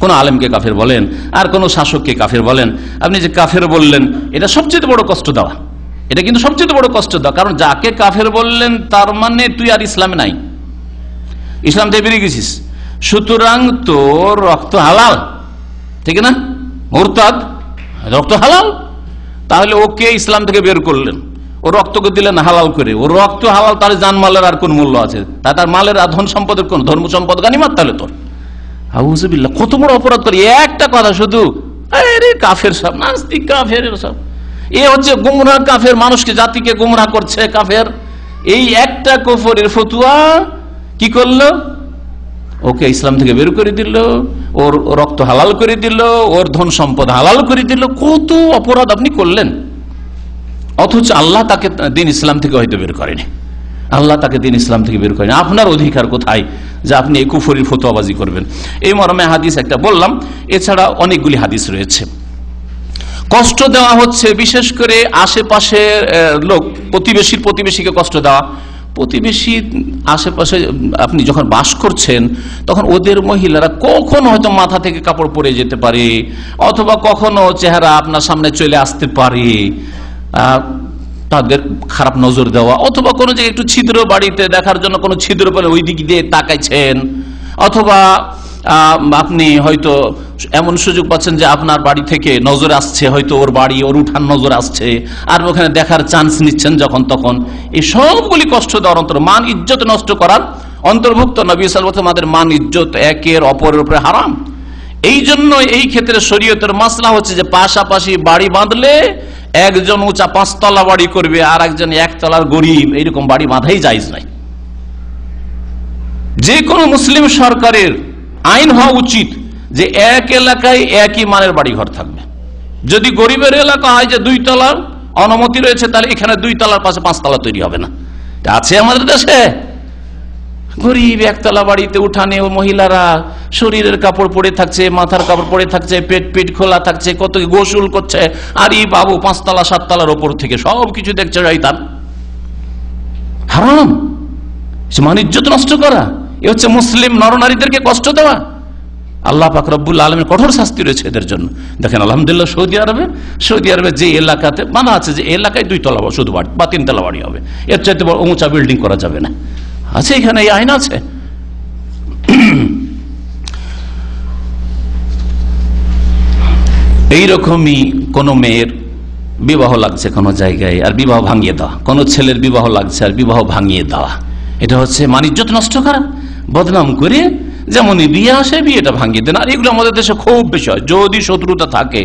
কোন আলেমকে কাফের বলেন আর কোন শাসককে কাফের বলেন, আপনি যে কাফের বললেন এটা সবচেয়ে বড় কষ্ট দেওয়া। এটা কিন্তু সবচেয়ে বড় কষ্ট দেওয়া, কারণ যাকে কাফের বললেন তার মানে তুই আর ইসলামে নাই, ইসলাম থেকে বেরিয়ে গেছিস, সুতরাং তোর রক্ত হালাল, ঠিক না? মুরতাদ, রক্ত হালাল। তাহলে ওকে ইসলাম থেকে বের করলেন, ও রক্তকে দিলেন হালাল করে, ও রক্ত হালাল, তার জানমালের আর কোন মূল্য আছে? তার মালের আর ধন সম্পদের কোন ধর্ম সম্পদ গানিমাত? তাহলে তোর আউযুবিল্লাহ, কত বড় অপরাধ করি। একটা কথা শুধু, আরে কাফের সব, নাস্তিক কাফের সব, এ হচ্ছে গুমরাহ কাফের, মানুষকে জাতিকে গুমরাহ করছে কাফের। এই একটা কুফরের ফতোয়া কি করলো? ওকে ইসলাম থেকে বের করে দিল, ওর রক্ত হালাল করে দিল, ওর ধন সম্পদ হালাল করে দিল। কত অপরাধ আপনি করলেন, অথচ আল্লাহ তাকে দিন ইসলাম থেকে হয়তো বের করেনি, আল্লাহ তাকে দিন ইসলাম থেকে বের করেনি। আপনার অধিকার কোথায় যে আপনি এই কুফরির ফতোয়াবাজি করবেন? এই মর্মে হাদিস একটা বললাম, এছাড়া অনেকগুলি হাদিস রয়েছে। কষ্ট দেওয়া হচ্ছে বিশেষ করে আশেপাশের লোক, প্রতিবেশীকে কষ্ট দেওয়া। প্রতিবেশী আশেপাশে আপনি যখন বাস করছেন তখন ওদের মহিলারা কখনো হয়তো মাথা থেকে কাপড় পরে যেতে পারে, অথবা কখনো চেহারা আপনার সামনে চলে আসতে পারে, তাদের খারাপ নজর দেওয়া, অথবা কোনো জায়গায় একটু ছিদ্র বাড়িতে দেখার জন্য কোনো ছিদ্র পেলে ওই দিক দিয়ে তাকাইছেন, অথবা আপনি হয়তো এমন সুযোগ পাচ্ছেন যে আপনার বাড়ি থেকে নজর আসছে, হয়তো ওর বাড়ি, ওর উঠান নজর আসছে, আর ওখানে দেখার চান্স নিচ্ছেন যখন তখন। এই সবগুলি কষ্ট দেওয়ার অন্তর, মান ইজ্জত নষ্ট করার অন্তর্ভুক্ত। নবী সাল্লাল্লাহু আলাইহি ওয়াসাল্লাম আমাদের মান ইজ্জত একের অপরের উপরে হারাম। এই জন্য এই ক্ষেত্রে শরীয়তের মাসলা হচ্ছে যে পাশাপাশি বাড়ি বাঁধলে একজন উঁচা 5 তলা বাড়ি করবে আর একজন 1 তলার গরিব, এইরকম বাড়ি বাঁধাই জায়েজ নাই। যে কোনো মুসলিম সরকারের আইন হওয়া উচিত যে এক এলাকায় একই মানের বাড়ি ঘর থাকবে। যদি গরিবের এলাকা হয় যে 2 তলার অনুমতি রয়েছে, তাহলে এখানে 2 তলার পাশে 5 তলা তৈরি হবে না। আছে আমাদের দেশে গরিব 1 তলা বাড়িতে উঠানে ও মহিলারা শরীরের কাপড় পরে থাকছে, মাথার কাপড় পরে থাকছে, পেট খোলা থাকছে, কত গোসল করছে, আর এই বাবু 5 তলা 7 তলার ওপর থেকে সবকিছু দেখছে, শয়তান। হারাম, মান ইজ্জত নষ্ট করা, এ হচ্ছে মুসলিম নরনারীদেরকে কষ্ট দেওয়া। আল্লাহ পাক রব্বুল আলামিনের কঠোর শাস্তি রয়েছে এদের জন্য। দেখেন আলহামদুলিল্লাহ সৌদি আরবে যে এলাকাতে মানা আছে যে এলাকায় 2 তলা শুধু বাড়ি বা 3 তলা বাড়ি হবে, এর চাইতে বড় উঁচা বিল্ডিং করা যাবে না, আছে এখানে এই আইন আছে। এইরকমই কোন মেয়ের বিবাহ লাগছে কোন জায়গায় আর বিবাহ ভাঙিয়ে দেওয়া, কোন ছেলের বিবাহ লাগছে আর বিবাহ ভাঙিয়ে দেওয়া, এটা হচ্ছে মান ইজ্জত নষ্ট করা, বদনাম করে যেমনই বিয়ে আসে বিয়েটা ভাঙিয়ে দেন। আর এগুলো আমাদের দেশে খুব বেশি হয়। যদি শত্রুতা থাকে,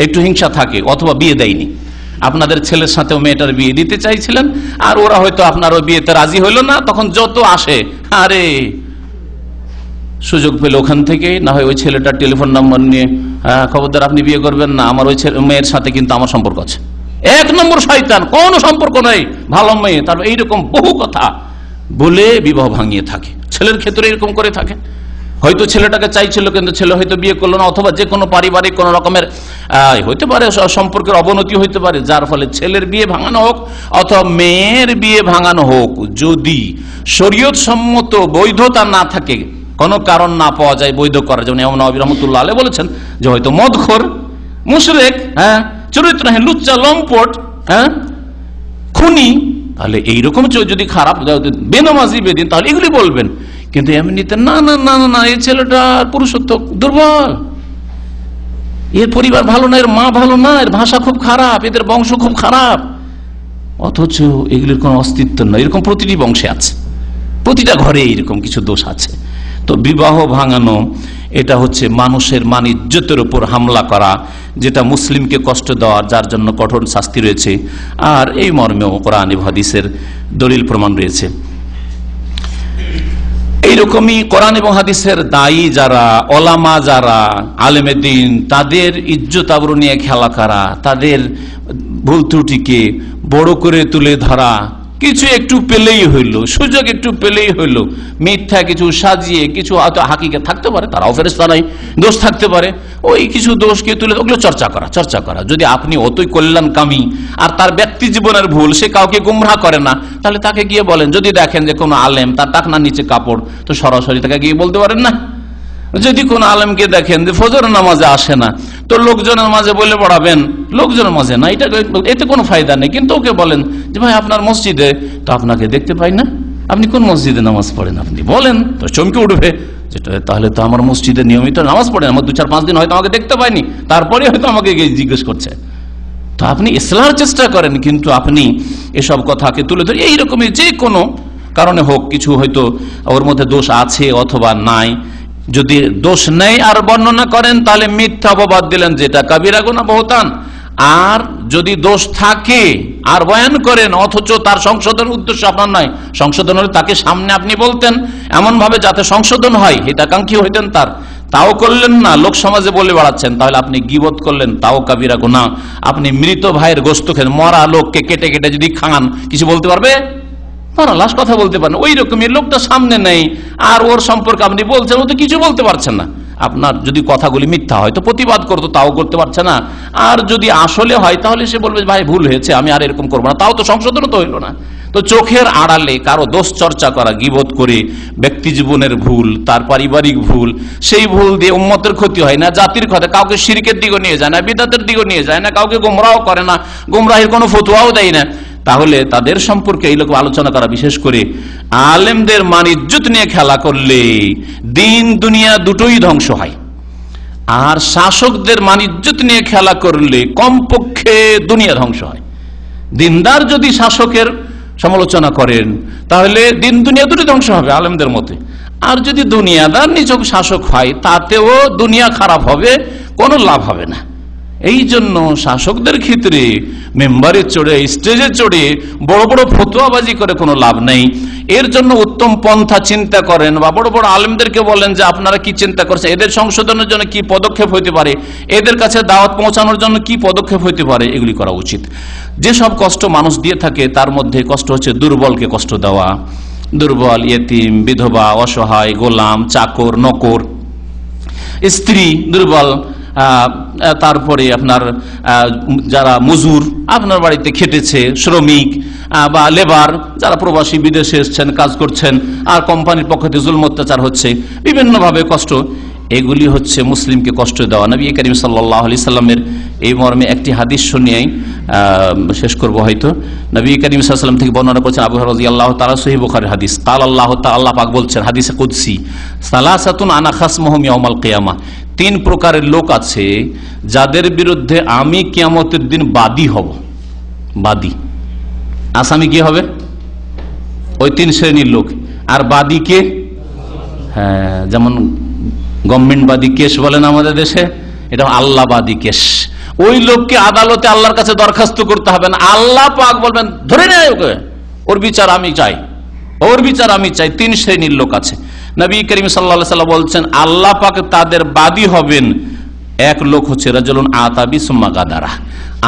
একটু হিংসা থাকে, অথবা বিয়ে দেয়নি, আপনাদের ছেলের সাথেও মেয়েটার বিয়ে দিতে চাইছিলেন আর ওরা হয়তো আপনার ওই বিয়েতে রাজি হইল না, তখন যত আসে, আরে সুযোগ পেলে ওখান থেকে না হয় ওই ছেলেটার টেলিফোন নাম্বার নিয়ে, খবরদার আপনি বিয়ে করবেন না, আমার ওই মেয়ের সাথে কিন্তু আমার সম্পর্ক আছে। 1 নম্বর শয়তান, কোনো সম্পর্ক নেই, ভালো মেয়ে, তারপর এইরকম বহু কথা বলে বিবাহ ভাঙিয়ে থাকে। ছেলের ক্ষেত্রে এরকম করে থাকে, হয়তো ছেলেটাকে চাইছিল কিন্তু ছেলে হয়তো বিয়ে করলো না, অথবা যে কোনো পারিবারিক কোন রকমের হইতে পারে সম্পর্কের অবনতি হইতে পারে, যার ফলে ছেলের বিয়ে ভাঙানো হোক অথবা মেয়ের বিয়ে ভাঙানো হোক, যদি শরীয়ত সম্মত বৈধতা না থাকে, কোনো কারণ না পাওয়া যায় বৈধ করার জন্য, ইমাম নববী রাহমাতুল্লাহ আলাইহি বলেছেন যে হয়তো মদখোর, মুশরিক, চরিত্রহীন, লুচ্চা, লম্পট, খুনি, তাহলে এইরকম যদি খারাপ বেনামাজি বেদিন তাহলে এগুলি বলবেন, কিন্তু এমনিতে না না না না এই ছেলেটা পুরুষত্ব দুর্বল, এর পরিবার ভালো না, এর মা ভালো না, এর ভাষা খুব খারাপ, এদের বংশ খুব খারাপ, অথচ এগুলির কোনো অস্তিত্ব নয়। এরকম প্রতিটি বংশে আছে, প্রতিটা ঘরে এরকম কিছু দোষ আছে। তো বিবাহ ভাঙানো এটা হচ্ছে মানুষের মান ইজ্জতের উপর হামলা করা, যেটা মুসলিমকে কষ্ট দেওয়ার, যার জন্য কঠোর শাস্তি রয়েছে। আর এই মর্মেও কোরআন এবং হাদিসের দলিল প্রমাণ রয়েছে। এইরকমই কোরআন এবং হাদিসের দায়ী যারা, ওলামা যারা, আলেমে দ্বীন, তাদের ইজ্জত আবরু নিয়ে খেলা করা, তাদের ভুল ত্রুটিকে বড় করে তুলে ধরা, কিছু একটু পেলেই হইল, সুযোগ একটু পেলেই হইল, মিথ্যা কিছু সাজিয়ে কিছু হাকিকত থাকতে পারে, তারাও ফেরেশতা নাই, দোষ থাকতে পারে, ওই কিছু দোষকে তুলে ওগুলো চর্চা করা। যদি আপনি অতই কল্যাণকামী আর তার ব্যক্তি জীবনের ভুল, সে কাউকে গুমরাহ করে না, তাহলে তাকে গিয়ে বলেন। যদি দেখেন যে কোনো আলেম তার টাকনার নিচে কাপড়, তো সরাসরি তাকে গিয়ে বলতে পারেন না। যদি কোন আলেমকে দেখেন যে ফজর নামাজে আসে না, তো লোকজনের মাঝে বলে পড়াবেন, লোকজনের মাঝে না, এতে কোনো ফায়দা নেই, কিন্তু ওকে বলেন যে ভাই আপনার মসজিদে তো আপনাকে দেখতে পাই না, আপনি কোন মসজিদে নামাজ পড়েন, আপনি বলেন, তো চমকে উঠবে যেটা, তাহলে তো আমার মসজিদে নিয়মিত নামাজ পড়েন, আমার 2-4-5 দিন হয়তো আমাকে দেখতে পাইনি, তারপরে হয়তো আমাকে জিজ্ঞেস করছে। তো আপনি ইসলামের চেষ্টা করেন, কিন্তু আপনি এসব কথাকে তুলে ধরে এইরকমই যে কোনো কারণে হোক, কিছু হয়তো ওর মধ্যে দোষ আছে অথবা নাই, যদি দোষ নেই আর বর্ণনা করেন তাহলে মিথ্যা অপবাদ দিলেন, যেটা কাবিরা গুনাহ বহতান। আর যদি দোষ থাকে আর বয়ান করেন অথচ তার সংশোধনের উদ্দেশ্য আপনার নয়, সংশোধন হলে তাকে সামনে আপনি বলতেন এমন ভাবে যাতে সংশোধন হয়, হিতাকাঙ্ক্ষী হইতেন তার, তাও করলেন না, লোক সমাজে বলে বেড়াচ্ছেন, তাহলে আপনি গীবত করলেন, তাও কাবিরা গুনাহ। আপনি মৃত ভাইয়ের গোশত খেন, মরা লোককে কেটে কেটে যদি খান, কিছু বলতে পারবে? লাশ কথা বলতে পারেন। ওই রকমই লোকটা সামনে নেই আর ওর সম্পর্কে আপনি বলছেন, ও তো কিছু বলতে পারছেন না। আপনার যদি কথাগুলি মিথ্যা হয় তো প্রতিবাদ করতো, তাও করতে পারছে না। আর যদি আসলে হয় তাহলে সে বলবে ভাই ভুল হয়েছে, আমি আর এরকম করবো না, তাও তো সংশোধন তো হইল না। তো চোখের আড়ালে কারো দোষ চর্চা করা, গীবত করে ব্যক্তি জীবনের ভুল, তার পারিবারিক ভুল, সেই ভুল দিয়ে উম্মতের ক্ষতি হয় না, জাতির ক্ষতি, কাউকে শিরকের দিকে নিয়ে যায় না, বিদআতের দিকে নিয়ে যায় না, কাউকে গোমরাহ করে না, গোমরাহের কোনো ফতোয়াও দেয় না, তাহলে তাদের সম্পর্কে এই লোক আলোচনা করা, বিশেষ করে আলেমদের মান ইজ্জত নিয়ে খেলা করলে দিন দুনিয়া দুটোই ধ্বংস হয়। আর শাসকদের মান ইজ্জত নিয়ে খেলা করলে কমপক্ষে দুনিয়া ধ্বংস হয়। দিনদার যদি শাসকের সমালোচনা করেন তাহলে দিন দুনিয়া দুটোই ধ্বংস হবে আলেমদের মতে। আর যদি দুনিয়াদার নিছক শাসক হয় তাতেও দুনিয়া খারাপ হবে, কোনো লাভ হবে না। এই জন্য শাসকদের ক্ষেত্রে মেম্বারে চড়ে, স্টেজে চড়ে বড় বড় ফতোয়াবাজি করে কোনো লাভ নেই। এর জন্য উত্তম পন্থা চিন্তা করেন, বা বড় বড় আলেমদেরকে বলেন যে আপনারা কি চিন্তা করছেন, এদের সংশোধনের জন্য কি পদক্ষেপ হইতে পারে, এদের কাছে দাওয়াত পৌঁছানোর জন্য কি পদক্ষেপ হইতে পারে, এগুলি করা উচিত। যেসব কষ্ট মানুষ দিয়ে থাকে তার মধ্যে কষ্ট হচ্ছে দুর্বলকে কষ্ট দেওয়া, দুর্বল, ইয়েতিম, বিধবা, অসহায়, গোলাম, চাকর, নকর, স্ত্রী দুর্বল, তারপরে আপনার যারা মজুর আপনার বাড়িতে খেটেছে, শ্রমিক বা লেবার, যারা প্রবাসী বিদেশে এসছেন কাজ করছেন আর কোম্পানির পক্ষ থেকে জুলম অত্যাচার হচ্ছে, বিভিন্নভাবে কষ্ট, এগুলি হচ্ছে মুসলিমকে কষ্ট দেওয়া। নবী করিম সাল্লাল্লাহু আলাইহি সাল্লামের এই মর্মে একটি হাদিস শুনিয়েই শেষ করব হয়তো। নবী করিম সাল্লাল্লাহু আলাইহি সাল্লাম থেকে বর্ণনা করেছেন আবু হুরায়রা রাদিয়াল্লাহু তাআলা, সহিহ বুখারীর হাদিস, ক্বাল আল্লাহু তাআলা, আল্লাহ পাক বলছেন হাদিসে কুদসি, সালাসাতুন আনা খাসমুহুম ইয়াউমাল কিয়ামাহ, 3 প্রকারের লোক আছে যাদের বিরুদ্ধে আমি কিয়ামতের দিন বাদী হব। বাদী, আসামি কি হবে? ওই 3 শ্রেণীর লোক। আর বাদী কে? হ্যাঁ, যেমন গভর্নমেন্টবাদী কেস বলেন আমাদের দেশে, এটা আল্লাহবাদী কেস। ওই লোককে আদালতে আল্লাহর কাছে দরখাস্ত করতে হবে না, আল্লাহ পাক বলবেন ধরে নেয় ওকে, ওর বিচার আমি চাই, ওর বিচার আমি চাই। 3 শ্রেণীর লোক আছে। নবী করিম সাল্লাল্লাহু আলাইহি ওয়াসাল্লাম বলছেন আল্লাহ পাক তাদের বাদী হবেন। এক লোক হচ্ছে রাজুলুন আতাবি সুম্মা গাদারা,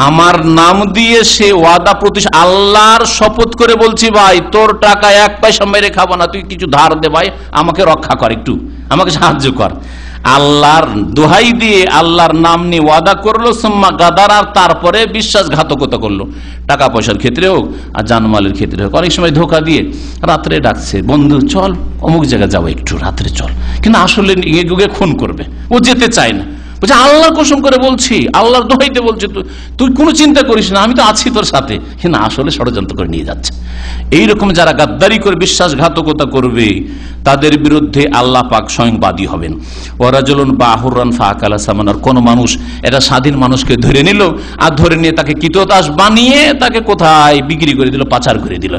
আমার নাম দিয়ে সে ওয়াদা প্রতিষ্ঠা, আল্লাহর শপথ করে বলছি ভাই তোর টাকা 1 পয়সা মেরে খাবো না, তুই কিছু ধার দে ভাই, আমাকে রক্ষা কর, একটু আমাকে সাহায্য কর। আল্লাহর দোহাই দিয়ে আল্লাহর নাম নিয়ে ওয়াদা করলো, সুম্মা গাদারা, তারপরে বিশ্বাসঘাতকতা করলো, টাকা পয়সার ক্ষেত্রে হোক আর জানমালের ক্ষেত্রে হোক। অনেক সময় ধোকা দিয়ে রাত্রে ডাকছে, বন্ধু চল অমুক জায়গায় যাবো, একটু রাত্রে চল, কিন্তু আসলে খুন করবে, ও যেতে চায় না। বলছে আল্লাহর কসম করে বলছি, আল্লাহর দোহাইতে বলছি, তুই কোনো চিন্তা করিস না, আমি তো আছি তোর সাথে। না, আসলে ষড়যন্ত্র করে নিয়ে যাচ্ছে। এইরকম যারা গাদ্দারি করে বিশ্বাসঘাতকতা করবে তাদের বিরুদ্ধে আল্লাহ পাক স্বয়ং বাদী হবেন। ওয়ারাজুলুন বাহুরান ফাআকালা সামানার, কোন মানুষ এটা স্বাধীন মানুষকে ধরে নিল, আর ধরে নিয়ে তাকে কীটদাস বানিয়ে তাকে কোথায় বিক্রি করে দিল, পাচার করে দিল।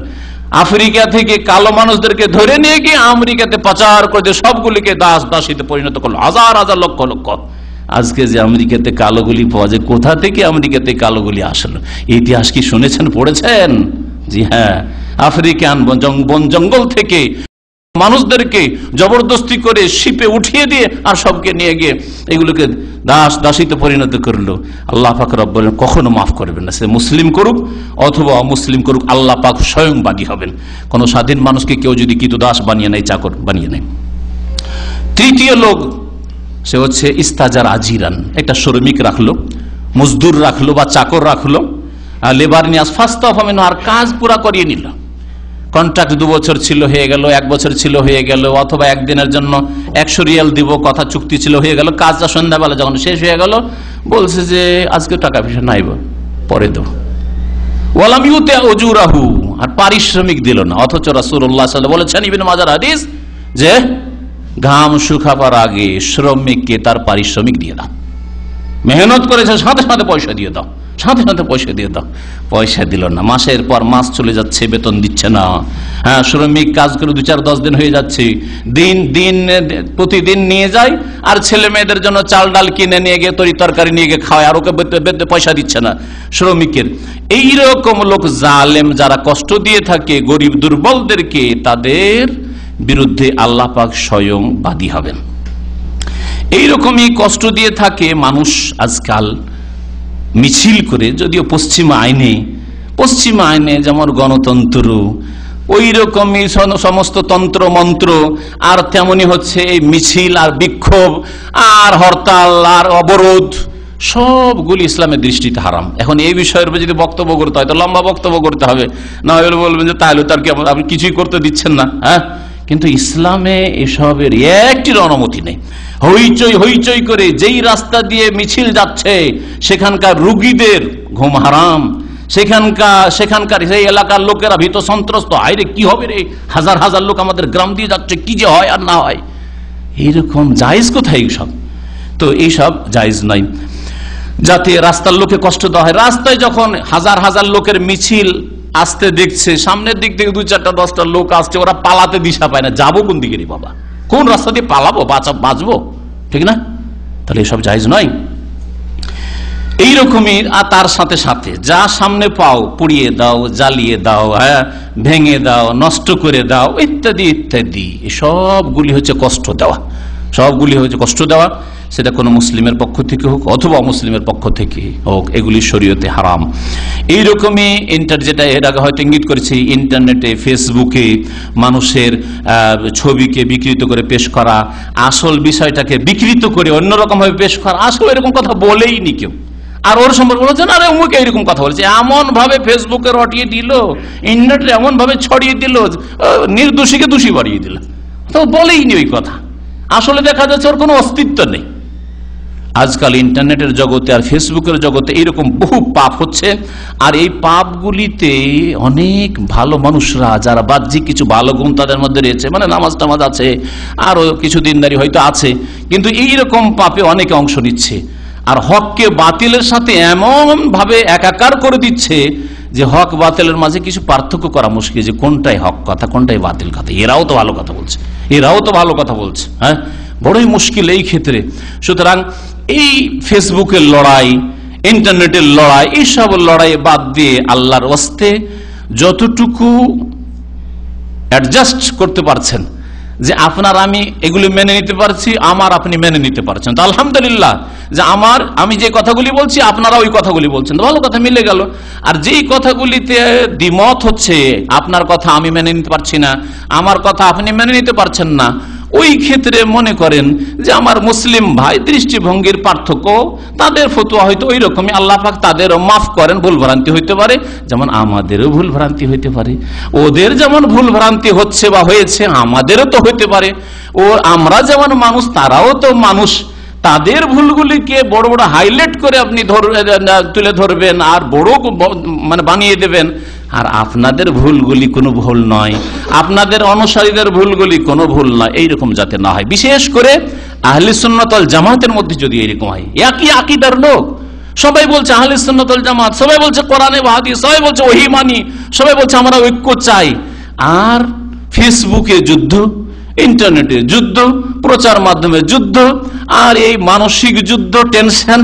আফ্রিকা থেকে কালো মানুষদেরকে ধরে নিয়ে গিয়ে আমেরিকাতে পাচার করে দিয়ে সবগুলিকে দাস দাসীতে পরিণত করলো, হাজার হাজার লক্ষ লক্ষ। আজকে যে আমেরিকাতে কালোগুলি পাওয়া যায়, কোথা থেকে আমেরিকাতে কালোগুলি আসলো? ইতিহাস কি শুনেছেন, পড়েছেন? জি হ্যাঁ, আফ্রিকান বন জঙ্গল থেকে মানুষদেরকে জবরদস্তি করে শিপে উঠিয়ে দিয়ে আর সবকে নিয়ে গিয়ে এগুলোকে দাস দাসীতে পরিণত করলো। আল্লাহ পাক রব্বুল কখনো মাফ করবেন না, সে মুসলিম করুক অথবা অমুসলিম করুক, আল্লাহ পাক স্বয়ং বাদী হবেন। কোন স্বাধীন মানুষকে কেউ যদি কীটদাস বানিয়ে নেয়, চাকর বানিয়ে নেয়। তৃতীয় লোক, সে হচ্ছে ইস্তাজার আজিরান, একটা শ্রমিক রাখলো, মজদুর রাখলো বা চাকর রাখলো, লেবার নিয়ে আর কাজ পুরা করিয়ে নিল। কন্ট্রাক্ট 2 বছর ছিল, হয়ে গেল, 1 বছর ছিল, হয়ে গেল, অথবা একদিনের জন্য 100 রিয়াল দিব কথা চুক্তি ছিল, হয়ে গেল। কাজটা সন্ধ্যাবেলা যখন শেষ হয়ে গেল, বলছে যে আজকে টাকা পয়সা নাইব, পরে দেব। ওয়ালাম ইউতি উজুরাহু, আর পারিশ্রমিক দিল না। অথচ রাসূলুল্লাহ সাল্লাল্লাহু আলাইহি ওয়াসাল্লাম বলেছেন, ইবনে মাজার হাদিস, যে ঘাম শুকাবার আগে শ্রমিককে তার পারিশ্রমিক দিয়ে দাও। মেহনত করেছে, সাথে সাথে পয়সা দিয়ে দাও, সাথে সাথে পয়সা দিয়ে দাও। পয়সা দিল না, মাসের পর মাস চলে যাচ্ছে, বেতন দিচ্ছে না। হ্যাঁ, শ্রমিক কাজ করে 2-4-10 দিন হয়ে যাচ্ছে, প্রতিদিন নিয়ে যায়, আর ছেলে মেয়েদের জন্য চাল ডাল কিনে নিয়ে গিয়ে তরি তরকারি নিয়ে গিয়ে খাওয়ায়, আর ওকে পয়সা দিচ্ছে না শ্রমিকের। এইরকম লোক জালেম যারা কষ্ট দিয়ে থাকে গরিব দুর্বলদেরকে, তাদের বিরুদ্ধে আল্লাহ পাক স্বয়ং বাদী হবেন। এইরকমই কষ্ট দিয়ে থাকে মানুষ আজকাল মিছিল করে, যদিও পশ্চিমা আইনে যেমন গণতন্ত্র, ওই রকমই সমস্ত তন্ত্র মন্ত্র, আর তেমনি হচ্ছে এই মিছিল আর বিক্ষোভ আর হরতাল আর অবরোধ, সবগুলি ইসলামের দৃষ্টিতে হারাম। এখন এই বিষয়ের উপর যদি বক্তব্য করতে হয় তো লম্বা বক্তব্য করতে হবে, না হলে বলবেন যে তাহলে তার কি আপনি কিছুই করতে দিচ্ছেন না। হ্যাঁ, কিন্তু ইসলামে এসবের একটির অনুমতি নেই। হইচই করে যেই রাস্তা দিয়ে মিছিল যাচ্ছে সেখানকার রুগীদের ঘুম হারাম, সেখানকার সেই এলাকার লোকেরা ভীত সন্ত্রস্ত, হায় রে কি হবে রে, হাজার হাজার লোক আমাদের গ্রাম দিয়ে যাচ্ছে, কি যে হয় আর না হয়। এইরকম জায়েজ কোথায় এইসব? তো এইসব জায়েজ নাই, যাতে রাস্তার লোকে কষ্ট দেওয়া হয়। রাস্তায় যখন হাজার হাজার লোকের মিছিল আসতে দেখছে, সামনের দিক থেকে 2-4-10টা লোক আসছে, ওরা পালাতে দিশা পায় না, যাবো কোন দিকে রে বাবা, কোন রাস্তা দিয়ে পালাবো, বাঁচবো, ঠিক না? তাহলে এসব জায়েজ নয়। এইরকমই আর তার সাথে সাথে যা সামনে পাও পুড়িয়ে দাও, জ্বালিয়ে দাও, হ্যাঁ, ভেঙে দাও, নষ্ট করে দাও, ইত্যাদি ইত্যাদি, সবগুলি হচ্ছে কষ্ট দেওয়া, সেটা কোনো মুসলিমের পক্ষ থেকে হোক অথবা অমুসলিমের পক্ষ থেকে হোক, এগুলি শরীয়তে হারাম। এইরকমই যেটা এর আগে হয়তো ইঙ্গিত করেছি, ইন্টারনেটে ফেসবুকে মানুষের ছবিকে বিকৃত করে পেশ করা, আসল বিষয়টাকে বিকৃত করে অন্যরকম ভাবে পেশ করা, আসলে এরকম কথা বলেই নি কেউ, আর ওর সম্পর্কে বলছেন আরে অমুকে এরকম কথা বলেছে, এমন ভাবে ফেসবুকে রটিয়ে দিল, ইন্টারনেটে এমন ভাবে ছড়িয়ে দিল, নির্দোষীকে দোষী বাড়িয়ে দিল, তো বলেই নি ওই কথা। আসলে দেখা যাচ্ছে ওর কোনো অস্তিত্ব নেই। আজকাল ইন্টারনেটের জগতে আর ফেসবুকের জগতে এরকম বহু পাপ হচ্ছে, আর এই পাপগুলিতে অনেক ভালো মানুষরা, যারা বাহ্যিক কিছু ভালো গুণ তাদের মধ্যে রয়েছে, মানে নামাজ টামাজ আছে, আরো কিছু দিনদারি হয়তো আছে, কিন্তু এইরকম পাপে অনেকে অংশ নিচ্ছে, আর হককে বাতিলের সাথে এমন ভাবে একাকার করে দিচ্ছে যে হক বাতিলের মাঝে কিছু পার্থক্য করা মুশকিল, যে কোনটাই হক কথা কোনটাই বাতিল কথা। এরাও তো ভালো কথা বলছে, হ্যাঁ, বড়ই মুশকিল এই ক্ষেত্রে। সুতরাং এই ফেসবুকের লড়াই, ইন্টারনেটের লড়াই, এইসব লড়াই বাদ দিয়ে আল্লাহর ওয়াস্তে যতটুকু অ্যাডজাস্ট করতে পারছেন, যে আপনার আমি এগুলি মেনে নিতে পারছি, আমার আপনি মেনে নিতে পারছেন, তো আলহামদুলিল্লাহ, যে আমি যে কথাগুলি বলছি আপনারা ওই কথাগুলি বলছেন, ভালো কথা, মিলে গেল। আর যেই কথাগুলিতে দ্বিমত হচ্ছে, আপনার কথা আমি মেনে নিতে পারছি না, আমার কথা আপনি মেনে নিতে পারছেন না, ওই ক্ষেত্রে মনে করেন যে আমার মুসলিম ভাই দৃষ্টিভঙ্গির পার্থক্য, তাদের ফতোয়া হয়তো ওই রকমই, আল্লাহ পাক তাদেরও মাফ করেন, ভুল ভ্রান্তি হইতে পারে, যেমন আমাদেরও ভুল ভ্রান্তি হইতে পারে, ওদের যেমন ভুল ভ্রান্তি হচ্ছে বা হয়েছে আমাদেরও তো হইতে পারে, ও আমরা যেমন মানুষ তারাও তো মানুষ, তাদের ভুলগুলিকে বড় বড় হাইলাইট করে আপনি তুলে ধরবেন আর বড় মানে বানিয়ে দেবেন, আর আপনাদের ভুলগুলি কোনো ভুল নয়, আপনাদের অনুসারীদের ভুলগুলি কোনো ভুল নয়, এইরকম যাতে না হয়। বিশেষ করে আহলে সুন্নাত ওয়াল জামাতের মধ্যে যদি এরকম হয়, একই আকীদার লোক, সবাই বলছে আহলে সুন্নাত ওয়াল জামাত, সবাই বলছে কোরআনে হাদিস, সবাই বলছে ওহী মানি, সবাই বলছে আমরা ঐক্য চাই, আর ফেসবুকে যুদ্ধ, ইন্টারনেটে যুদ্ধ, প্রচার মাধ্যমে যুদ্ধ, আর এই মানসিক যুদ্ধ, টেনশন,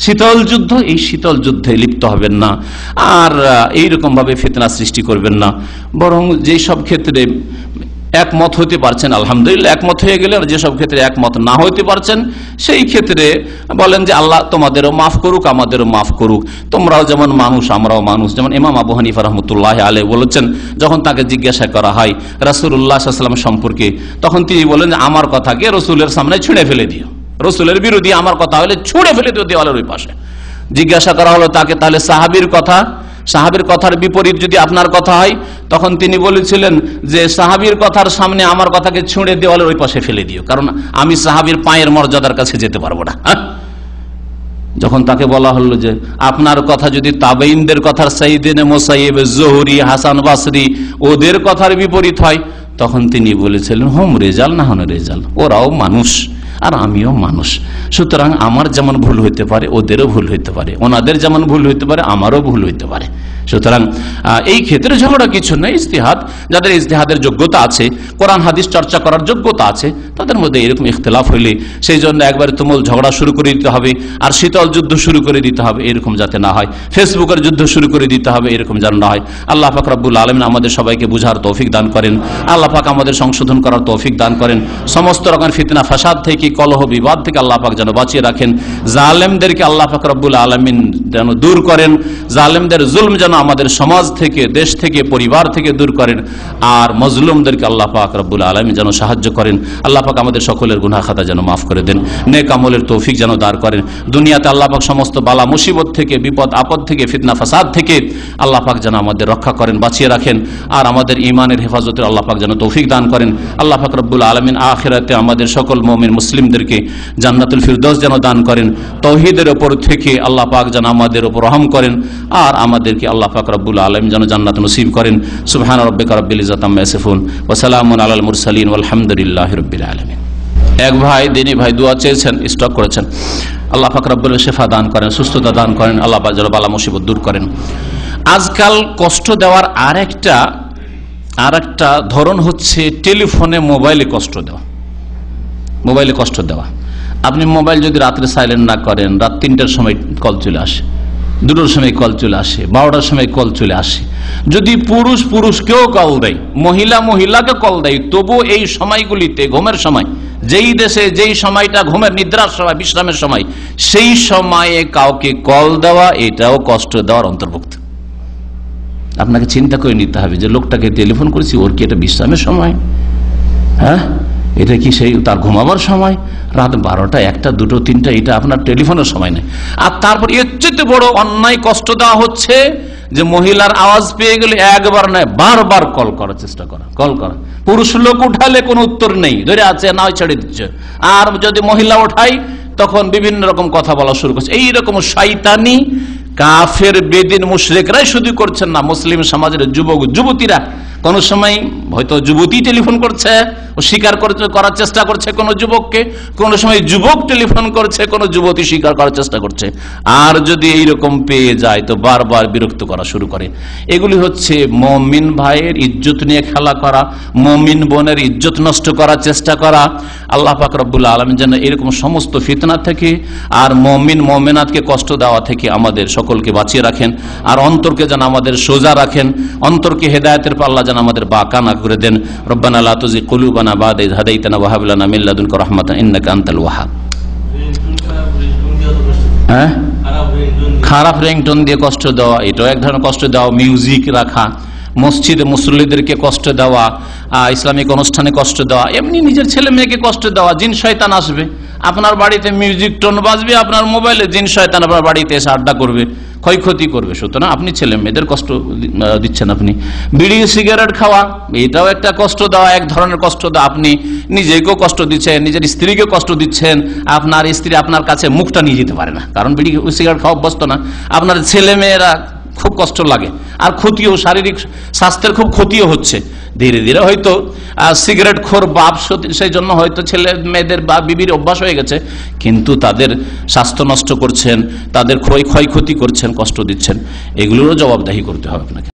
শীতল যুদ্ধ, এই শীতল যুদ্ধে লিপ্ত হবেন না, আর এইরকম ভাবে ফিতনা সৃষ্টি করবেন না। বরং যেসব ক্ষেত্রে একমত হতে পারছেন আলহামদুলিল্লাহ, একমত হয়ে গেলে, আর যেসব ক্ষেত্রে একমত না হতে পারছেন সেই ক্ষেত্রে বলেন যে আল্লাহ তোমাদেরও মাফ করুক, আমাদেরও মাফ করুক, তোমরাও যেমন মানুষ আমরাও মানুষ। যেমন ইমাম আবু হানিফা রহমতুল্লাহ আলাইহি বলেছেন, যখন তাকে জিজ্ঞাসা করা হয় রাসূলুল্লাহ সাল্লাল্লাহু আলাইহি ওয়াসাল্লাম সম্পর্কে, তখন তিনি বলেন যে আমার কথাকে রসুলের সামনে ছুঁড়ে ফেলে দিও, রসুলের বিরোধী আমার কথা হলে ছুঁড়ে ফেলে দিও দেওয়ালের ওই পাশে। জিজ্ঞাসা করা হলো তাকে, তাহলে সাহাবীর কথার বিপরীত যদি আপনার কথা হয়, তখন তিনি বলেছিলেন যে সাহাবীর কথার সামনে আমার কথাকে ছুঁড়ে দেওয়ালের ওই পাশে ফেলে দিও, কারণ আমি সাহাবীর পায়ের মর্যাদার কাছে যেতে পারবো না। যখন তাকে বলা হলো যে আপনার কথা যদি তাবেঈনদের কথার সাইয়েদে মুসাইয়্যিব, জুহরি, হাসান বাসরি ওদের কথার বিপরীত হয়, তখন তিনি বলেছিলেন হুম রেজাল না হন রেজাল, ওরাও মানুষ আর আমিও মানুষ, সুতরাং আমার যেমন ভুল হইতে পারে ওদেরও ভুল হইতে পারে, ওনাদের যেমন ভুল হইতে পারে আমারও ভুল হইতে পারে। সুতরাং এই ক্ষেত্রে ঝগড়া কিছু নেই। ইজতিহাদ, যাদের ইজতিহাদের যোগ্যতা আছে, কোরআন হাদিস চর্চা করার যোগ্যতা আছে, তাদের মধ্যে এরকম ইখতিলাফ হইলে সেই জন্য একবারে তুমুল ঝগড়া শুরু করে দিতে হবে আর শীতল যুদ্ধ শুরু করে দিতে হবে, এরকম যাতে না হয়। ফেসবুকের যুদ্ধ শুরু করে দিতে হবে, এরকম যেন না হয়। আল্লাহ পাক রব্বুল আলামিন আমাদের সবাইকে বুঝার তৌফিক দান করেন, আল্লাহ পাক আমাদের সংশোধন করার তৌফিক দান করেন, সমস্ত রকম ফিতনা ফাসাদ থেকে, কলহ বিবাদ থেকে আল্লাহ পাক যেন বাঁচিয়ে রাখেন, জালেমদেরকে আল্লাহ পাক রব্বুল আলামিন যেন দূর করেন, জালেমদের জুলম যেন আমাদের সমাজ থেকে, দেশ থেকে, পরিবার থেকে দূর করেন, আর মজলুমদেরকে আল্লাহ পাক রব্বুল আলামিন যেন সাহায্য করেন। আল্লাহ পাক আমাদের সকলের গুনাহ খাতা যেন মাফ করে দেন, নেক আমলের তৌফিক যেন দান করেন। দুনিয়াতে আল্লাহ পাক সমস্ত বালা মুসিবত থেকে, বিপদ আপদ থেকে, ফিতনা ফাসাদ থেকে আল্লাহ পাক যেন আমাদের রক্ষা করেন, বাঁচিয়ে রাখেন, আর আমাদের ঈমানের হেফাজতের আল্লাহ পাক যেন তৌফিক দান করেন। আল্লাহ পাক রব্বুল আলামিন আখিরাতে আমাদের সকল মুমিন মুসলিমদেরকে জান্নাতুল ফিরদৌস যেন দান করেন, তাওহীদের উপর থেকে আল্লাহ পাক যেন আমাদের উপর রহম করেন, আর আমাদেরকে আল্লাহ পাক রব্বুল আলামিন যেন জান্নাত নসিব করেন। সুবহান রাব্বিকা রাব্বিল ইজ্জাতি আম্মা ইয়াসিফুন ওয়া সালামুন আলাল মুরসালিন ওয়ালহামদুলিল্লাহি রাব্বিল আলামিন। এক ভাই, দিনী ভাই, দোয়া চেয়েছেন, স্টক করেছেন, আল্লাহ পাক রব্বুল শেফা দান করেন, সুস্থতা দান করেন, আল্লাহ পাক যেন বালা মুসিবত দূর করেন। আজকাল কষ্ট দেওয়ার আরেকটা ধরন হচ্ছে টেলিফোনে, মোবাইলে কষ্ট দেওয়া। মোবাইলে কষ্ট দেওয়া, আপনি মোবাইল যদি রাত্রে সাইলেন্ট না করেন, রাত 3টার সময় কল চলে আসে, 2টার সময় কল চলে আসে, 12টার সময় কল চলে আসে। যদি পুরুষকেও কল দেয়, মহিলাকে কল দেয়, তবু এই সময়গুলিতে, ঘুমের সময়, যেই দেশে যেই সময়টা ঘুমের নিদ্রার সময়, বিশ্রামের সময়, সেই সময়ে কাউকে কল দেওয়া এটাও কষ্ট দেওয়ার অন্তর্ভুক্ত। আপনাকে চিন্তা করে নিতে হবে যে লোকটাকে টেলিফোন করেছি, ওর কি এটা বিশ্রামের সময়? হ্যাঁ, এটা কি সেই তার ঘুমাবার সময়? রাত 12টা, 1টা, 2টো, 3টা, এটা আপনার টেলিফোনের সময় নেই। আর তারপর এর চেয়ে বড় অন্যায় কষ্ট দেওয়া হচ্ছে যে মহিলার আওয়াজ পেয়ে গেলে একবার নয় বারবার কল করার চেষ্টা করা, কল করা। পুরুষ লোক উঠালে কোনো উত্তর নেই, ধরে আছে, না ছেড়ে দিচ্ছে। আর যদি মহিলা ওঠাই তখন বিভিন্ন রকম কথা বলা শুরু করছে। এইরকম শয়তানি কাফের, বেদিন, মুশরিকরাই শুধু করছেন না, মুসলিম সমাজের যুবক যুবতীরা কোন সময় হয়তো যুবতী টেলিফোন করছে, ও স্বীকার করার চেষ্টা করছে কোন যুবককে, কোন সময় যুবক টেলিফোন করছে, কোন যুবতী স্বীকার করার চেষ্টা করছে। আর যদি এইরকম পেয়ে যায় তো বারবার বিরক্ত করা শুরু করে। এগুলি হচ্ছে মুমিন ভাইয়ের ইজ্জত নিয়ে খেলা করা, মুমিন বোনের ইজ্জত নষ্ট করার চেষ্টা করা। আল্লাহ পাক রব্বুল আলামিন যেন এরকম সমস্ত ফিতনা থেকে আর মুমিন মুমিনাতকে কষ্ট দেওয়া থেকে আমাদের সকলকে বাঁচিয়ে রাখেন, আর অন্তরকে যেন আমাদের সোজা রাখেন, অন্তরকে হেদায়েতের পর আল্লাহ যেন আমাদের বাঁকা না করে দেন। রব্বানা লা তুযিগ কুলুবানা বা'দা ইয হাদাইতানা ওয়া হাব লানা মিন লাদুনকা রাহমাতান ইন্নাকা আনতাল ওয়াহ্হাব। খারাপ রিংটোন দিয়ে কষ্ট দেওয়া, এটাও এক ধরনের কষ্ট দেওয়া। মিউজিক রাখা, মসজিদে মুসল্লিদেরকে কষ্ট দেওয়া, ইসলামিক অনুষ্ঠানে কষ্ট দেওয়া, এমনি নিজের ছেলে মেয়েকে কষ্ট দেওয়া। জিন শয়তান আসবে আপনার বাড়িতে, মিউজিক টোন বাজবে আপনার মোবাইলে, জিন শয়তান আপনার বাড়িতে এসে আড্ডা করবে, ক্ষয়ক্ষতি করবে। সুতরাং আপনি ছেলে মেয়েদের কষ্ট দিচ্ছেন। আপনি বিড়ি সিগারেট খাওয়া, এটাও একটা কষ্ট দেওয়া, এক ধরনের কষ্ট দেওয়া। আপনি নিজেকেও কষ্ট দিচ্ছেন, নিজের স্ত্রীকে কষ্ট দিচ্ছেন। আপনার স্ত্রী আপনার কাছে মুখটা নিয়ে যেতে পারে না, কারণ বিড়ি সিগারেট খাওয়া অভ্যস্ত না। আপনার ছেলে মেয়েরা খুব কষ্ট লাগে, আর ক্ষতিও, শারীরিক স্বাস্থ্যের খুব ক্ষতিও হচ্ছে। ধীরে ধীরে হয়তো সিগারেট খোর বাপ, সেই জন্য হয়তো ছেলে মেয়েদের বা বিবির অভ্যাস হয়ে গেছে, কিন্তু তাদের স্বাস্থ্য নষ্ট করছেন, তাদের ক্ষয়ক্ষতি করছেন, কষ্ট দিচ্ছেন, এগুলোরও জবাবদাহি করতে হবে আপনাকে।